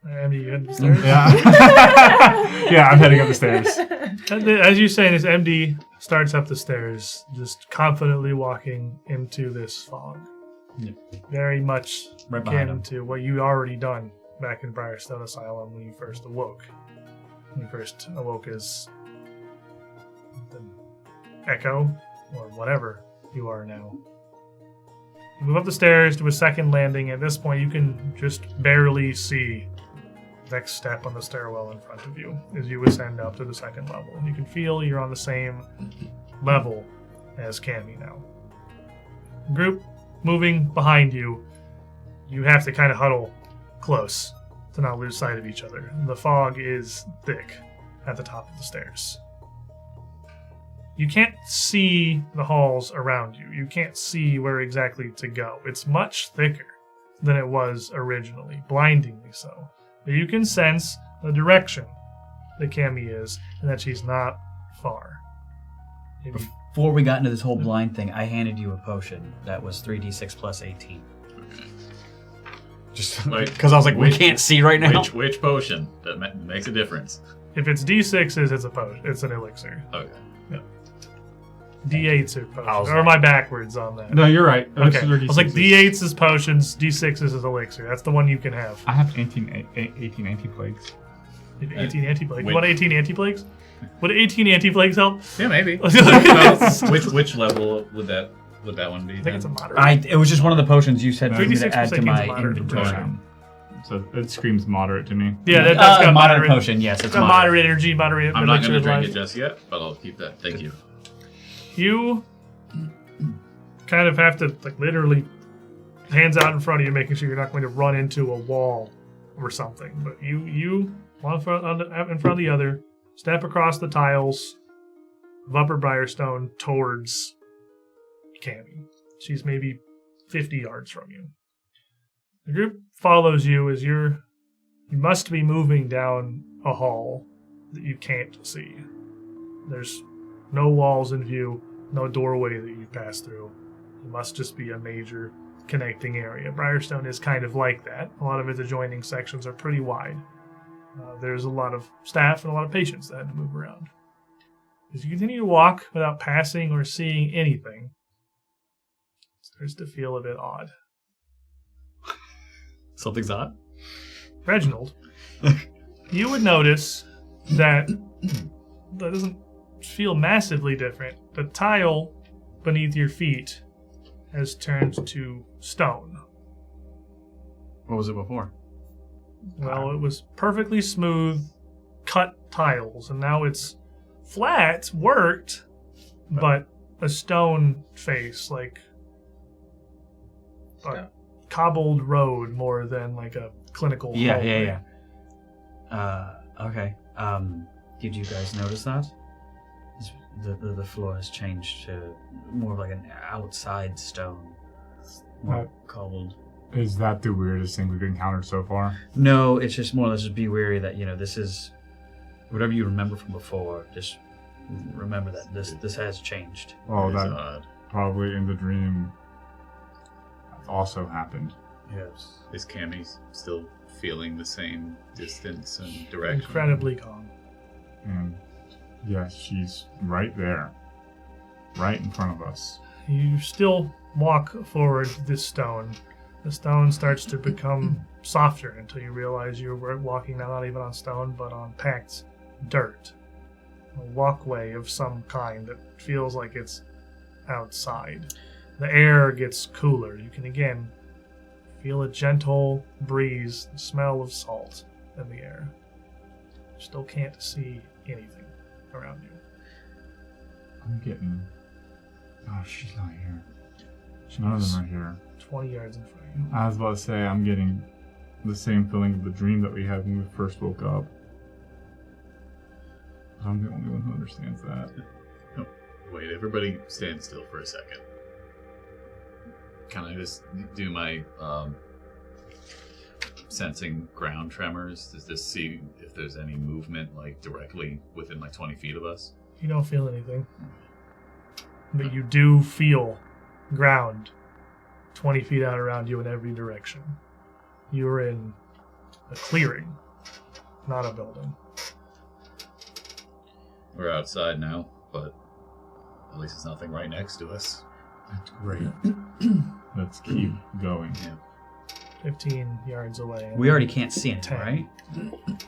MD, you head upstairs?
Yeah. Yeah, I'm heading up the stairs.
As you say, this MD starts up the stairs, just confidently walking into this fog.
Yep.
Very much
Right behind
akin
him.
to what you'd already done back in Briarstone Asylum when you first awoke. When you first awoke as the Echo, or whatever you are now. You move up the stairs to a second landing. At this point, you can just barely see the next step on the stairwell in front of you as you ascend up to the second level. You can feel you're on the same level as Cammy now. Group moving behind you, you have to kind of huddle close to not lose sight of each other. The fog is thick at the top of the stairs. You can't see the halls around you. You can't see where exactly to go. It's much thicker than it was originally, blindingly so. But you can sense the direction that Cammy is, and that she's not far. Maybe
Before we got into this whole blind thing, I handed you a potion that was 3d6 plus 18. Just because I was like, we can't see right now.
Which potion? That makes a difference.
if it's D6s, it's a potion. It's an elixir.
Okay.
D8s are potions. Or am I backwards on that?
No, you're right.
Okay. I
Elixirs are
was like,
D6s.
D8s is potions, D6s is elixir. That's the one you can have.
I have 18 anti-plagues.
18 anti-plagues.
Wait.
You want 18 anti-plagues? Would 18 anti-plagues help?
Yeah, maybe.
I
which level would that one be?
think it's a moderate.
It was just one of the potions you said for me
3d6
to add
plus
to
18 is
my
a moderate
inventory.
potion.
So it screams moderate to me.
Yeah, that's got
moderate potion. Yes, it's
got moderate energy, moderate
I'm not
elixir
going to
of
drink
life.
it just yet, but I'll keep that. Thank you.
You kind of have to, like, literally hands out in front of you, making sure you're not going to run into a wall or something. But you one in front of the other, step across the tiles of Upper Briarstone towards Cammy. She's maybe 50 yards from you. The group follows you as you must be moving down a hall that you can't see. There's no walls in view, no doorway that you pass through. It must just be a major connecting area. Briarstone is kind of like that. A lot of its adjoining sections are pretty wide. There's a lot of staff and a lot of patients that had to move around. As you continue to walk without passing or seeing anything, it starts to feel a bit odd.
Something's odd?
Reginald, you would notice that doesn't feel massively different. The tile beneath your feet has turned to stone.
What was it before?
Well, it was perfectly smooth, cut tiles, and now it's flat, worked, but a stone face, like a cobbled road more than like a clinical hallway.
Okay. Did you guys notice that? The floor has changed to more like an outside stone. More cobbled.
Is that the weirdest thing we've encountered so far?
No, it's just more or less just be wary that, this is whatever you remember from before, just remember that this has changed.
Oh,
That is
that
odd.
probably in the dream also happened.
Yes.
Is Cammy still feeling the same distance and direction?
Incredibly calm.
And yes, she's right there. Right in front of us.
You still walk forward this stone. The stone starts to become softer until you realize you're walking now not even on stone, but on packed dirt. A walkway of some kind that feels like it's outside. The air gets cooler. You can again feel a gentle breeze, the smell of salt in the air. You still can't see anything around you.
I'm getting... Oh, she's not here. None of them are here.
20 yards in front of you.
I was about to say, I'm getting the same feeling of the dream that we had when we first woke up. I'm the only one who understands that.
Oh, wait, everybody stand still for a second. Can I just do my sensing ground tremors? Does this see if there's any movement like directly within like 20 feet of us?
You don't feel anything. But you do feel ground 20 feet out around you in every direction. You're in a clearing, not a building.
We're outside now, but at least it's nothing right next to us.
That's great. Let's keep going.
Yeah.
15 yards away.
We already can't see anything,
10.
right?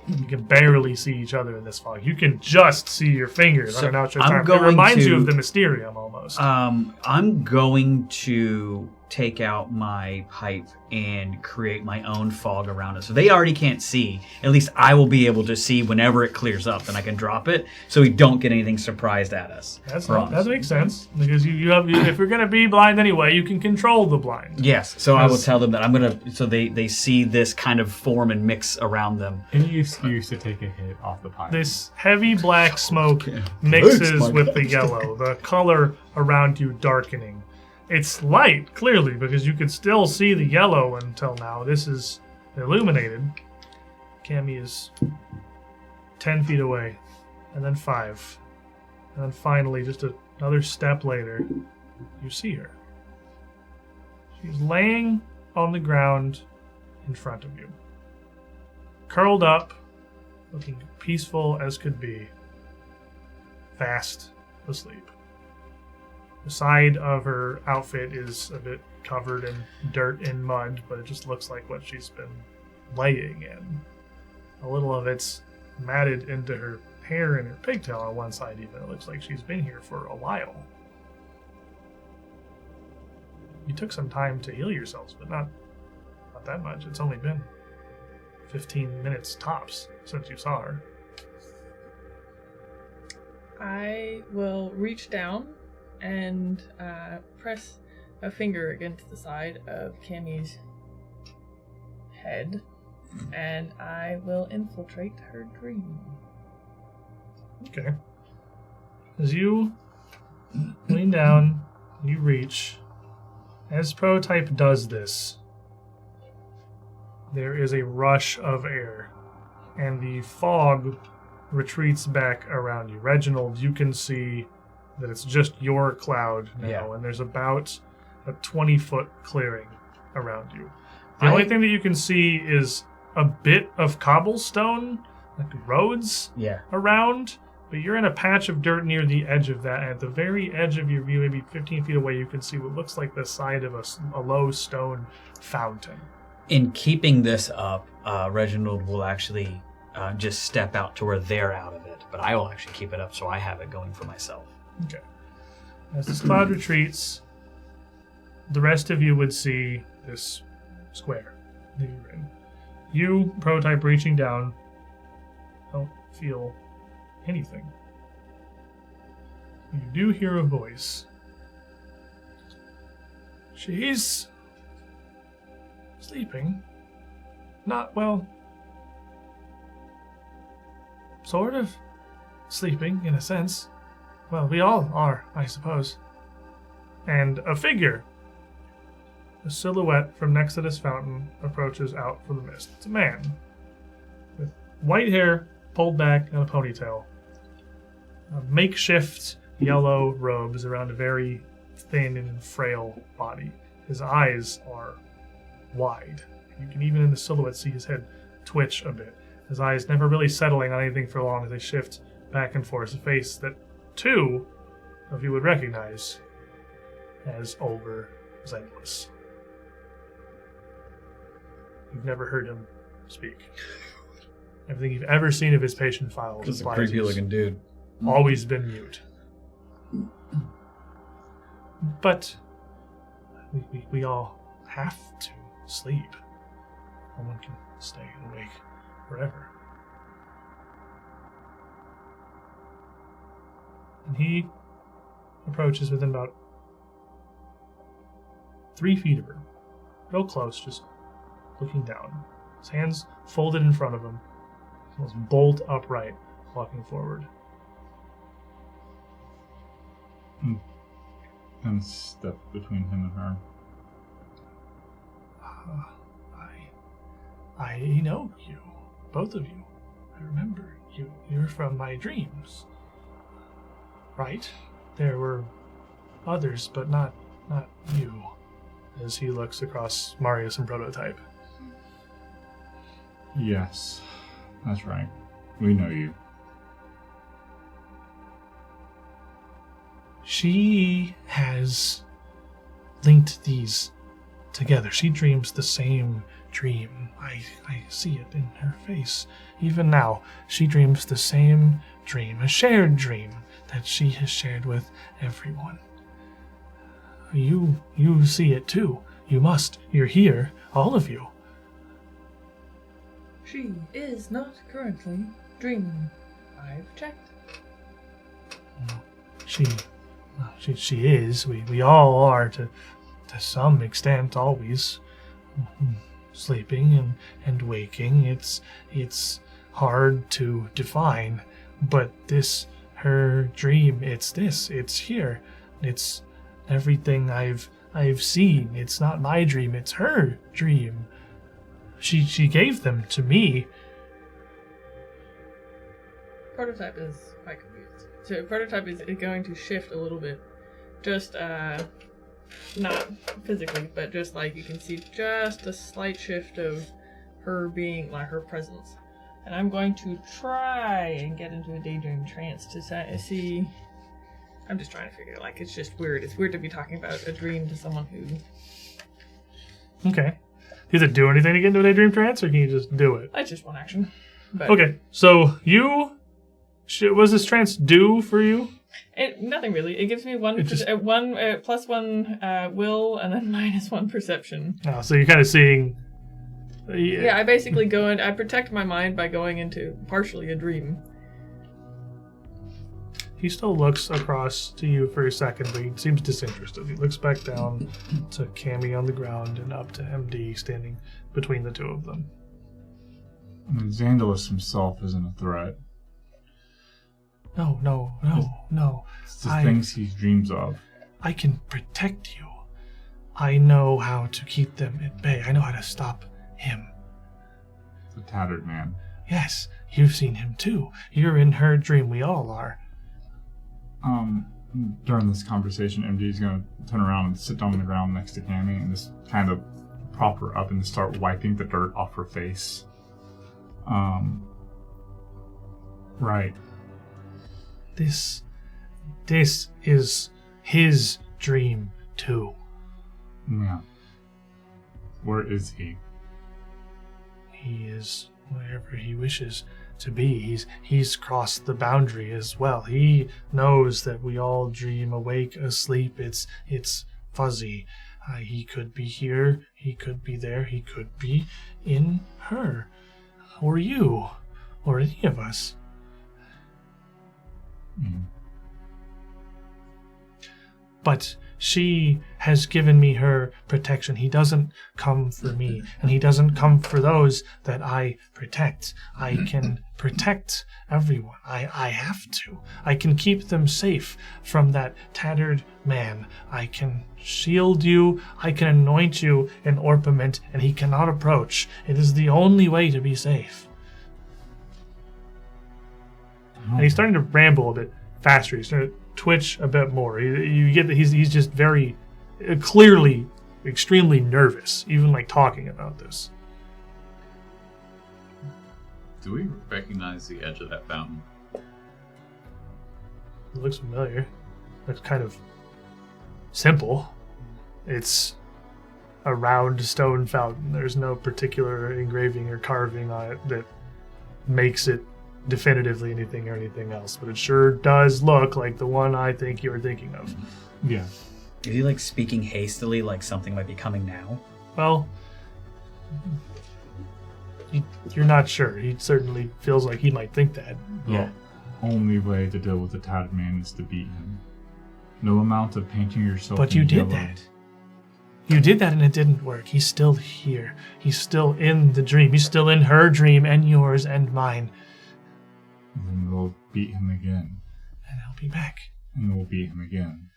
You can barely see each other in this fog. You can just see your fingers
So
on an outstretched
I'm
arm. It
going
reminds
to-
you of the Mysterium almost.
I'm going to take out my pipe and create my own fog around it. So they already can't see. At least I will be able to see whenever it clears up, and I can drop it so we don't get anything surprised at us.
That makes sense. Because you have, if you're going to be blind anyway, you can control the blind.
Yes, so I will tell them that I'm going to, so they see this kind of form and mix around them.
Any excuse to take a hit off the pipe.
This heavy black smoke mixes with the yellow, the color around you darkening. It's light, clearly, because you could still see the yellow until now. This is illuminated. Cammy is 10 feet away, and then 5. And then finally, just another step later, you see her. She's laying on the ground in front of you. Curled up, looking peaceful as could be. Fast asleep. The side of her outfit is a bit covered in dirt and mud, but it just looks like what she's been laying in. A little of it's matted into her hair and her pigtail on one side even. It looks like she's been here for a while. You took some time to heal yourselves, but not that much. It's only been 15 minutes tops since you saw her.
I will reach down and press a finger against the side of Cammy's head, and I will infiltrate her dream.
Okay. As you lean down, you reach. As Prototype does this, there is a rush of air, and the fog retreats back around you. Reginald, you can see that it's just your cloud now, and there's about a 20-foot clearing around you. The only thing that you can see is a bit of cobblestone, like roads around, but you're in a patch of dirt near the edge of that. And at the very edge of your view, maybe 15 feet away, you can see what looks like the side of a low stone fountain.
In keeping this up, Reginald will actually just step out to where they're out of it, but I will actually keep it up so I have it going for myself.
Okay. As this cloud retreats, the rest of you would see this square that you're in. You, prototype, reaching down, don't feel anything. You do hear a voice. She's sleeping. Not, well, sort of sleeping, in a sense. Well, we all are, I suppose. And a figure, a silhouette from next to this fountain, approaches out from the mist. It's a man with white hair pulled back and a ponytail. Makeshift yellow robes around a very thin and frail body. His eyes are wide. You can even in the silhouette see his head twitch a bit. His eyes never really settling on anything for long as they shift back and forth. A face that two of you would recognize as overzealous. You've never heard him speak. Everything you've ever seen of his patient files
Just a creepy looking dude.
always been mute. But we all have to sleep. No one can stay awake forever. And he approaches within about 3 feet of her. Real close, just looking down. His hands folded in front of him. Almost bolt upright, walking forward.
And step between him and her.
I know you. Both of you. I remember you. You're from my dreams. Right? There were others, but not you. As he looks across Marius and Prototype.
Yes, that's right. We know you.
She has linked these together. She dreams the same dream. I see it in her face. Even now, she dreams the same dream, a shared dream that she has shared with everyone. You see it too. You must. You're here, all of you.
She is not currently dreaming. I've checked.
She is. We all are to some extent always sleeping and waking. It's hard to define, but her dream, it's here. It's everything I've seen. It's not my dream, it's her dream. She gave them to me.
Prototype is quite confused. So Prototype is going to shift a little bit. Just, not physically, but just like you can see just a slight shift of her being, like her presence. And I'm going to try and get into a daydream trance to see. I'm just trying to figure it. Like, it's just weird. It's weird to be talking about a dream to someone who.
Okay. Do you have to do anything to get into a daydream trance, or can you just do it?
That's just one action. But
Okay, so was this trance do for you?
Nothing really. It gives me one
It just-
plus one will, and then -1 perception.
Oh, so you're kind of seeing.
Yeah, I basically I protect my mind by going into partially a dream.
He still looks across to you for a second, but he seems disinterested. He looks back down to Cammy on the ground and up to MD standing between the two of them.
I mean, Xandalus himself isn't a threat.
No.
It's the things he dreams of.
I can protect you. I know how to keep them at bay. I know how to stop him.
The tattered man.
Yes, you've seen him too. You're in her dream. We all are.
During this conversation, MD is going to turn around and sit down on the ground next to Cammy and just kind of prop her up and start wiping the dirt off her face. Right.
This is his dream too.
Yeah. Where is he?
He is wherever he wishes to be. He's crossed the boundary as well. He knows that we all dream awake, asleep. It's fuzzy. He could be here, he could be there, he could be in her, or you, or any of us. But she has given me her protection. He doesn't come for me, and he doesn't come for those that I protect. I can protect everyone. I have to. I can keep them safe from that tattered man. I can shield you. I can anoint you in orpiment, and he cannot approach. It is the only way to be safe. And he's starting to ramble a bit faster. He's starting to twitch a bit more. You get that he's just very clearly extremely nervous, even like talking about this.
Do we recognize the edge of that fountain?
It looks familiar. It's kind of simple. It's a round stone fountain. There's no particular engraving or carving on it that makes it definitively anything or anything else, but it sure does look like the one I think you're thinking of.
Yeah.
Is he like speaking hastily, like something might be coming now?
Well, you're not sure. He certainly feels like he might think that.
The only way to deal with the tattered man is to beat him. No amount of painting yourself.
But you did that. You did that and it didn't work. He's still here. He's still in the dream. He's still in her dream and yours and mine.
And then we'll beat him again.
And I'll be back.
And we'll beat him again.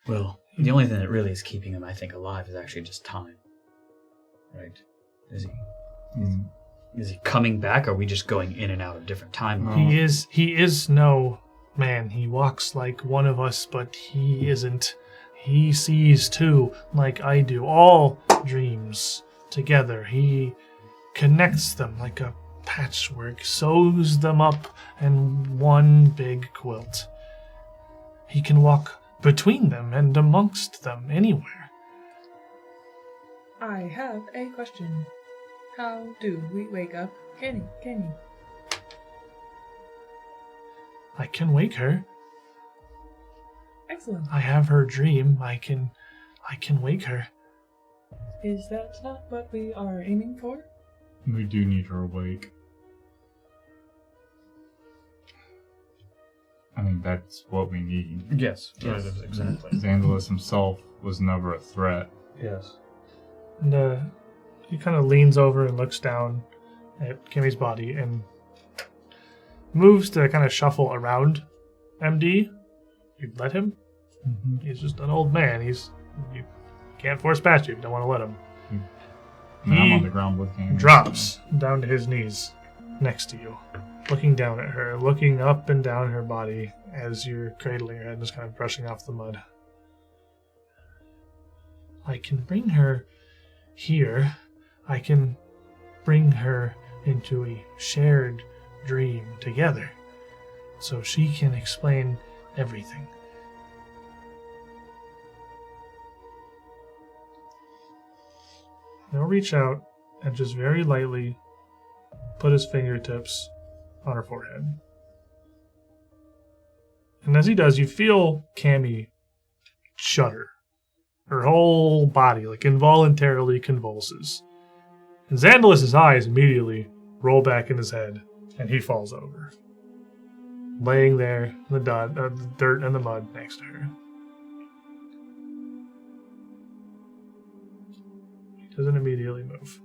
Well, the only thing that really is keeping him, I think, alive is actually just time. Right? Is he coming back, or are we just going in and out of different timelines?
He is no man. He walks like one of us, but he isn't. He sees too, like I do, all dreams together. He connects them like a patchwork, sews them up in one big quilt. He can walk between them and amongst them anywhere.
I have a question. How do we wake up Kenny?
I can wake her.
Excellent.
I have her dream. I can wake her.
Is that not what we are aiming for?
We do need her awake. I mean, that's what we need.
Yes. Exactly.
Xandalus himself was never a threat.
Yes. And he kind of leans over and looks down at Kimmy's body and moves to kind of shuffle around MD. You'd let him?
Mm-hmm.
He's just an old man. You can't force past you if you don't want to let him.
I'm on the ground looking.
Drops down to his knees next to you, looking down at her, looking up and down her body as you're cradling her head and just kind of brushing off the mud. I can bring her here. I can bring her into a shared dream together so she can explain everything. He'll reach out and just very lightly put his fingertips on her forehead. And as he does, you feel Cammy shudder. Her whole body, like, involuntarily convulses. And Xandalus' eyes immediately roll back in his head, and he falls over, laying there in the dirt and the mud next to her. He doesn't immediately move.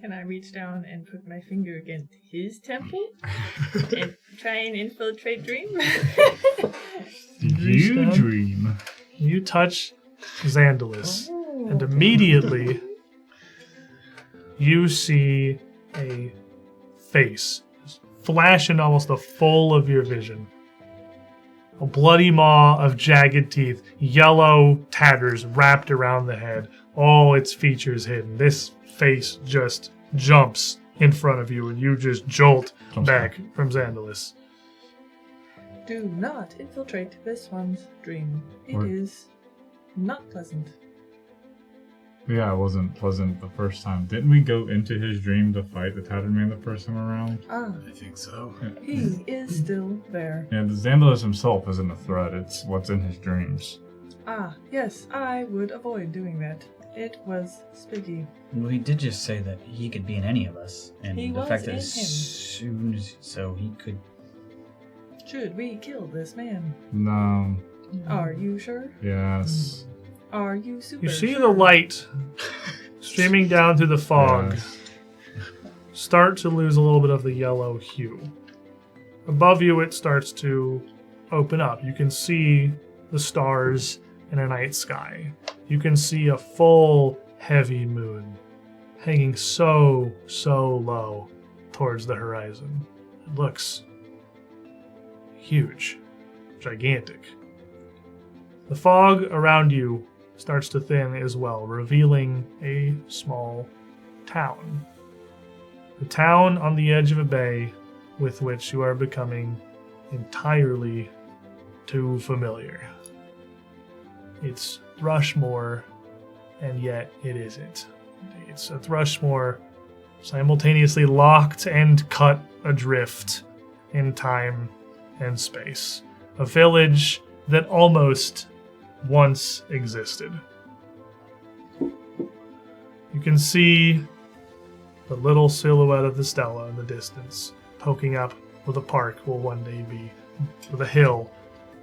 Can I reach down and put my finger against his temple and try and infiltrate Dream?
You dream.
You touch Xandalus, and immediately you see a face flash in almost the full of your vision. A bloody maw of jagged teeth, yellow tatters wrapped around the head, all its features hidden. This face just jumps in front of you, and you just jolt back from Xandalis.
Do not infiltrate this one's dream. It
Or-
is not pleasant.
Yeah, it wasn't pleasant the first time. Didn't we go into his dream to fight the Tattered Man the first time around?
Ah,
I think so.
he is still there.
Yeah, the Xandalis himself isn't a threat. It's what's in his dreams.
Ah, yes, I would avoid doing that. It was spooky.
Well, he did just say that he could be in any of us, and
He
the
was
fact that
in
as
him.
soon as so he could.
Should we kill this man?
No.
Are you sure?
Yes.
Are you super
You see
sure?
the light streaming down through the fog
Yes.
start to lose a little bit of the yellow hue. Above you, it starts to open up. You can see the stars in a night sky. You can see a full, heavy moon hanging so low towards the horizon. It looks huge, gigantic. The fog around you starts to thin as well, revealing a small town. The town on the edge of a bay with which you are becoming entirely too familiar. It's Thrushmore, and yet it isn't. It's a Thrushmore simultaneously locked and cut adrift in time and space. A village that almost once existed. You can see the little silhouette of the Stella in the distance, poking up where the park will one day be, where the hill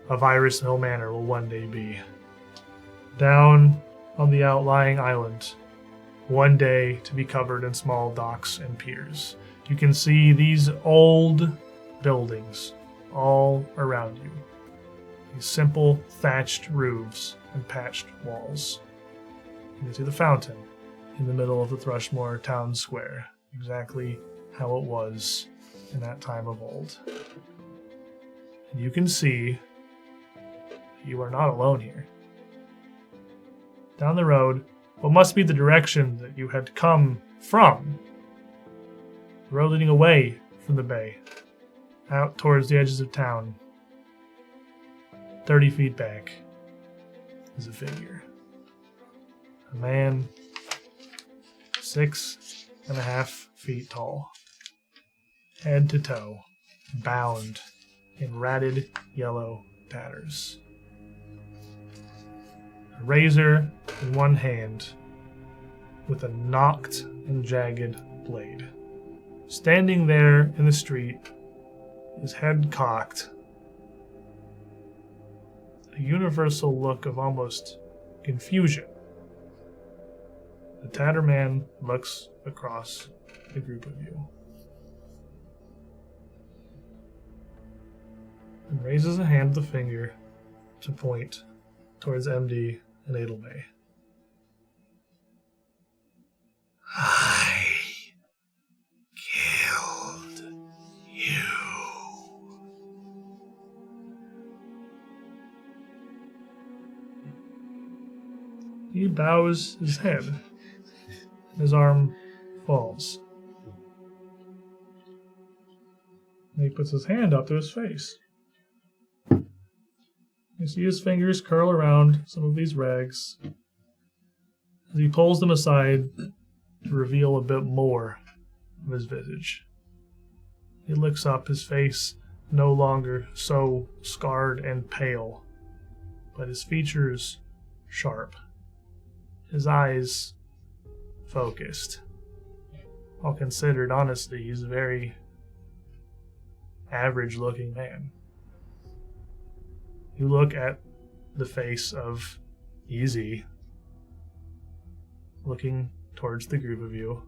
of Iris Hill Manor will one day be. Down on the outlying island, one day to be covered in small docks and piers. You can see these old buildings all around you. These simple thatched roofs and patched walls. You can see the fountain in the middle of the Thrushmore town square, exactly how it was in that time of old. And you can see you are not alone here. Down the road, what must be the direction that you had come from, the road leading away from the bay, out towards the edges of town, 30 feet back, is a figure. A man 6.5 feet tall, head to toe, bound in ratted yellow tatters. A razor in one hand, with a knocked and jagged blade. Standing there in the street, his head cocked, a universal look of almost confusion. The Tatterman looks across the group of you and raises a hand with a finger to point towards MD and Edelmay. I killed you. He bows his head. His arm falls. And he puts his hand up to his face. You see his fingers curl around some of these rags as he pulls them aside to reveal a bit more of his visage. He looks up, his face no longer so scarred and pale, but his features sharp, his eyes focused. All considered, honestly, he's a very average-looking man. You look at the face of Easy, looking towards the group of you.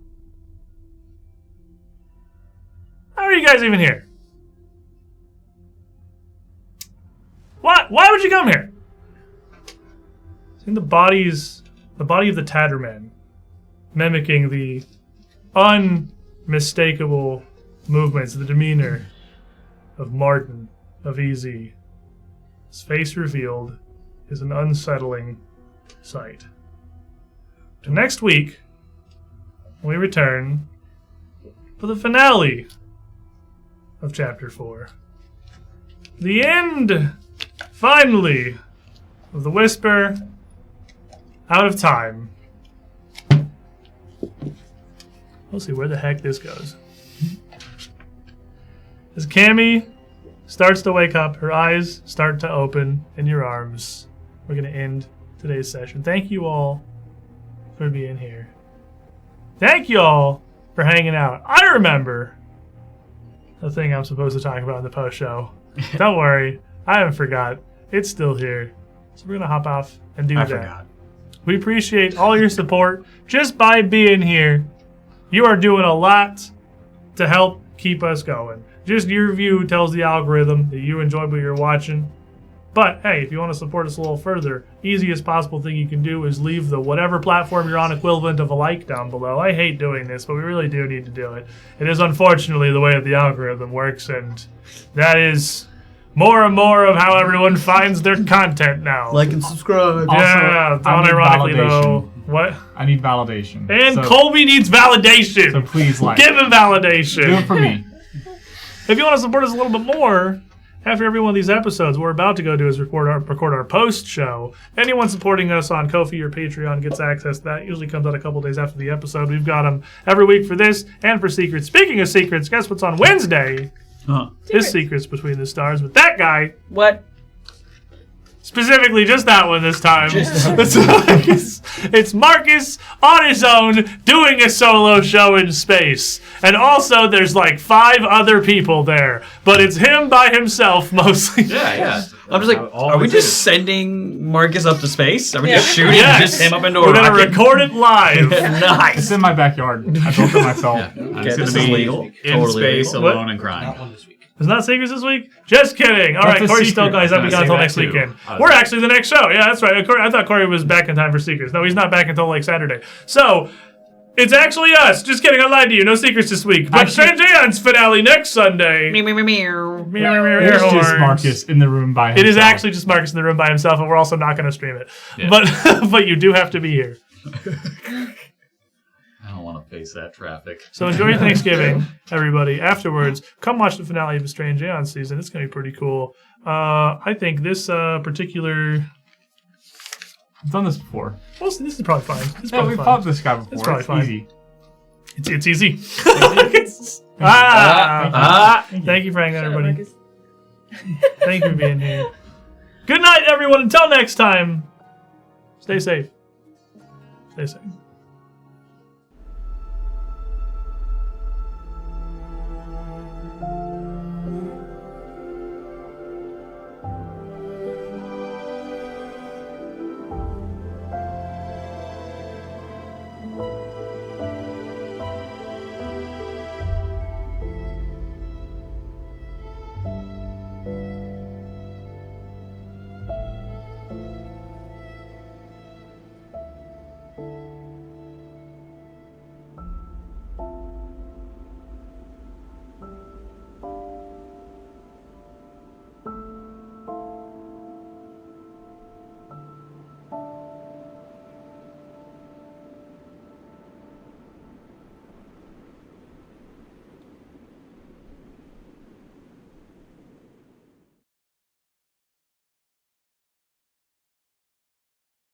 How are you guys even here? Why would you come here? Seeing the body of the Tatterman, mimicking the unmistakable movements, the demeanor of Martin, of Easy, his face revealed, is an unsettling sight. And next week, we return for the finale of Chapter 4. The end, finally, of the Whisper Out of Time. We'll see where the heck this goes. As Cammy starts to wake up, her eyes start to open in your arms, we're going to end today's session. Thank you all for being here. Thank you all for hanging out. I remember the thing I'm supposed to talk about in the post show. Don't worry, I haven't forgot. It's still here. So we're going to hop off and do that.
Forgot.
We appreciate all your support just by being here. You are doing a lot to help keep us going. Just your view tells the algorithm that you enjoy what you're watching. But hey, if you want to support us a little further, easiest possible thing you can do is leave the whatever platform you're on equivalent of a like down below. I hate doing this, but we really do need to do it. It is unfortunately the way that the algorithm works, and that is more and more of how everyone finds their content now.
Like and subscribe.
Yeah, unironically though. What?
I need validation.
And
so,
Colby needs validation.
So please like.
Give him validation.
Do it for me.
If you want to support us a little bit more, after every one of these episodes, what we're about to go do is record our post show. Anyone supporting us on Ko-fi or Patreon gets access to that. Usually comes out a couple days after the episode. We've got them every week for this and for secrets. Speaking of secrets, guess what's on Wednesday? His Secrets Between the Stars with that guy.
What?
Specifically, just that one this time. It's Marcus on his own doing a solo show in space. And also, there's like 5 other people there. But it's him by himself mostly.
Yeah.
I'm just like, are we just sending Marcus up to space? Are we just shooting
Yes.
just him up into a
We're going to
rocket?
record it live.
Nice.
It's in my backyard. I built it myself.
I'm
Okay,
just
this
going
is
to be
legal.
in
Totally
space
legal.
alone and crying.
It's not secrets this week? Just kidding. All right,
That's a
Corey's
secret.
still guys. I'll be gone
I was
until
gonna
next
say that
weekend.
too.
We're actually the next show. Yeah, that's right. I thought Corey was back in time for secrets. No, he's not back until like Saturday. So, it's actually us. Just kidding. I lied to you. No secrets this week. But Strange Aeons finale next Sunday.
It's just Marcus in the room by himself.
It is actually just Marcus in the room by himself, and we're also not going to stream it.
Yeah.
But you do have to be here.
I don't want to face that traffic.
So enjoy your Thanksgiving, everybody. Afterwards, come watch the finale of the Strange Aeons season. It's going to be pretty cool. I think this particular...
I've done this before.
Well, this is probably fine. It's
Yeah,
probably
we've
fine.
fought this guy before.
It's probably fine.
easy.
It's easy. Thank you for hanging out, everybody.
Marcus.
Thank you for being here. Good night, everyone. Until next time, stay safe. Stay safe.